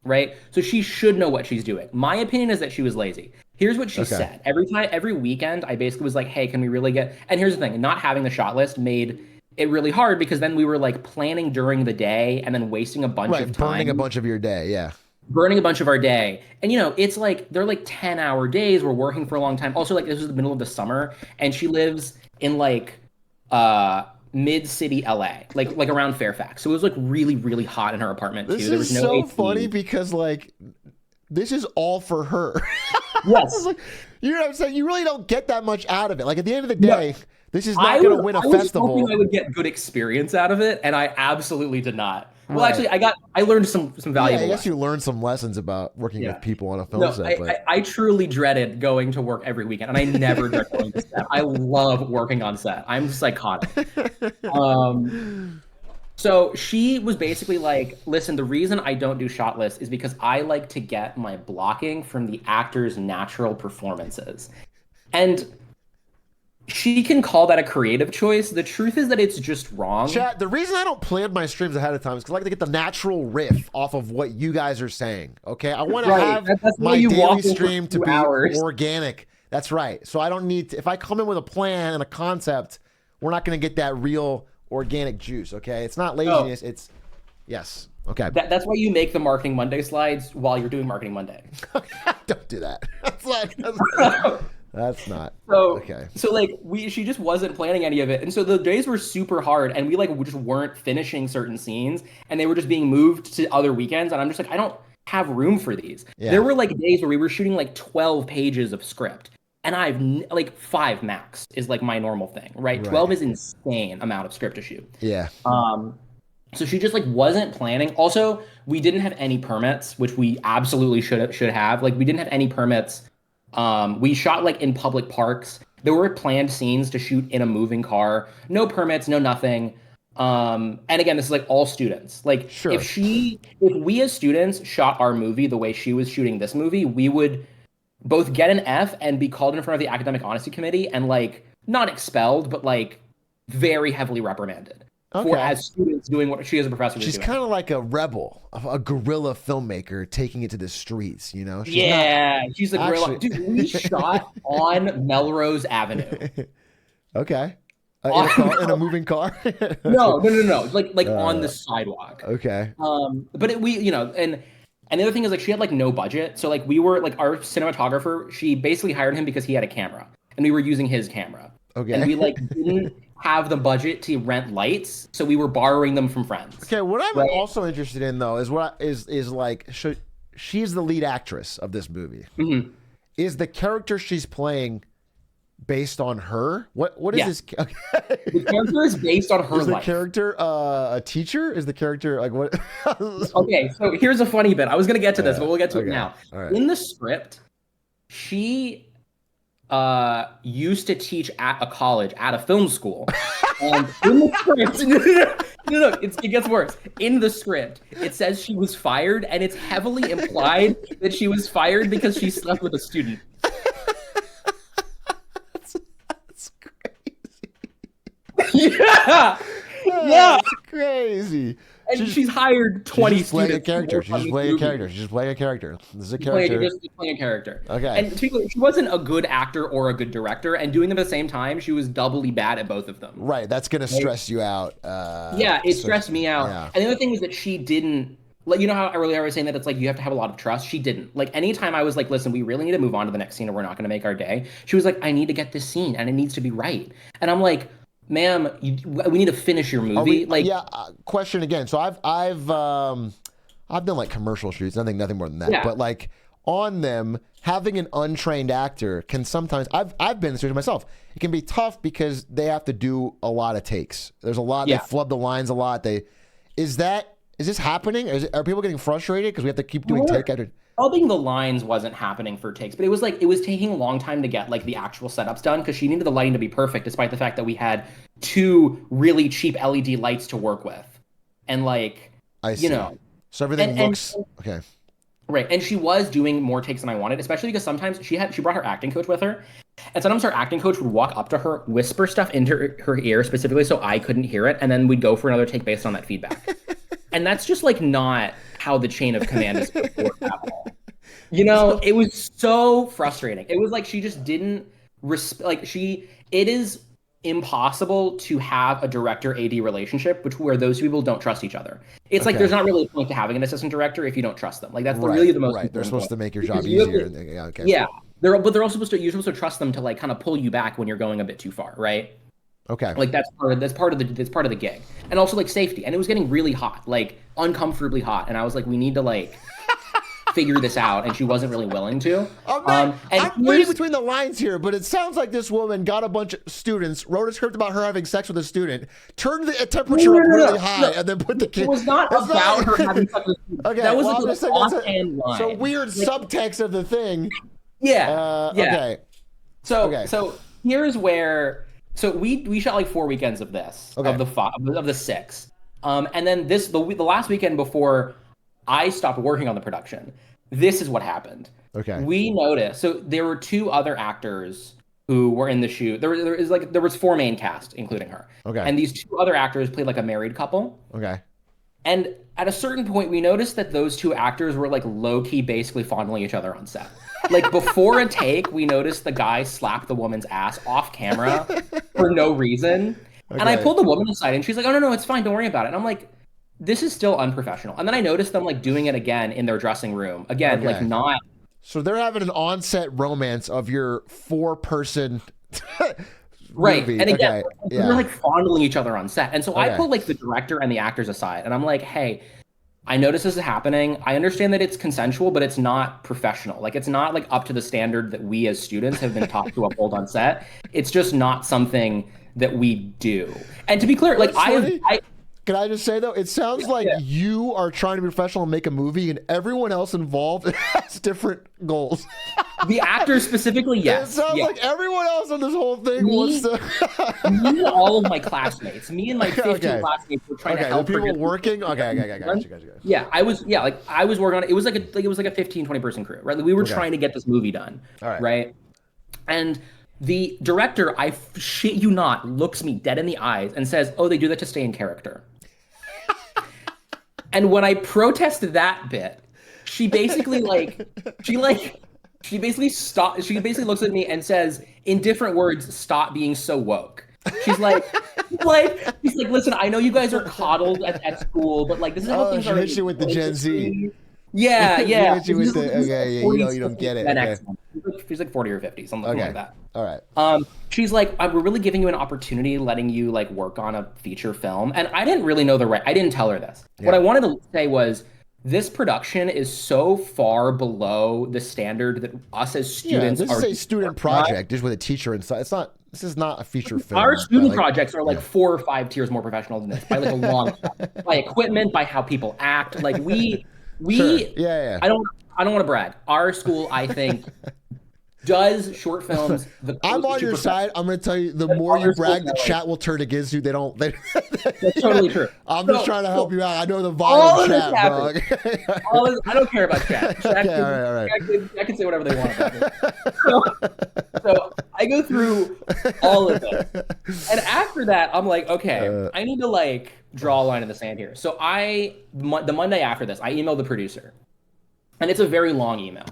Right? So she should know what she's doing. My opinion is that she was lazy. Here's what she said. Every weekend, I basically was like, hey, can we really get... And here's the thing. Not having the shot list made it really hard because then we were like planning during the day and then wasting a bunch of time. Burning a bunch of your day, yeah. Burning a bunch of our day. And, you know, it's like, they're like 10-hour days. We're working for a long time. Also, like, this was the middle of the summer. And she lives in like mid-city LA, like around Fairfax. So it was like really, really hot in her apartment too. This there was is no so AC. funny because like... This is all for her. Yes. Like, you know what I'm saying? You really don't get that much out of it. Like at the end of the day, this is not going to win a I was festival. hoping I would get good experience out of it, and I absolutely did not. Well, Right. actually, I learned some valuable. Yeah, I guess lessons. you learned some lessons about working with people on a film No, set. But I truly dreaded going to work every weekend, and I never dread going to set. I love working on set. I'm psychotic. So she was basically like, listen, the reason I don't do shot lists is because I like to get my blocking from the actors' natural performances. And she can call that a creative choice. The truth is that it's just wrong. Chat, the reason I don't plan my streams ahead of time is because I like to get the natural riff off of what you guys are saying. Okay, I want to have That's why my you daily waffle for stream to 2 be hours. organic. That's right. So I don't need to, if I come in with a plan and a concept, we're not going to get that real organic juice. Okay, it's not laziness. It's yes. Okay. That's why you make the Marketing Monday slides while you're doing Marketing Monday. Don't do that. That's not okay. So like she just wasn't planning any of it, and so the days were super hard, and we just weren't finishing certain scenes, and they were just being moved to other weekends, and I'm just like, I don't have room for these. Yeah. There were like days where we were shooting like 12 pages of script, and I've like 5 max is like my normal thing, right? 12 is insane amount of script to shoot. Yeah. So she just like wasn't planning. Also, we didn't have any permits, which we absolutely should have. Like we didn't have any permits. We shot like in public parks. There were planned scenes to shoot in a moving car. No permits, no nothing. And again, this is like all students. Like Sure. if we as students shot our movie the way she was shooting this movie, we would both get an F and be called in front of the academic honesty committee and like not expelled, but like very heavily reprimanded. For as students doing what she as a professor was doing. She's kind of like a rebel, a guerrilla filmmaker taking it to the streets, you know? She's a guerrilla. Dude, we shot on Melrose Avenue. Okay. In a moving car? No. Like on the sidewalk. Okay. But we, and the other thing is like she had like no budget. So like we were like our cinematographer, she basically hired him because he had a camera and we were using his camera. Okay. And we like didn't have the budget to rent lights, so we were borrowing them from friends. Okay, what I'm also interested in though is like she's the lead actress of this movie. Mm-hmm. Is the character she's playing based on her? What is this? Okay. The character is based on her Is the life. character a teacher? Is the character like what? Okay, so here's a funny bit. I was gonna get to this, but we'll get to it now. Right. In the script, she used to teach at a college, at a film school. And in the script, no, it gets worse. In the script, it says she was fired, and it's heavily implied that she was fired because she slept with a student. That's crazy. Yeah. That's crazy. And she's hired 20 She's playing students. a character. She's just playing a character. She's just playing a character. This is a character. Just playing a character. Okay. And to be clear, she wasn't a good actor or a good director, and doing them at the same time, she was doubly bad at both of them. Right. That's gonna stress you out. It stressed me out. Yeah. And the other thing was that she didn't. Like, you know how earlier I was saying that it's like you have to have a lot of trust? She didn't. Like, anytime I was like, listen, we really need to move on to the next scene or we're not going to make our day, she was like, I need to get this scene and it needs to be right. And I'm like, ma'am, we need to finish your movie. Question again. So I've done like commercial shoots, nothing more than that. Yeah. But like on them, having an untrained actor can sometimes. I've been in this situation myself. It can be tough because they have to do a lot of takes. There's a lot. Yeah. They flub the lines a lot. Is this happening? Are people getting frustrated because we have to keep doing take after? Flubbing the lines wasn't happening for takes, but it was taking a long time to get like the actual setups done because she needed the lighting to be perfect, despite the fact that we had 2 really cheap LED lights to work with, and like so everything looks okay. Right, and she was doing more takes than I wanted, especially because sometimes she brought her acting coach with her, and sometimes her acting coach would walk up to her, whisper stuff into her ear specifically so I couldn't hear it, and then we'd go for another take based on that feedback. And that's just like not how the chain of command is worked at all. It was so frustrating. It was like she just didn't it is impossible to have a director-AD relationship where those people don't trust each other. It's like there's not really a point to having an assistant director if you don't trust them. Like that's really the most important They're supposed point. to make your job easier. Yeah. They're also you're supposed to trust them to like kind of pull you back when you're going a bit too far, right? Okay. Like that's part of the gig. And also like safety. And it was getting really hot, like uncomfortably hot. And I was like, we need to like figure this out, and she wasn't really willing to. I'm And reading here's- between the lines here, but it sounds like this woman got a bunch of students, wrote a script about her having sex with a student, turned the temperature up really high, and then put the kid. It was not It's about her having sex with a student. Okay, That was well, like I'm an just saying that's offhand line. so weird subtext of the thing. Yeah. Yeah. Okay. So Okay. so here's where we shot like 4 weekends of this Okay. of the 6, and then the last weekend before I stopped working on the production, this is what happened. Okay. We noticed, so there were 2 other actors who were in the shoot. There was 4 main cast, including her. Okay. And these 2 other actors played like a married couple. Okay. And at a certain point, we noticed that those 2 actors were like low key, basically fondling each other on set. Like before a take, we noticed the guy slap the woman's ass off camera for no reason. And I Okay. pulled the woman aside, and she's like, "Oh no, it's fine. Don't worry about it." And I'm like, "This is still unprofessional." And then I noticed them like doing it again in their dressing room. Again, like Okay. not. So they're having an on-set romance of your 4-person Right. movie. And again, Okay. they're like fondling each other on set. And so I Okay. pulled like the director and the actors aside, and I'm like, "Hey, I notice this is happening. I understand that it's consensual, but it's not professional. Like it's not like up to the standard that we as students have been taught to uphold on set. It's just not something that we do." And to be clear, like That's I Can I just say though, it sounds like you are trying to be professional and make a movie, and everyone else involved has different goals. the actors specifically, It yes. sounds Yeah. like everyone else on this whole thing Me- wants to. Me and all of my classmates, me and my 15 Okay. classmates were trying to Okay, the help her people get- working. Okay, gotcha. Yeah, I was working on it. It was like a 15, 20 person crew, right? Like, we were Okay. trying to get this movie done. All right. Right. And the director, I shit you not, looks me dead in the eyes and says, "Oh, they do that to stay in character." And when I protested that bit, she basically she basically looks at me and says, in different words, "Stop being so woke." She's like, "Listen, I know you guys are coddled at school, but like this is how Oh, things she are." hit you with the Gen Z. Yeah, She yeah. hit you with the- She's okay, yeah, 40s, you don't get it, Gen okay. X. She's like 40 or 50, something Okay. like that. All right. She's like, "We're really giving you an opportunity, letting you like work on a feature film." And I didn't really know I didn't tell her this. What I wanted to say was, this production is so far below the standard that us as Yeah, students this are. is a student project, just with a teacher inside. It's not. This is not a feature film. Our student but, like, projects are like 4 or 5 tiers more professional than this by like a long shot. By equipment, by how people act. Like we Sure. Yeah. I don't want to brag. Our school, I think, does short films. I'm on your side. I'm going to tell you, the more you other brag, the schools are chat will turn against you. That's totally true. I'm just So- trying to help you out. I know the all vibe of this of chat, bro. I don't care about chat. Chat Okay, all right. I can say whatever they want about me. So I go through all of it. And after that, I'm like, okay, I need to like draw a line in the sand here. So the Monday after this, I emailed the producer. And it's a very long email.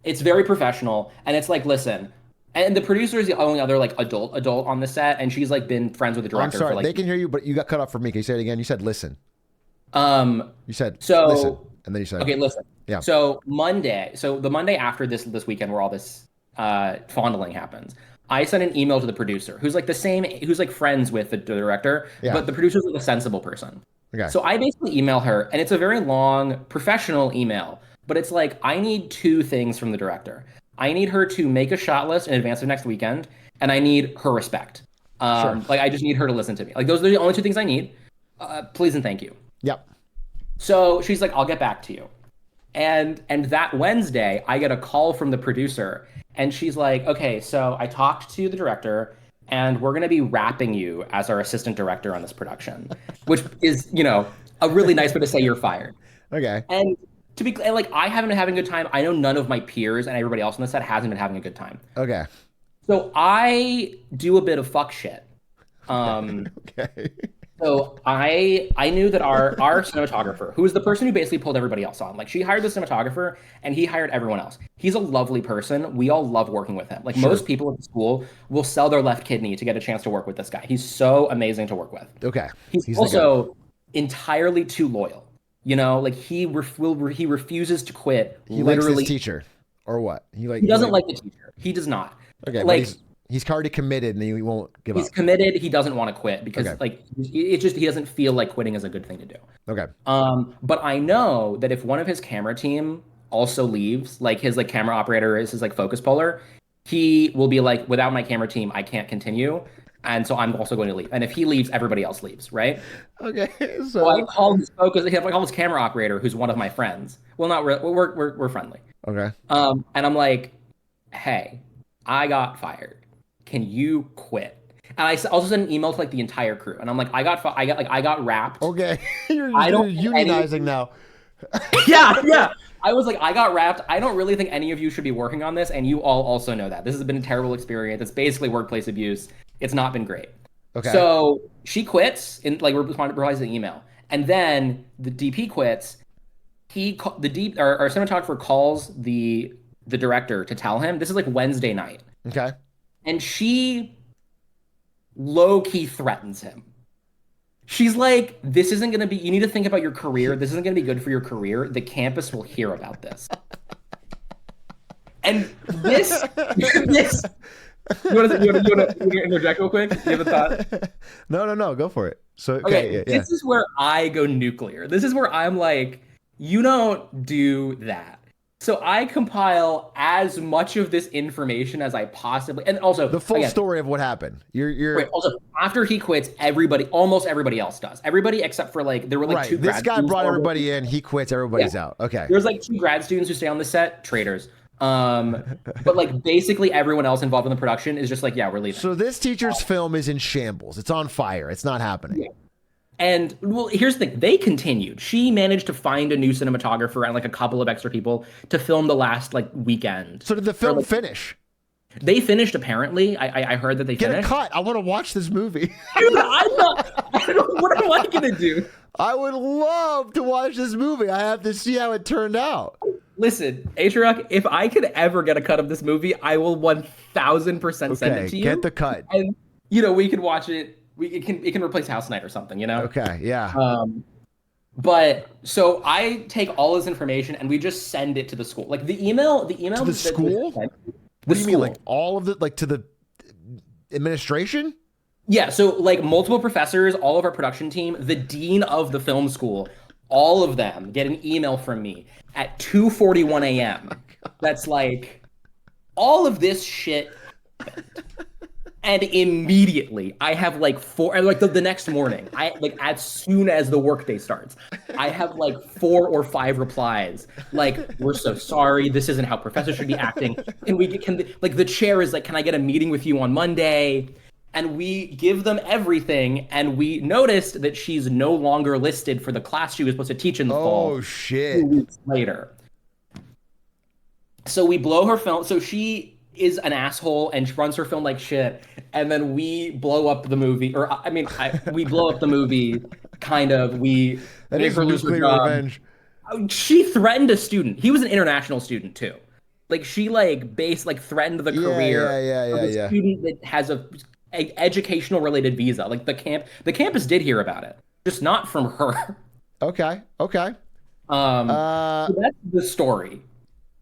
It's very professional. And it's like, listen, and the producer is the only other like adult on the set, and she's like been friends with the I'm director sorry. for like They can hear you, but you got cut off for me. Can you say it again? You said listen. You said so listen. And then you said okay, listen. Yeah. So the Monday after this weekend where all this fondling happens, I sent an email to the producer who's like friends with the director, Yeah. but the producer's like a sensible person. Okay. So I basically email her, and it's a very long professional email, but it's like, I need 2 things from the director. I need her to make a shot list in advance of next weekend, and I need her respect. Sure. Like I just need her to listen to me. Like those are the only 2 things I need. Please and thank you. Yep. So she's like, "I'll get back to you." And that Wednesday, I get a call from the producer, and she's like, "Okay, so I talked to the director, and we're going to be wrapping you as our assistant director on this production," which is, a really nice way to say you're fired. Okay. And to be clear, like, I haven't been having a good time. I know none of my peers and everybody else on the set hasn't been having a good time. Okay. So I do a bit of fuck shit. Okay. So I knew that our cinematographer, who was the person who basically pulled everybody else on, like she hired the cinematographer and he hired everyone else. He's a lovely person. We all love working with him. Like most people at the school will sell their left kidney to get a chance to work with this guy. He's so amazing to work with. Okay. He's also entirely too loyal. Like he refuses to quit. He literally, likes his teacher, or what? He doesn't like the teacher. He does not. Okay, like but he's already committed, and he won't give up. he's committed. He doesn't want to quit because Okay. it's just he doesn't feel like quitting is a good thing to do. Okay. But I know that if one of his camera team also leaves, like his like camera operator is his like focus puller, he will be like, without my camera team, I can't continue. And so I'm also going to leave. And if he leaves, everybody else leaves, right? Okay, So I so call his focus, I call his camera operator, who's one of my friends. Well, not really, we're friendly. okay. And I'm like, hey, I got fired. Can you quit? And also sent an email to like the entire crew. And I'm like, I got wrapped. Okay, you're I don't unionizing now. yeah. I was like, I got wrapped. I don't really think any of you should be working on this, and you all also know that. This has been a terrible experience. It's basically workplace abuse. It's not been great. Okay. So she quits and like replies to the email, and then the DP quits. Our cinematographer calls the director to tell him this is like Wednesday night, Okay. and she low key threatens him. She's like, this isn't going to be, you need to think about your career. This isn't going to be good for your career. The campus will hear about this. And this, you want to interject real quick? You have a thought? No, go for it. So, Okay, yeah. this is where I go nuclear. This is where I'm like, you don't do that. So I compile as much of this information as I possibly, and also The full story of what happened. You're Right, also, after he quits, almost everybody else does. Everybody except for like, there were like right. two This grad guy students brought who- everybody in. He quits. Everybody's out. Okay. There's like two grad students who stay on the set, traitors. But like basically everyone else involved in the production is just like, yeah, we're leaving. So this teacher's film is in shambles. It's on fire. It's not happening. Yeah. And well, here's the thing. They continued. She managed to find a new cinematographer and like a couple of extra people to film the last like weekend. So did the film finish? They finished apparently. I heard that they Get finished. a cut. I want to watch this movie. Dude, I don't, what am I gonna do? I would love to watch this movie. I have to see how it turned out. Listen, Atrioc, if I could ever get a cut of this movie, I will 1000% send Okay, it to you. get the cut. And you know, we can watch it. It can replace House Night or something, you know? Okay, yeah. But so I take all this information and we just send it to the school. Like the email To the that- school? the What do you mean, school. like all of it, like to the administration? Yeah, so like multiple professors, all of our production team, the dean of the film school, all of them get an email from me at 2:41 a.m. That's like all of this shit. And immediately I have like the next morning, I like as soon as the workday starts, I have like 4 or 5 replies. Like, we're so sorry, this isn't how professors should be acting. Like the chair is like, can I get a meeting with you on Monday? And we give them everything, and we noticed that she's no longer listed for the class she was supposed to teach in the fall. Oh shit. 2 weeks later. So we blow her film. So she is an asshole and she runs her film like shit. And then we blow up the movie, or we blow up the movie. Kind of. We That make is her lose her nuclear job. revenge. She threatened a student. He was an international student too. Like she threatened the career of a Yeah. student that has a educational related visa. Like the campus did hear about it, just not from her. Okay. So that's the story.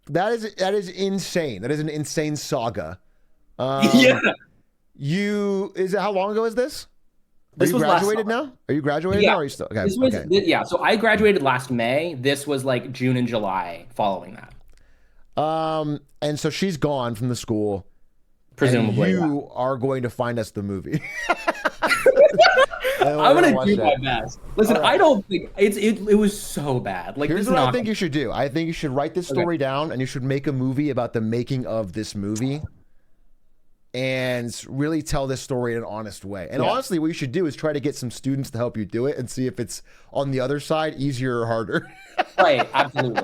That is insane. That is an insane saga. Yeah. How long ago is this? This Are you was last graduated summer. now? Are you graduated Yeah. now? Or are you still okay? This was Okay. yeah. So I graduated last May. This was like June and July following that. And so she's gone from the school. Presumably. And you are going to find us the movie. I'm gonna watch do that. my best. Listen, I don't think it was so bad. Like Here's this what I not- think you should do. I think you should write this story down, and you should make a movie about the making of this movie, and really tell this story in an honest way. And Yeah. honestly, what you should do is try to get some students to help you do it, and see if it's on the other side easier or harder. Right, absolutely.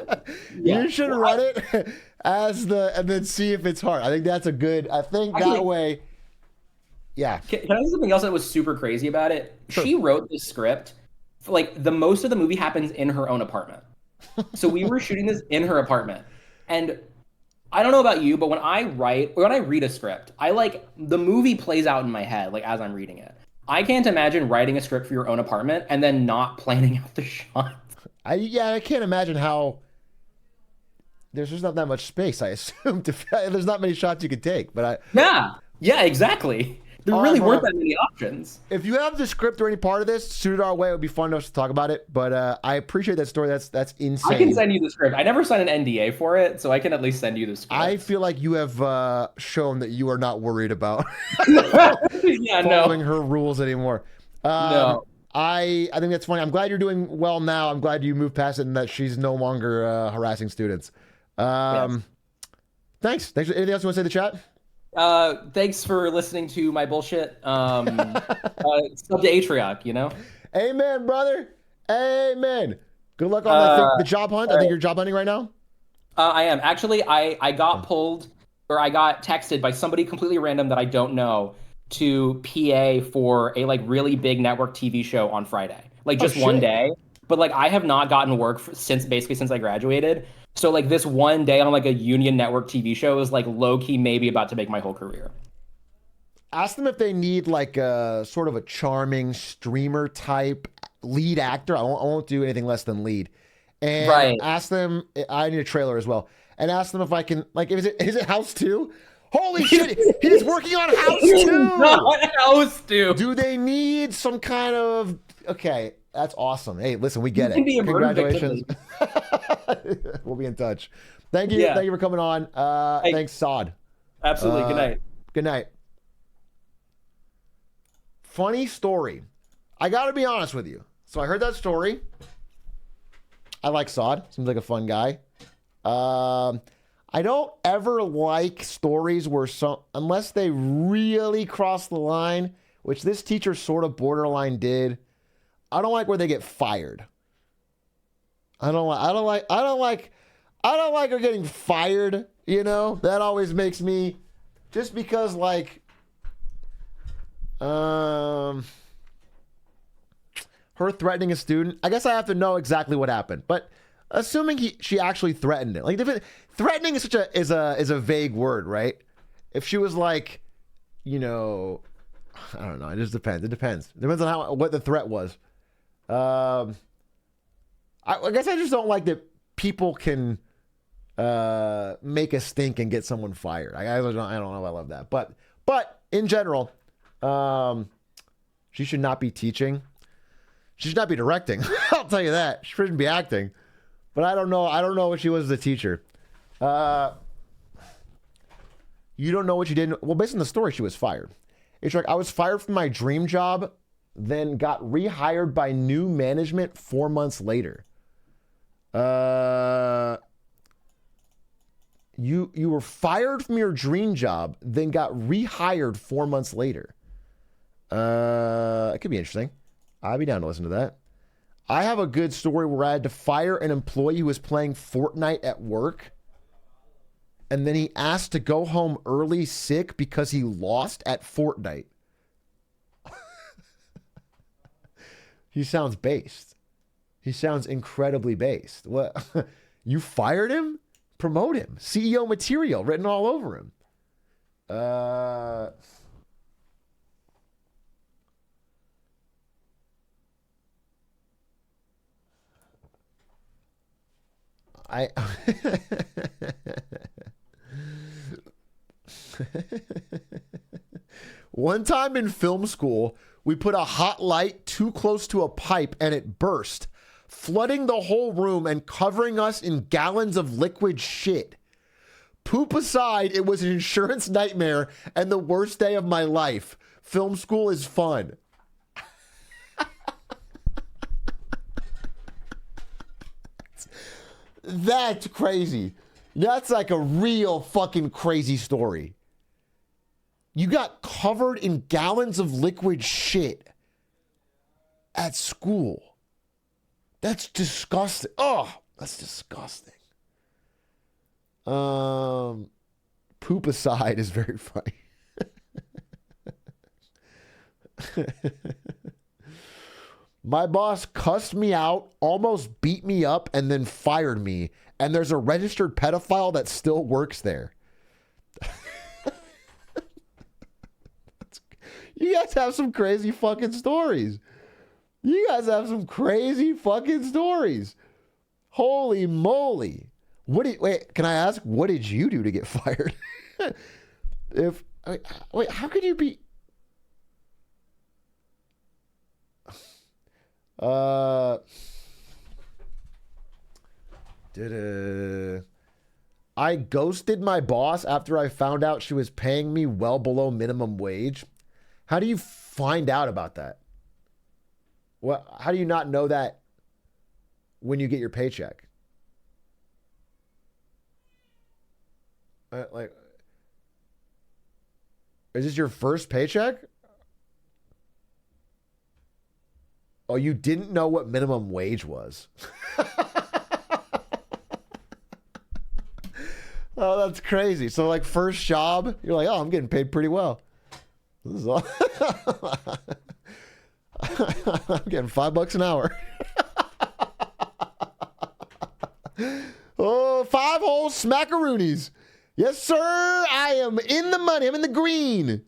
Yeah. You should run it and then see if it's hard. I think that's a good. I think Actually- that way. Yeah. Can I say something else that was super crazy about it? She wrote this script. Like the most of the movie happens in her own apartment. So we were shooting this in her apartment, and I don't know about you, but when I read a script, the movie plays out in my head like as I'm reading it. I can't imagine writing a script for your own apartment and then not planning out the shots. I can't imagine how. There's just not that much space, I assume. There's not many shots you could take, but Yeah, exactly. There All really right, weren't brother. that many options. If you have the script or any part of this, shoot it our way. It would be fun to us to talk about it. But I appreciate that story. That's insane. I can send you the script. I never signed an NDA for it, so I can at least send you the script. I feel like you have shown that you are not worried about Yeah, following no. her rules anymore. No. I think that's funny. I'm glad you're doing well now. I'm glad you moved past it and that she's no longer harassing students. Thanks. Anything else you want to say to the chat? Thanks for listening to my bullshit. Sub to Atrioc, you know? Amen, brother. Amen. Good luck on I think, the job hunt. I think you're job hunting right now. I am. Actually, I got pulled, or I got texted by somebody completely random that I don't know to PA for a like really big network TV show on Friday. Like just one day. But like I have not gotten work since I graduated. So like this one day on like a union network TV show is like low key maybe about to make my whole career. Ask them if they need like a sort of a charming streamer type lead actor. I won't do anything less than lead. And Right. ask them, I need a trailer as well. And ask them if I can, like, is it House 2? Holy shit, he's working on House 2! Not House 2. Do they need some kind of, okay, that's awesome. Hey, listen, we get You it. can be a murder Congratulations. We'll be in touch. Thank you. Yeah. Thank you for coming on. Thanks, Sod. Absolutely. Good night. Good night. Funny story. I got to be honest with you. So I heard that story. I like Sod. Seems like a fun guy. I don't ever like stories where unless they really cross the line, which this teacher sort of borderline did. I don't like where they get fired. I don't like her getting fired, you know? That always makes me, just because like her threatening a student. I guess I have to know exactly what happened. But assuming she actually threatened it. Like threatening is is a vague word, right? If she was like, you know, I don't know, it just depends. It depends. It depends on what the threat was. I guess I just don't like that people can make a stink and get someone fired. I don't know. I love that. But in general, she should not be teaching. She should not be directing. I'll tell you that. She shouldn't be acting. But I don't know. I don't know what she was as a teacher. You don't know what she did. Well, based on the story, she was fired. It's like, I was fired from my dream job, then got rehired by new management 4 months later. You were fired from your dream job, then got rehired 4 months later. It could be interesting. I'd be down to listen to that. I have a good story where I had to fire an employee who was playing Fortnite at work. And then he asked to go home early sick because he lost at Fortnite. He sounds based. He sounds incredibly based. What? You fired him? Promote him. CEO material written all over him. One time in film school, we put a hot light too close to a pipe and it burst, flooding the whole room and covering us in gallons of liquid shit. Poop aside, it was an insurance nightmare and the worst day of my life. Film school is fun. That's crazy. That's like a real fucking crazy story. You got covered in gallons of liquid shit at school. That's disgusting. Oh, that's disgusting. Poop aside is very funny. My boss cussed me out, almost beat me up, and then fired me. And there's a registered pedophile that still works there. You guys have some crazy fucking stories. You guys have some crazy fucking stories. Holy moly. Wait, can I ask, what did you do to get fired? Wait, how could you be... I ghosted my boss after I found out she was paying me well below minimum wage. How do you find out about that? Well, how do you not know that when you get your paycheck? Like, is this your first paycheck? Oh, you didn't know what minimum wage was. Oh, that's crazy. So, like, first job, you're like, oh, I'm getting paid pretty well. This is all. I'm getting $5 an hour. Oh, 5 whole smackaroonies. Yes, sir. I am in the money. I'm in the green.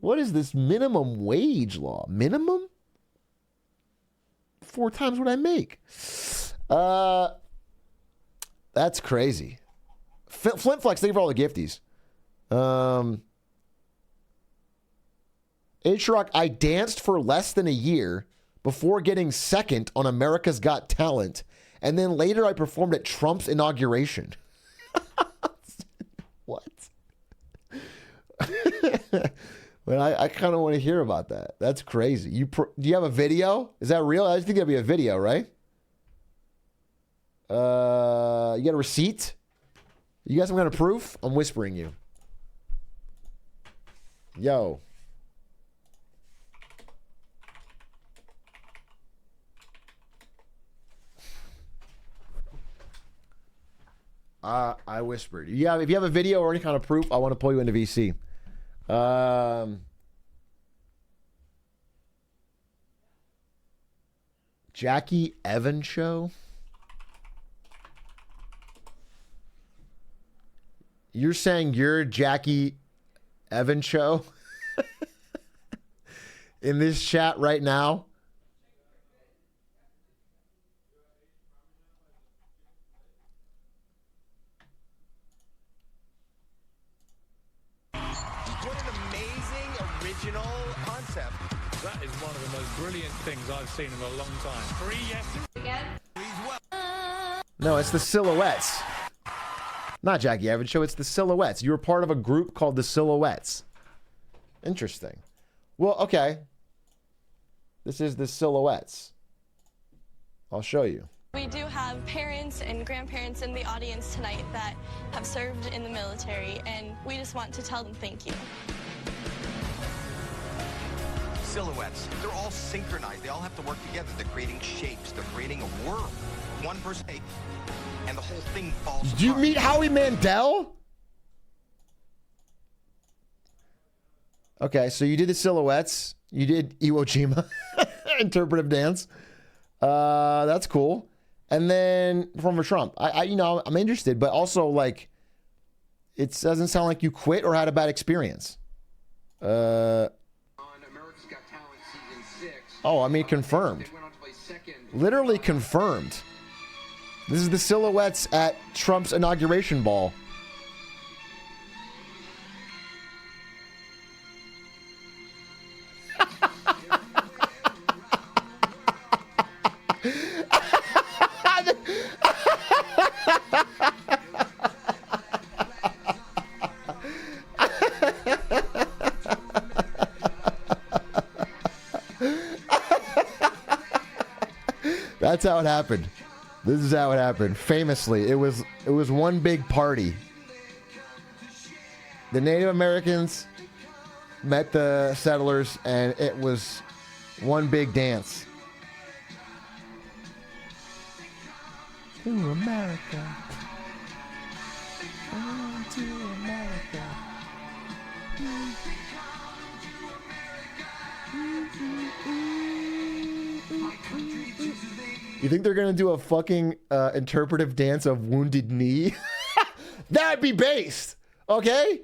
What is this minimum wage law? Minimum? 4 times what I make. That's crazy. Flint Flex, thank you for all the gifties. Atrioc, I danced for less than a year before getting second on America's Got Talent, and then later I performed at Trump's inauguration. What? Well, I kind of want to hear about that. That's crazy. Do you have a video? Is that real? I just think that'd be a video, right? You got a receipt? You got some kind of proof? I'm whispering you. Yo. I whispered. Yeah, if you have a video or any kind of proof, I want to pull you into VC. Jackie Evans show? You're saying you're Jackie Evans show? In this chat right now? What an amazing original concept. That is one of the most brilliant things I've seen in a long time. 3 yeses. Again? No, it's the Silhouettes. Not Jackie Evans show, it's the Silhouettes. You were part of a group called the Silhouettes. Interesting. Well, okay. This is the Silhouettes. I'll show you. We do have parents and grandparents in the audience tonight that have served in the military, and we just want to tell them thank you. Silhouettes. They're all synchronized. They all have to work together. They're creating shapes. They're creating a world. One person, and the whole thing falls Did you apart. meet Howie Mandel? Okay, so you did the Silhouettes. You did Iwo Jima. Interpretive dance. That's cool. And then from Trump. I'm interested, but also, like, it doesn't sound like you quit or had a bad experience. Oh, I mean, confirmed. Literally confirmed. This is the Silhouettes at Trump's inauguration ball. That's how it happened. This is how it happened. Famously, it was one big party. The Native Americans met the settlers, and it was one big dance. To America. To America. You think they're gonna do a fucking interpretive dance of Wounded Knee? That'd be based, okay?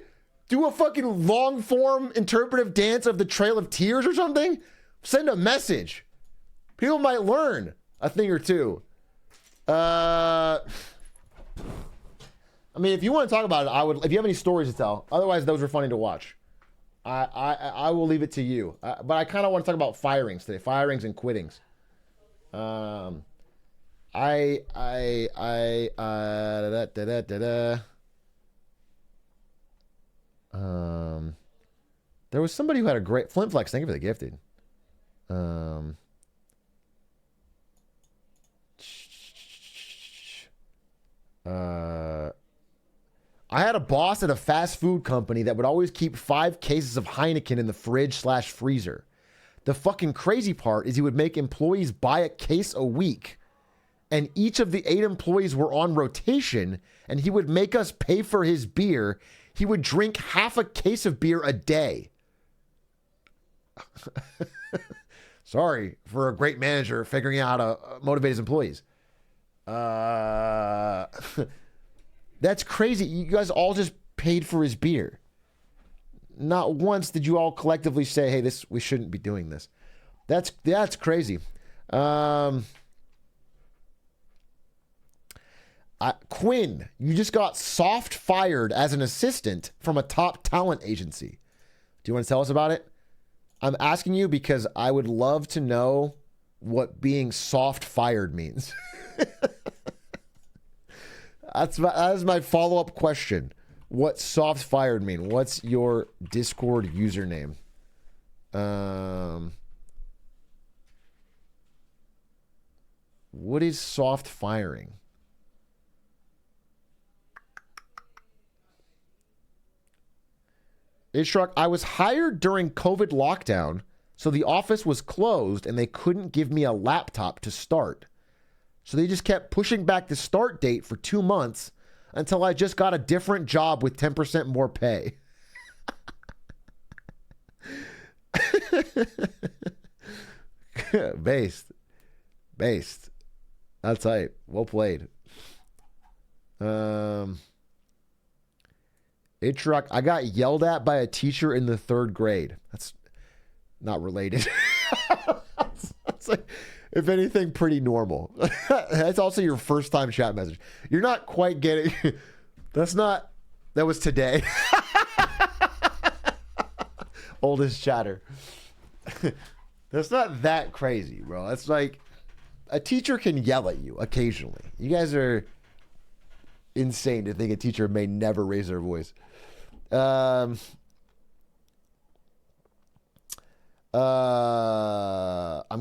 Do a fucking long form interpretive dance of the Trail of Tears or something? Send a message. People might learn a thing or two. I mean, if you want to talk about it, I would. If you have any stories to tell, otherwise those were funny to watch. I will leave it to you. But I kind of want to talk about firings today, firings and quittings. There was somebody who had a great Flint Flex. Thank you for the gifted. I had a boss at a fast food company that would always keep 5 cases of Heineken in the fridge/freezer. The fucking crazy part is he would make employees buy a case a week, and each of the 8 employees were on rotation, and he would make us pay for his beer. He would drink half a case of beer a day. Sorry for a great manager figuring out how to motivate his employees. That's crazy. You guys all just paid for his beer. Not once did you all collectively say, "Hey, we shouldn't be doing this." That's crazy. Quinn, you just got soft fired as an assistant from a top talent agency. Do you want to tell us about it? I'm asking you because I would love to know what being soft fired means. That is my follow-up question. What soft fired mean? What's your Discord username? What is soft firing? Atrioc, I was hired during COVID lockdown, so the office was closed and they couldn't give me a laptop to start. So they just kept pushing back the start date for 2 months until I just got a different job with 10% more pay. Based. That's tight. Well played. Atrioc, I got yelled at by a teacher in the 3rd grade. That's not related. That's like, if anything, pretty normal. That's also your first time chat message. You're not quite getting... That was today. Oldest chatter. That's not that crazy, bro. That's like... A teacher can yell at you occasionally. You guys are insane to think a teacher may never raise their voice. I'm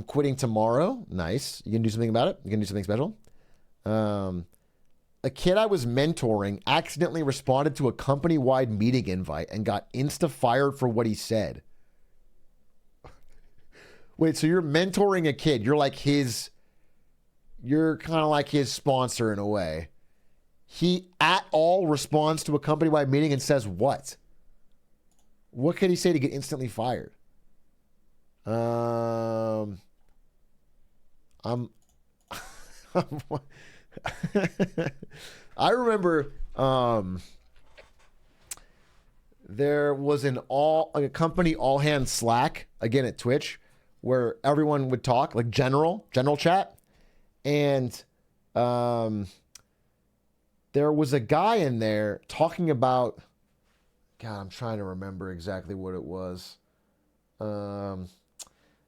quitting tomorrow. Nice. You gonna do something about it? You gonna do something special? A kid I was mentoring accidentally responded to a company-wide meeting invite and got insta-fired for what he said. Wait, so you're mentoring a kid. You're kind of like his sponsor in a way. He at all responds to a company-wide meeting and says what? What could he say to get instantly fired? I remember there was a company all hands Slack again at Twitch where everyone would talk like general chat, and there was a guy in there talking about, God, I'm trying to remember exactly what it was.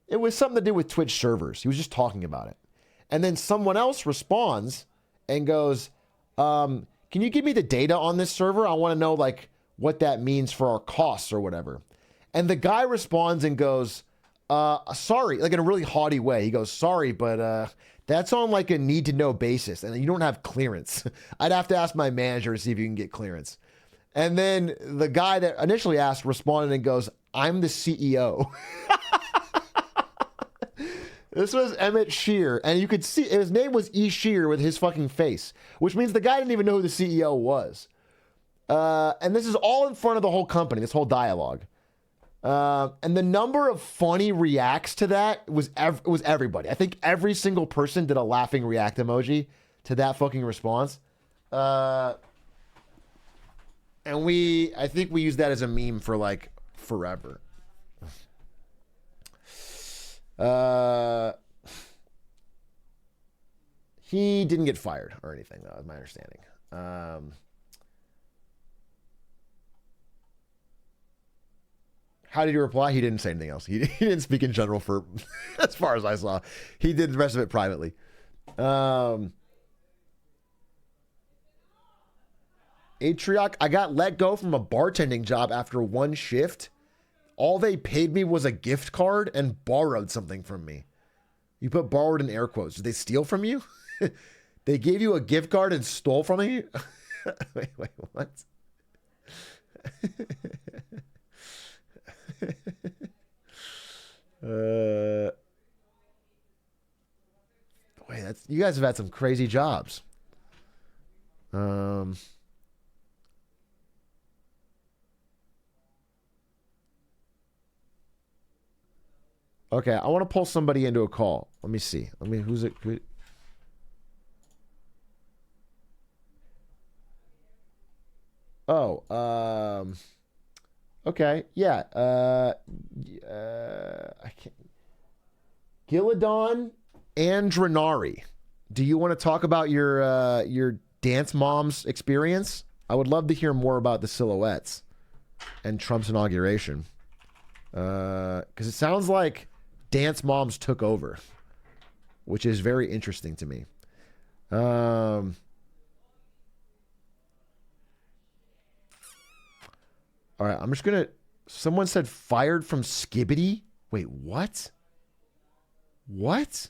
It was something to do with Twitch servers. He was just talking about it. And then someone else responds and goes, can you give me the data on this server? I want to know like what that means for our costs or whatever. And the guy responds and goes, sorry, like in a really haughty way. He goes, sorry, but that's on like a need to know basis. And you don't have clearance. I'd have to ask my manager to see if you can get clearance. And then the guy that initially asked responded and goes, I'm the CEO. This was Emmett Shear, and you could see his name was E. Shear with his fucking face, which means the guy didn't even know who the CEO was. And this is all in front of the whole company, this whole dialogue. And the number of funny reacts to that was everybody. I think every single person did a laughing react emoji to that fucking response. And I think we used that as a meme for like forever. He didn't get fired or anything, though, is my understanding. How did he reply? He didn't say anything else. He didn't speak in general for, as far as I saw. He did the rest of it privately. Atrioc, I got let go from a bartending job after one shift. All they paid me was a gift card and borrowed something from me. You put borrowed in air quotes. Did they steal from you? They gave you a gift card and stole from you? Wait, what? Wait, you guys have had some crazy jobs. Okay, I want to pull somebody into a call. Let me see. Who's it? Okay, yeah. I can't. Gilladon Andranari. Do you want to talk about your dance mom's experience? I would love to hear more about the silhouettes and Trump's inauguration. Because it sounds like dance moms took over, which is very interesting to me. All right, I'm just gonna. Someone said fired from Skibbity. Wait, what? What?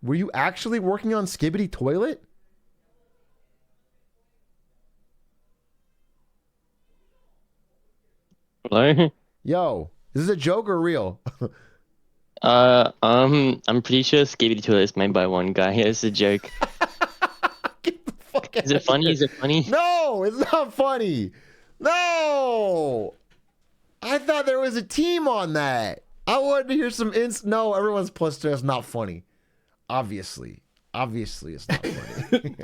Were you actually working on Skibbity Toilet? Hello? Yo, is this a joke or real? I'm pretty sure Skibidi Toilet is made by one guy. It's a joke. Is it funny? Is it funny? No, it's not funny. No, I thought there was a team on that. I wanted to hear some No, everyone's plus two. It's not funny. Obviously, it's not funny.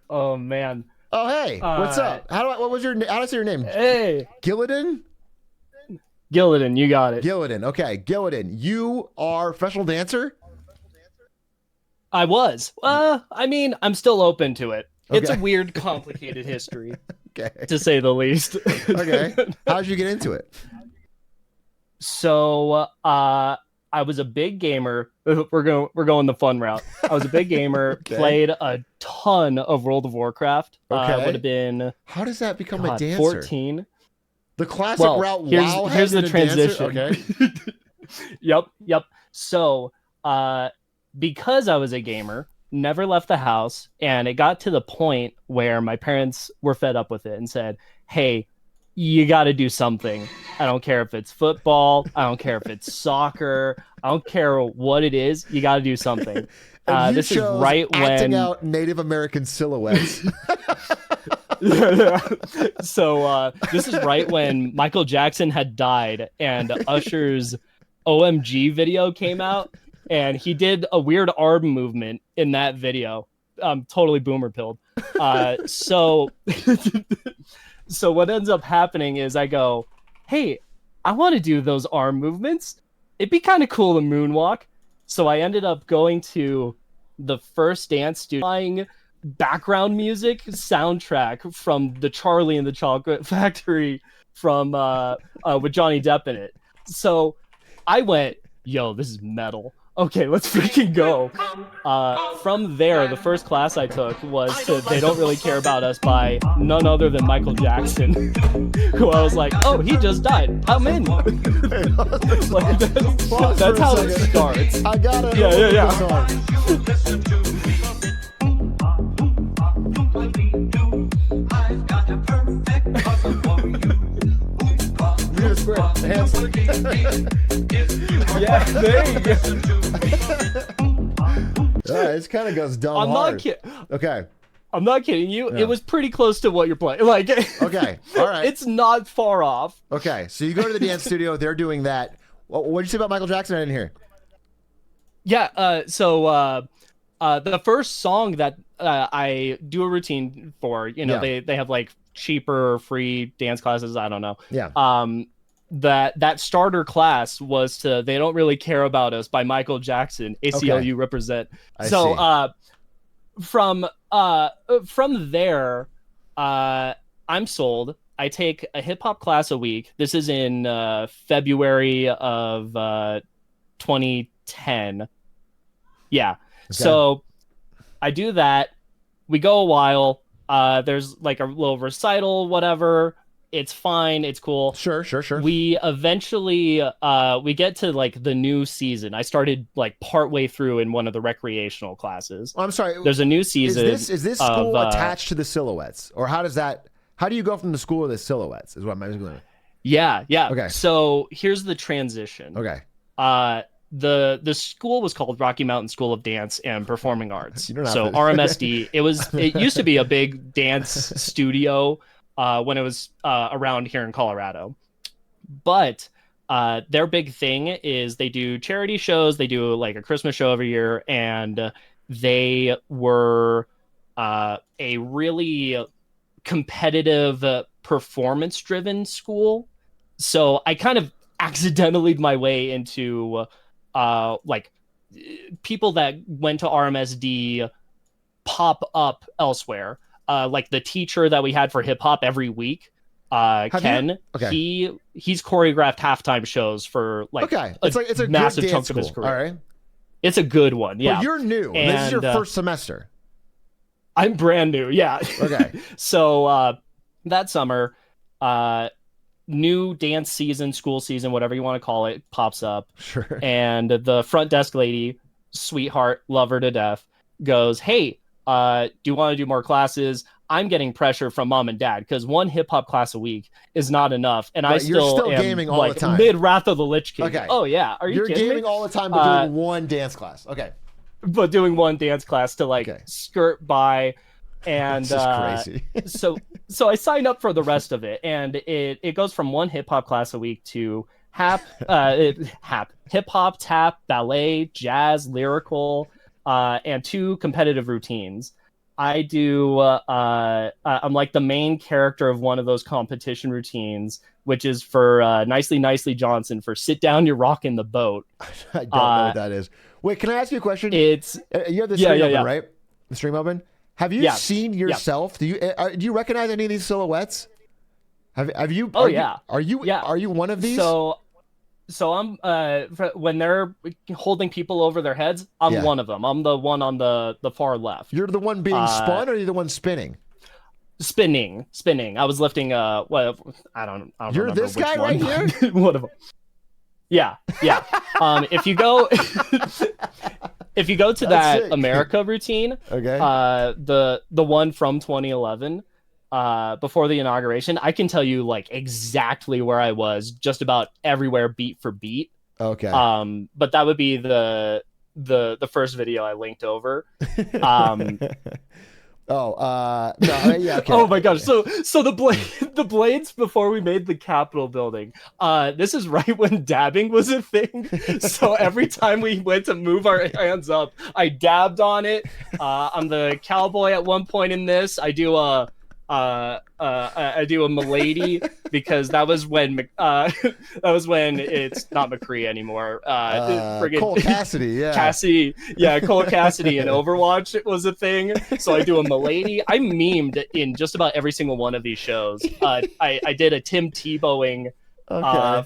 Oh man. Oh hey, what's up? What was your? How do I say your name? Hey, Gilladon. Gilladon, you got it. Gilladon. Okay, Gilladon. You are a professional dancer. I was. I mean, I'm still open to it. Okay. It's a weird, complicated history, okay, to say the least. Okay, how did you get into it? So, I was a big gamer. We're going the fun route. I was a big gamer. Okay. Played a ton of World of Warcraft. Okay. Would have been. How does that become a dancer? 14. The classic route. Here's the transition. Okay. Yep. So, because I was a gamer, never left the house, and it got to the point where my parents were fed up with it and said, "Hey, you got to do something. I don't care if it's football. I don't care if it's soccer. I don't care what it is. You got to do something." This is right acting when out Native American silhouettes. So this is right when Michael Jackson had died, and Usher's OMG video came out, and he did a weird arm movement in that video. Totally boomer pilled. So what ends up happening is I go, hey, I want to do those arm movements. It'd be kind of cool to moonwalk. So I ended up going to the first dance studio, buying background music soundtrack from the Charlie and the Chocolate Factory from with Johnny Depp in it. So I went, yo, this is metal. Okay, let's freaking go. From there, the first class I took was to They Don't Really Care About Us by none other than Michael Jackson, who I was like, oh, he just died. I'm in. Like, that's how it starts. I got it. Yeah. Yeah, there you go. This kind of goes dumb I'm hard. not kidding. Okay. I'm not kidding you. Yeah. It was pretty close to what you're playing. Like, okay, all right. It's not far off. Okay, so you go to the dance studio. They're doing that. What did you say about Michael Jackson? I didn't hear. Yeah. So the first song that I do a routine for, they have like cheaper free dance classes. I don't know. Yeah. That starter class was to They Don't Really Care About Us by Michael Jackson. ACLU represent. I see. From there, I'm sold. I take a hip hop class a week. This is in February of 2010. Yeah. Okay. So I do that. We go a while. There's like a little recital, whatever. It's fine. It's cool. Sure. We eventually we get to like the new season. I started like partway through in one of the recreational classes. I'm sorry. There's a new season. Is this school attached to the Silhouettes, or how do you go from the school to the Silhouettes? Is what I'm going. Yeah. Okay. So here's the transition. Okay. The school was called Rocky Mountain School of Dance and Performing Arts. You don't have So to- RMSD. It used to be a big dance studio when it was around here in Colorado. But their big thing is they do charity shows. They do like a Christmas show every year, and they were a really competitive, performance-driven school. So I kind of accidentally my way into like people that went to RMSD pop up elsewhere. Like the teacher that we had for hip hop every week, Ken. Okay. He's choreographed halftime shows for like it's a massive good chunk dance of his school. career. All right. It's a good one. Yeah. But you're new. This is your first semester. I'm brand new. Yeah. Okay. So that summer, new dance season, school season, whatever you want to call it, pops up. Sure. And the front desk lady, sweetheart, love her to death, goes, "Hey, do you want to do more classes? I'm getting pressure from mom and dad because one hip hop class a week is not enough, and I you're still am gaming all like the time. mid Wrath of the Lich King." Okay. Oh yeah, are you You're kidding gaming me? all the time, but doing one dance class. Okay. But doing one dance class to like skirt by, and This is crazy. so I signed up for the rest of it, and it goes from one hip hop class a week to hip hop, tap, ballet, jazz, lyrical, and 2 competitive routines. I do I'm like the main character of one of those competition routines, which is for Nicely Johnson for Sit Down, You're Rocking the Boat. I don't know what that is. Wait, can I ask you a question? It's you have the stream open, yeah. right? The stream open. Have you seen yourself? Do you recognize any of these silhouettes? Have you? Oh, Are you one of these? So I'm when they're holding people over their heads, I'm one of them. I'm the one on the far left. You're the one being spun, or are you the one spinning? Spinning. I was lifting what I don't You're remember this which guy one. right here? One of them. Yeah. If you go to that sick. America routine, Okay. the one from 2011, before the inauguration, I can tell you like exactly where I was, just about everywhere, beat for beat. Okay. But that would be the first video I linked over. No, yeah. Okay. Oh my gosh! So the blades before we made the Capitol building. This is right when dabbing was a thing. So every time we went to move our hands up, I dabbed on it. I'm the cowboy at one point in this. I do a milady because that was when it's not McCree anymore. Cole Cassidy, yeah. Cole Cassidy in Overwatch was a thing. So I do a milady. I memed in just about every single one of these shows. I did a Tim Tebowing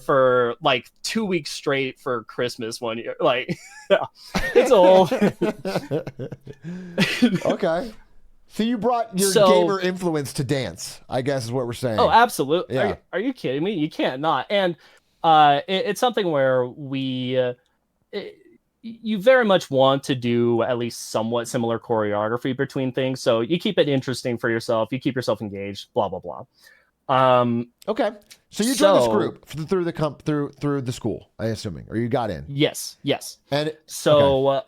for like 2 weeks straight for Christmas one year. Like, yeah, it's all okay. So you brought your gamer influence to dance, I guess is what we're saying. Oh, absolutely. Yeah. Are you kidding me? You can't not. And it's something where you very much want to do at least somewhat similar choreography between things. So you keep it interesting for yourself. You keep yourself engaged, blah, blah, blah. Okay. So you joined this group through the school, I assuming, or you got in? Yes. And so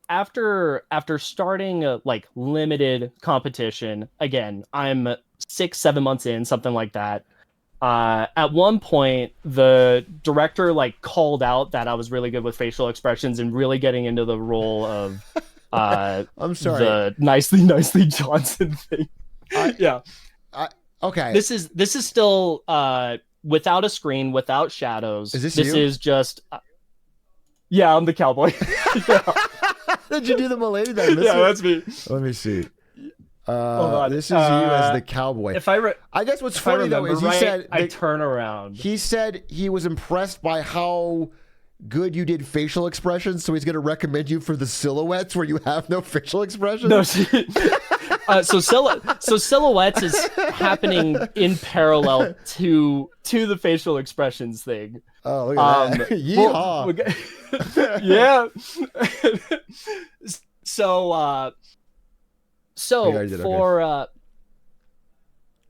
after starting like limited competition, again, I'm 6-7 months in, something like that. At one point, the director like called out that I was really good with facial expressions and really getting into the role of I'm sorry, the nicely Johnson thing. Okay. This is still without a screen, without shadows. Is this you? Is just yeah, I'm the cowboy. Did you do the milady? That yeah, that's me. Let me see. on. This is you as the cowboy. I guess what's if funny though remember is you right, said I turn around. He said he was impressed by how good you did facial expressions, so he's going to recommend you for the silhouettes where you have no facial expressions. No, so silhouettes is happening in parallel to the facial expressions thing. Oh, look at that! Yeehaw! Yeah. So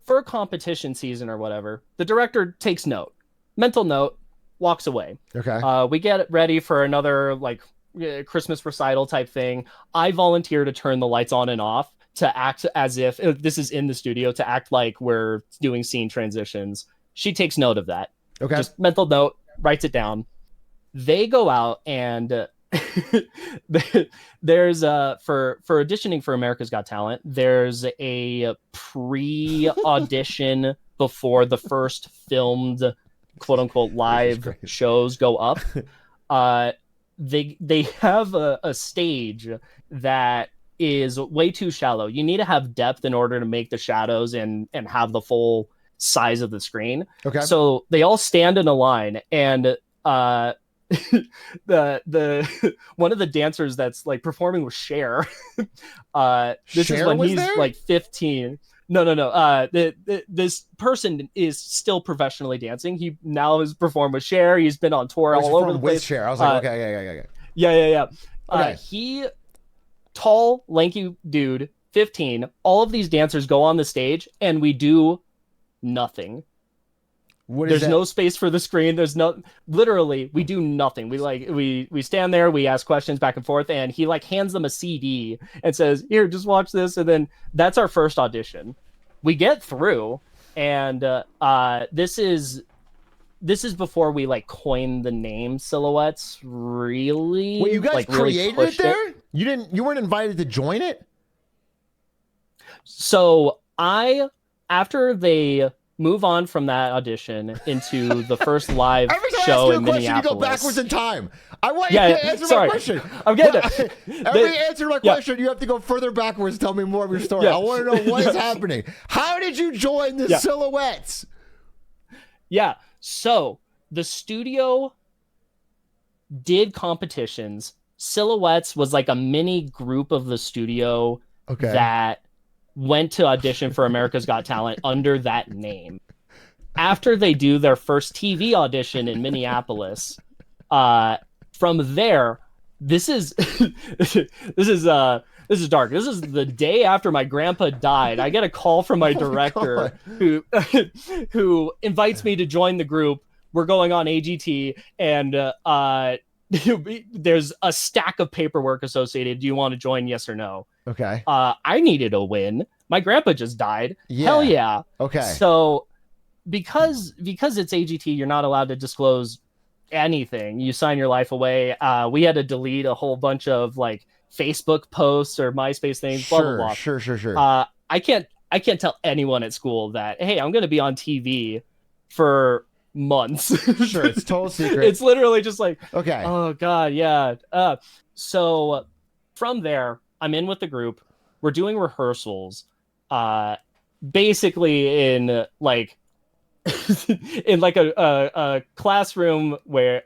for competition season or whatever, the director takes note, mental note, walks away. Okay. We get ready for another like Christmas recital type thing. I volunteer to turn the lights on and off to act as if this is in the studio, to act like we're doing scene transitions. She takes note of that. Okay. Just mental note, writes it down. They go out and there's for auditioning for America's Got Talent, there's a pre-audition before the first filmed quote unquote live shows go up. They have a stage that is way too shallow. You need to have depth in order to make the shadows and have the full size of the screen. Okay. So they all stand in a line, and the one of the dancers that's like performing with Cher. This Cher is when was he's there? like 15. No. This person is still professionally dancing. He now has performed with Cher. He's been on tour all over the place. With Cher. I was like, okay. Yeah. Okay. He, tall, lanky dude, 15. All of these dancers go on the stage, and we do nothing. There's no space for the screen. Literally, we do nothing. We stand there, we ask questions back and forth, and he like hands them a CD and says, "Here, just watch this." And then that's our first audition. We get through, and this is before we like coined the name Silhouettes. Really? Wait, you guys like, really created it pushed there? You weren't invited to join it? So after they move on from that audition into the first live show in Minneapolis. You go backwards in time. I want Yeah, you to answer sorry. my question. I'm getting it. Every answer to my question, you have to go further backwards. Tell me more of your story. Yeah. I want to know what is happening. How did you join the Silhouettes? Yeah. So the studio did competitions. Silhouettes was like a mini group of the studio that went to audition for America's Got Talent under that name. After they do their first TV audition in Minneapolis, from there, this is dark. This is the day after my grandpa died. I get a call from my director who invites me to join the group. We're going on AGT, and there's a stack of paperwork associated. Do you want to join? Yes or no? Okay. I needed a win. My grandpa just died. Hell yeah. Okay. So because it's AGT, you're not allowed to disclose anything. You sign your life away. We had to delete a whole bunch of like Facebook posts or MySpace things. Blah blah blah. Sure. I can't tell anyone at school that, hey, I'm going to be on TV for months. Sure, it's total secret. It's literally just like, okay. Oh god, yeah. So from there, I'm in with the group. We're doing rehearsals, basically in like in like a classroom where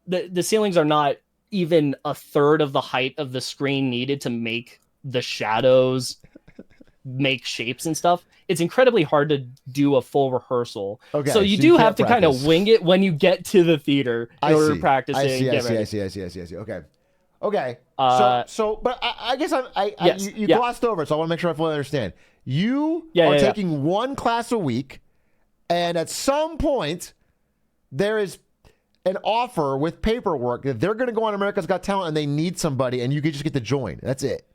the ceilings are not even a third of the height of the screen needed to make the shadows make shapes and stuff. It's incredibly hard to do a full rehearsal. Okay, so you do have to kind of wing it when you get to the theater in order to practice it. I see. Okay. But I guess you glossed over it, so I want to make sure I fully understand. You are taking one class a week, and at some point, there is an offer with paperwork that they're going to go on America's Got Talent, and they need somebody, and you can just get to join. That's it.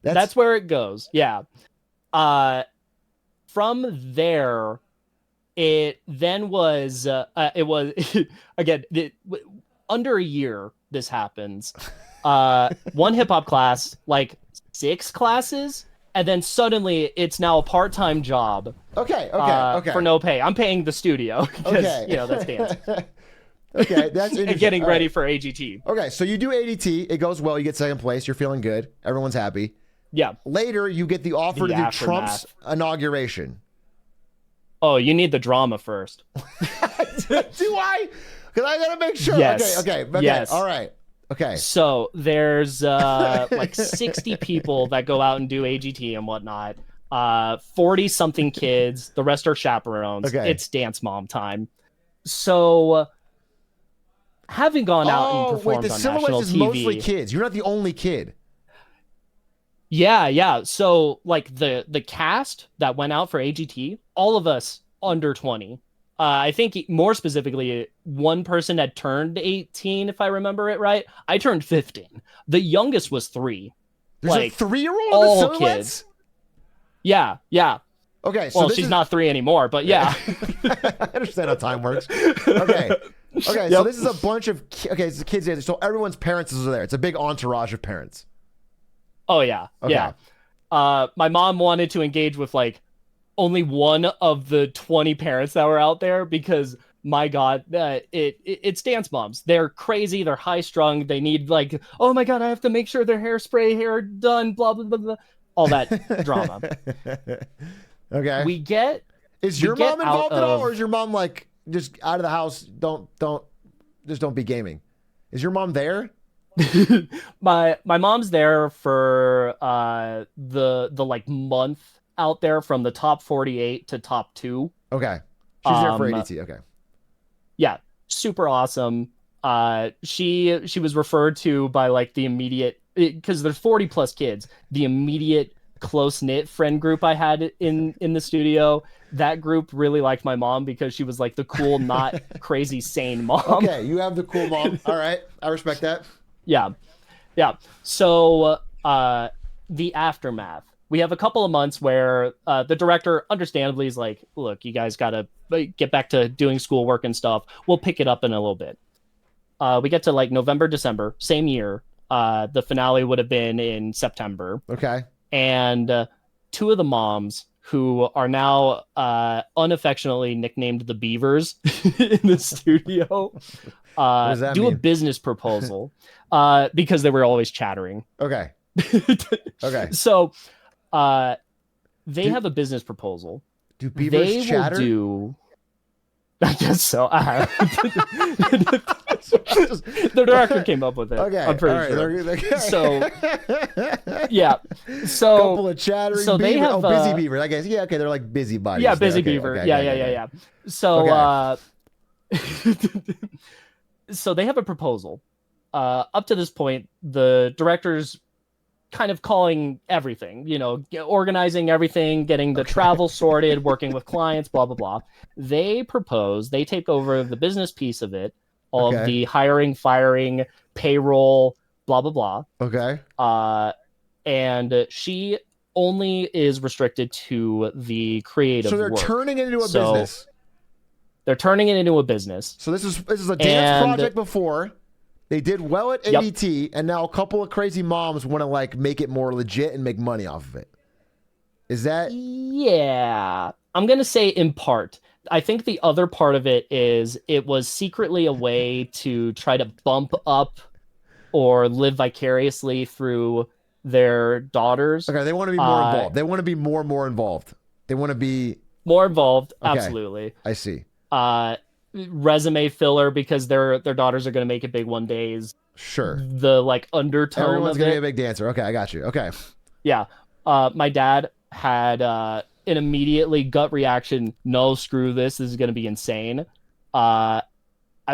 That's where it goes. Yeah. From there, it then was again under a year. This happens. One hip hop class, like 6 classes, and then suddenly it's now a part-time job. Okay. For no pay. I'm paying the studio because that's dance. Okay, that's interesting. And getting ready for AGT. Okay, so you do ADT. It goes well. You get second place. You're feeling good. Everyone's happy. Yeah. Later, you get the offer The to do aftermath. Trump's inauguration. Oh, you need the drama first. Do I? Because I gotta make sure. Yes. Okay. Yes. All right. Okay. So there's like 60 people that go out and do AGT and whatnot. 40 something kids. The rest are chaperones. Okay. It's dance mom time. So having gone out and performed wait, the on Silhouettes national is TV, mostly kids. You're not the only kid. Yeah. So like the cast that went out for AGT, all of us under 20. I think more specifically, one person had turned 18, if I remember it right. I turned 15. The youngest was 3. There's like, a 3-year-old all in the Silhouettes? kids. Yeah. Okay, so well, this she's is... not 3 anymore, but yeah. I understand how time works. Okay. Okay, so this is a bunch of... Okay, it's the kids there. So everyone's parents are there. It's a big entourage of parents. Oh, yeah. Okay. Yeah. My mom wanted to engage with, like, only one of the 20 parents that were out there because, my God, it's dance moms. They're crazy. They're high strung. They need, like, oh, my God, I have to make sure their hair done, blah, blah, blah, blah. All that drama. Okay. Is your mom involved at all, or is your mom like just out of the house? Don't be gaming. Is your mom there? My mom's there for the like month out there from the top 48 to top 2. Okay. She's there for ADT. Okay. Yeah, super awesome. She was referred to by like the immediate, because there's 40 plus kids, the immediate close-knit friend group I had in the studio. That group really liked my mom because she was like the cool, not crazy, sane mom. Okay, you have the cool mom. All right, I respect that. Yeah. So the aftermath. We have a couple of months where the director understandably is like, look, you guys got to get back to doing schoolwork and stuff. We'll pick it up in a little bit. We get to like November, December, same year. The finale would have been in September. Okay. And 2 of the moms, who are now unaffectionately nicknamed the Beavers in the studio, do a business proposal because they were always chattering. Okay. Okay. So they have a business proposal. Do beavers chatter? I guess so. The director came up with it. Okay. I'm pretty sure. So yeah. So couple of chattering so they beavers. have, busy beavers. I guess. Yeah. Okay. They're like busy bodies. Yeah, busy okay, beaver. Okay, yeah. So so they have a proposal. Up to this point, the director's kind of calling everything, organizing everything, getting the travel sorted, working with clients, blah, blah, blah. They take over the business piece of it, all of the hiring, firing, payroll, blah, blah, blah. Okay. And she only is restricted to the creative So they're work. turning it into a business. They're turning it into a business. So this is a dance project before. They did well at ADT, and now a couple of crazy moms want to like make it more legit and make money off of it. Is that? Yeah, I'm gonna say in part. I think the other part of it is it was secretly a way to try to bump up or live vicariously through their daughters. Okay, they want to be more involved. They want to be more involved. They want to be more involved. Okay. Absolutely. I see. Resume filler because their daughters are going to make it big one day is sure the like undertone. Everyone's of going to it. be a big dancer. Okay, I got you. Okay. Yeah. My dad had an immediately gut reaction. No, screw this. This is going to be insane. I've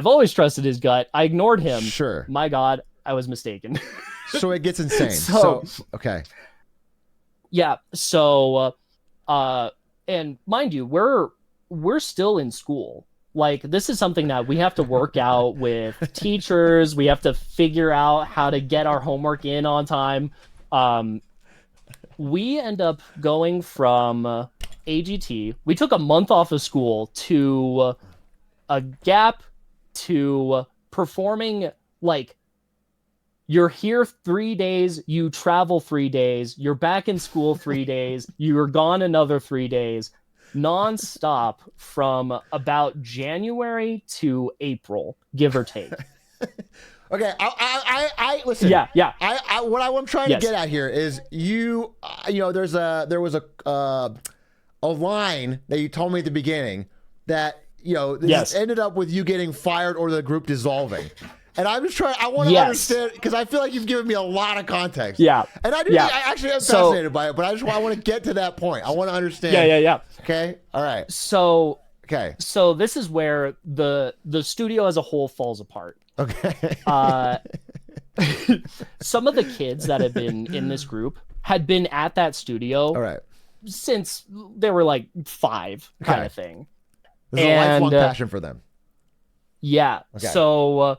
always trusted his gut. I ignored him. Sure. My God, I was mistaken. So it gets insane. So okay. Yeah. So, and mind you, we're still in school. Like, this is something that we have to work out with teachers. We have to figure out how to get our homework in on time. We end up going from AGT. We took a month off of school to a gap to performing, like, you're here 3 days, you travel 3 days, you're back in school 3 days, you're gone another 3 days. Non-stop from about January to April, give or take. Okay, I listen. Yeah, yeah. What I'm trying Yes. to get at here is you know, there was a line that you told me at the beginning that, you know, this Yes. ended up with you getting fired or the group dissolving. And I'm just trying, I want to Yes. understand, because I feel like you've given me a lot of context. Yeah. And I actually am fascinated by it, but I want to get to that point. I want to understand. Yeah. Okay? All right. So Okay. So this is where the studio as a whole falls apart. Okay. Some of the kids that have been in this group had been at that studio All right. since they were like 5 kind Okay. of thing. There's a lifelong passion for them. Yeah. Okay. So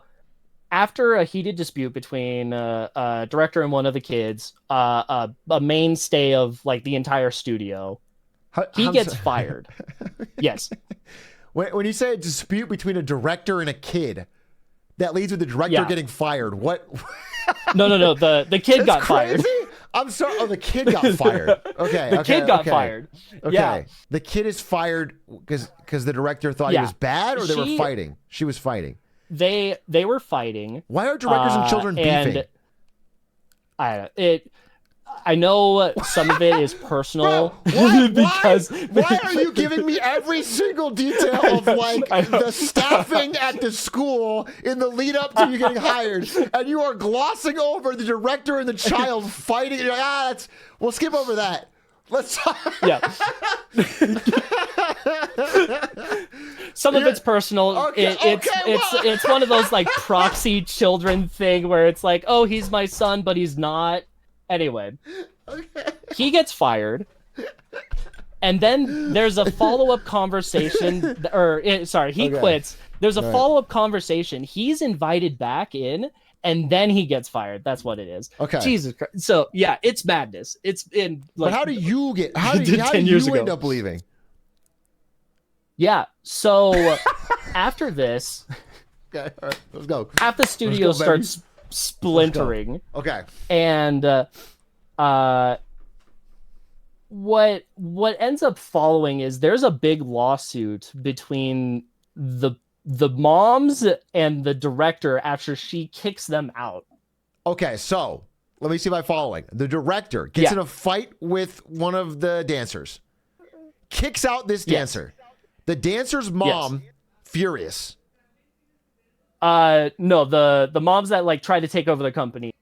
after a heated dispute between director and one of the kids, a mainstay of like the entire studio, he gets fired. Yes. When you say a dispute between a director and a kid, that leads with the director getting fired. What? No. The kid got fired. I'm sorry. Oh, the kid got fired. Okay. The kid got fired. Okay. Yeah. The kid is fired because the director thought he was bad, or they were fighting. She was fighting. They were fighting. Why are directors and children beefing? I know some of it is personal. Why are you giving me every single detail of like the staffing at the school in the lead up to you getting hired, and you are glossing over the director and the child fighting? You're like, we'll skip over that. Let's yeah. Some of it's personal. Okay, It's one of those like proxy children thing where it's like, oh, he's my son, but he's not. Anyway, he gets fired, and then there's a follow-up conversation. He quits. There's a follow-up conversation. He's invited back in, and then he gets fired. That's what it is. Okay. Jesus Christ. So yeah, it's madness. It's in. Like, but how do you end up leaving? Yeah. So after this, okay, all right, let's go. Half the studio starts splintering. Okay. And what ends up following is there's a big lawsuit between the moms and the director after she kicks them out. Okay, so let me see if I'm following. The director gets in a fight with one of the dancers, kicks out this dancer. The dancer's mom, furious. No, the moms that like try to take over the company.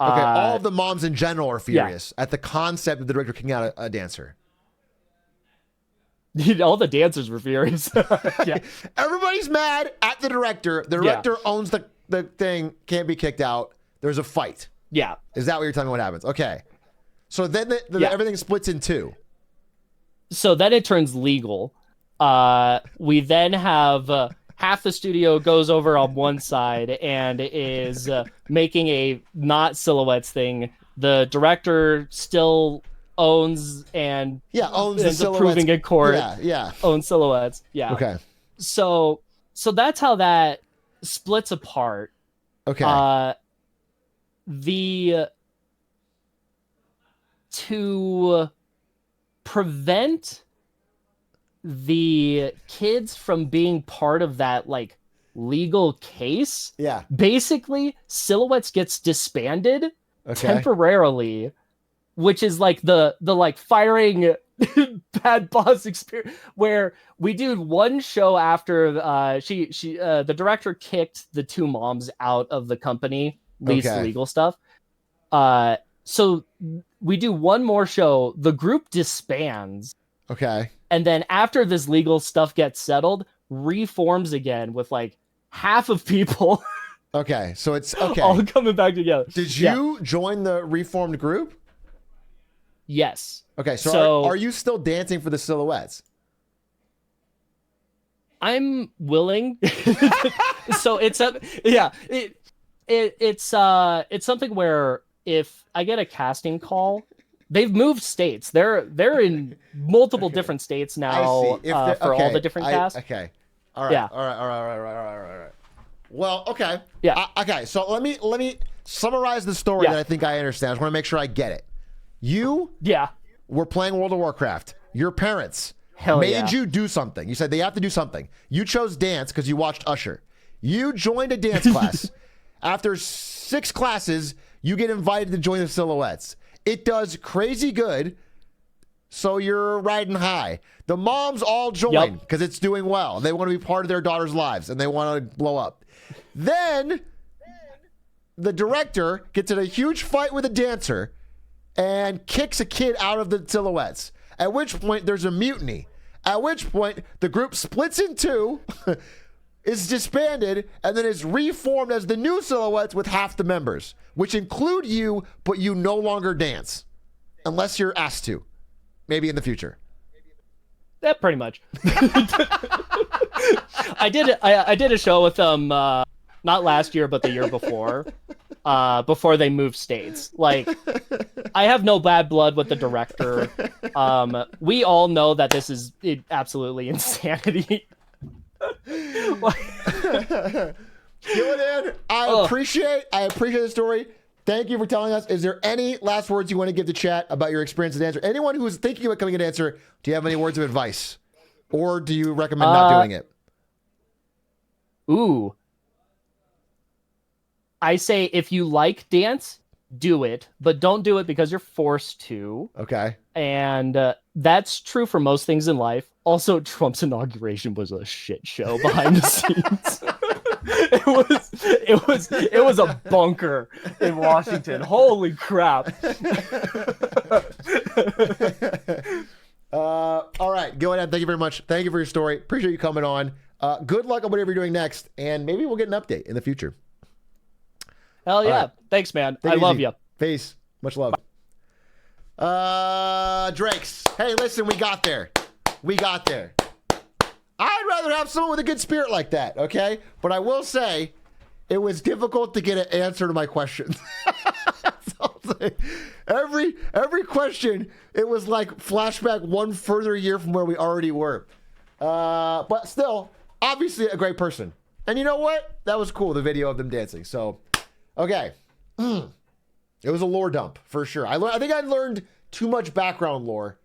Okay, all of the moms in general are furious at the concept of the director kicking out a dancer. All the dancers were furious. Yeah. Everybody's mad at the director. The director owns the thing, can't be kicked out. There's a fight. Yeah. Is that what you're telling me what happens? Okay. So then everything splits in two. So then it turns legal. We then have half the studio goes over on one side and is making a not silhouettes thing. The director still owns and owns the silhouettes. Proving in court. Yeah. Owns silhouettes. Yeah. Okay. So that's how that splits apart. Okay. To prevent the kids from being part of that like legal case, basically Silhouettes gets disbanded temporarily, which is like the like firing bad boss experience where we did one show after the director kicked the two moms out of the company, least legal stuff. So we do one more show, the group disbands. Okay. And then after this legal stuff gets settled, reforms again with like half of people. Okay. So it's all coming back together. Did you join the reformed group? Yes. Okay. So are you still dancing for the Silhouettes? I'm willing. So it's something where if I get a casting call, they've moved states. They're in multiple different states now for all the different casts. Okay. All right. Yeah. All right. Well, okay. Yeah. Okay. So let me summarize the story that I think I understand. I just want to make sure I get it. You were playing World of Warcraft. Your parents made you do something. You said they have to do something. You chose dance because you watched Usher. You joined a dance class. After 6 classes, you get invited to join the Silhouettes. It does crazy good, so you're riding high. The moms all join because it's doing well. They want to be part of their daughters' lives, and they want to blow up. Then the director gets in a huge fight with a dancer and kicks a kid out of the Silhouettes, at which point there's a mutiny. At which point the group splits in 2, is disbanded, and then is reformed as the new Silhouettes with half the members, which include you, but you no longer dance unless you're asked to, maybe in the future. Yeah, pretty much. I did a show with them not last year, but the year before they moved states. Like, I have no bad blood with the director. We all know that this is absolutely insanity. Gillian, I appreciate the story. Thank you for telling us. Is there any last words you want to give to chat about your experience as a dancer? Anyone who is thinking about becoming a dancer, do you have any words of advice? Or do you recommend not doing it? Ooh. I say if you like dance, do it, but don't do it because you're forced to. Okay. And that's true for most things in life. Also, Trump's inauguration was a shit show behind the scenes. It was a bunker in Washington. Holy crap. All right, go ahead. Thank you very much. Thank you for your story. Appreciate you coming on. Good luck on whatever you're doing next, and maybe we'll get an update in the future. Hell yeah. Right. Thanks, man. I love you. Peace. Much love. Drakes. Hey, listen, we got there. I'd rather have someone with a good spirit like that, okay? But I will say, it was difficult to get an answer to my questions. Every question, it was like flashback one further year from where we already were. But still, obviously a great person. And you know what? That was cool, the video of them dancing. So, okay. It was a lore dump, for sure. I think I learned too much background lore.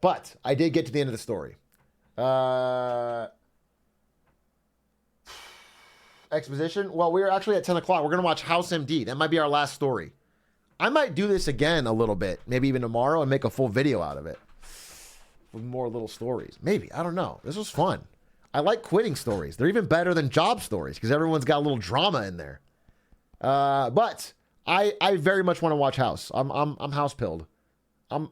But I did get to the end of the story. Exposition? Well, we're actually at 10 o'clock. We're going to watch House MD. That might be our last story. I might do this again a little bit, maybe even tomorrow, and make a full video out of it. With more little stories. Maybe. I don't know. This was fun. I like quitting stories. They're even better than job stories because everyone's got a little drama in there. But I very much want to watch House. I'm house pilled.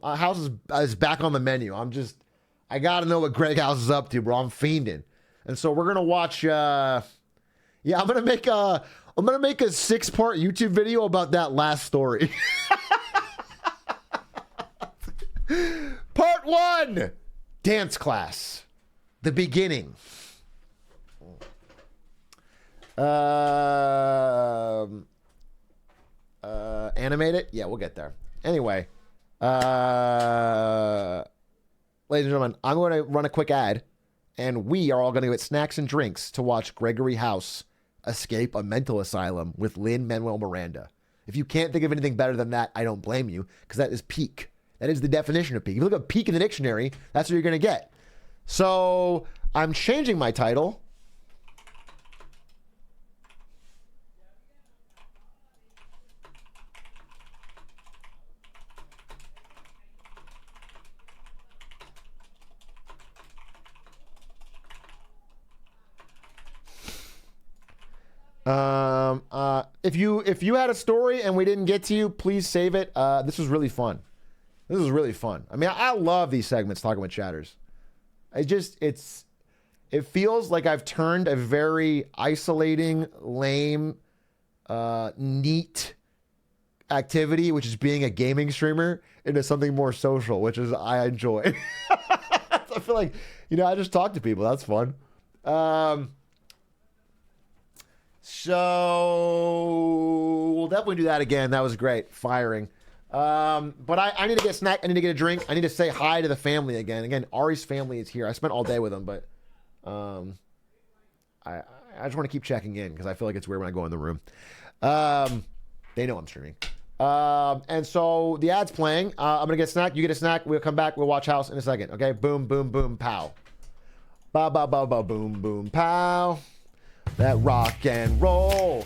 House is back on the menu. I got to know what Greg House is up to, bro. I'm fiending. And so we're going to watch, I'm going to make a 6-part YouTube video about that last story. Part 1, dance class, the beginning. Animate it? Yeah, we'll get there. Anyway, ladies and gentlemen, I'm going to run a quick ad, and we are all going to get snacks and drinks to watch Gregory House escape a mental asylum with Lin-Manuel Miranda. If you can't think of anything better than that, I don't blame you, because that is peak. That is the definition of peak. If you look up peak in the dictionary, that's what you're going to get. So I'm changing my title. If you had a story and we didn't get to you, please save it. This was really fun. This was really fun. I mean, I love these segments talking with chatters. It feels like I've turned a very isolating, lame, neat activity, which is being a gaming streamer, into something more social, which is I enjoy. I feel like, I just talk to people. That's fun. So we'll definitely do that again. That was great. Firing. But I need to get a snack. I need to get a drink. I need to say hi to the family again. Again, Ari's family is here. I spent all day with them, but I just want to keep checking in because I feel like it's weird when I go in the room. They know I'm streaming. And so the ad's playing. I'm going to get a snack. You get a snack. We'll come back. We'll watch House in a second. Okay? Boom, boom, boom, pow. Ba, ba, ba, ba, boom, boom, pow. that rock and roll.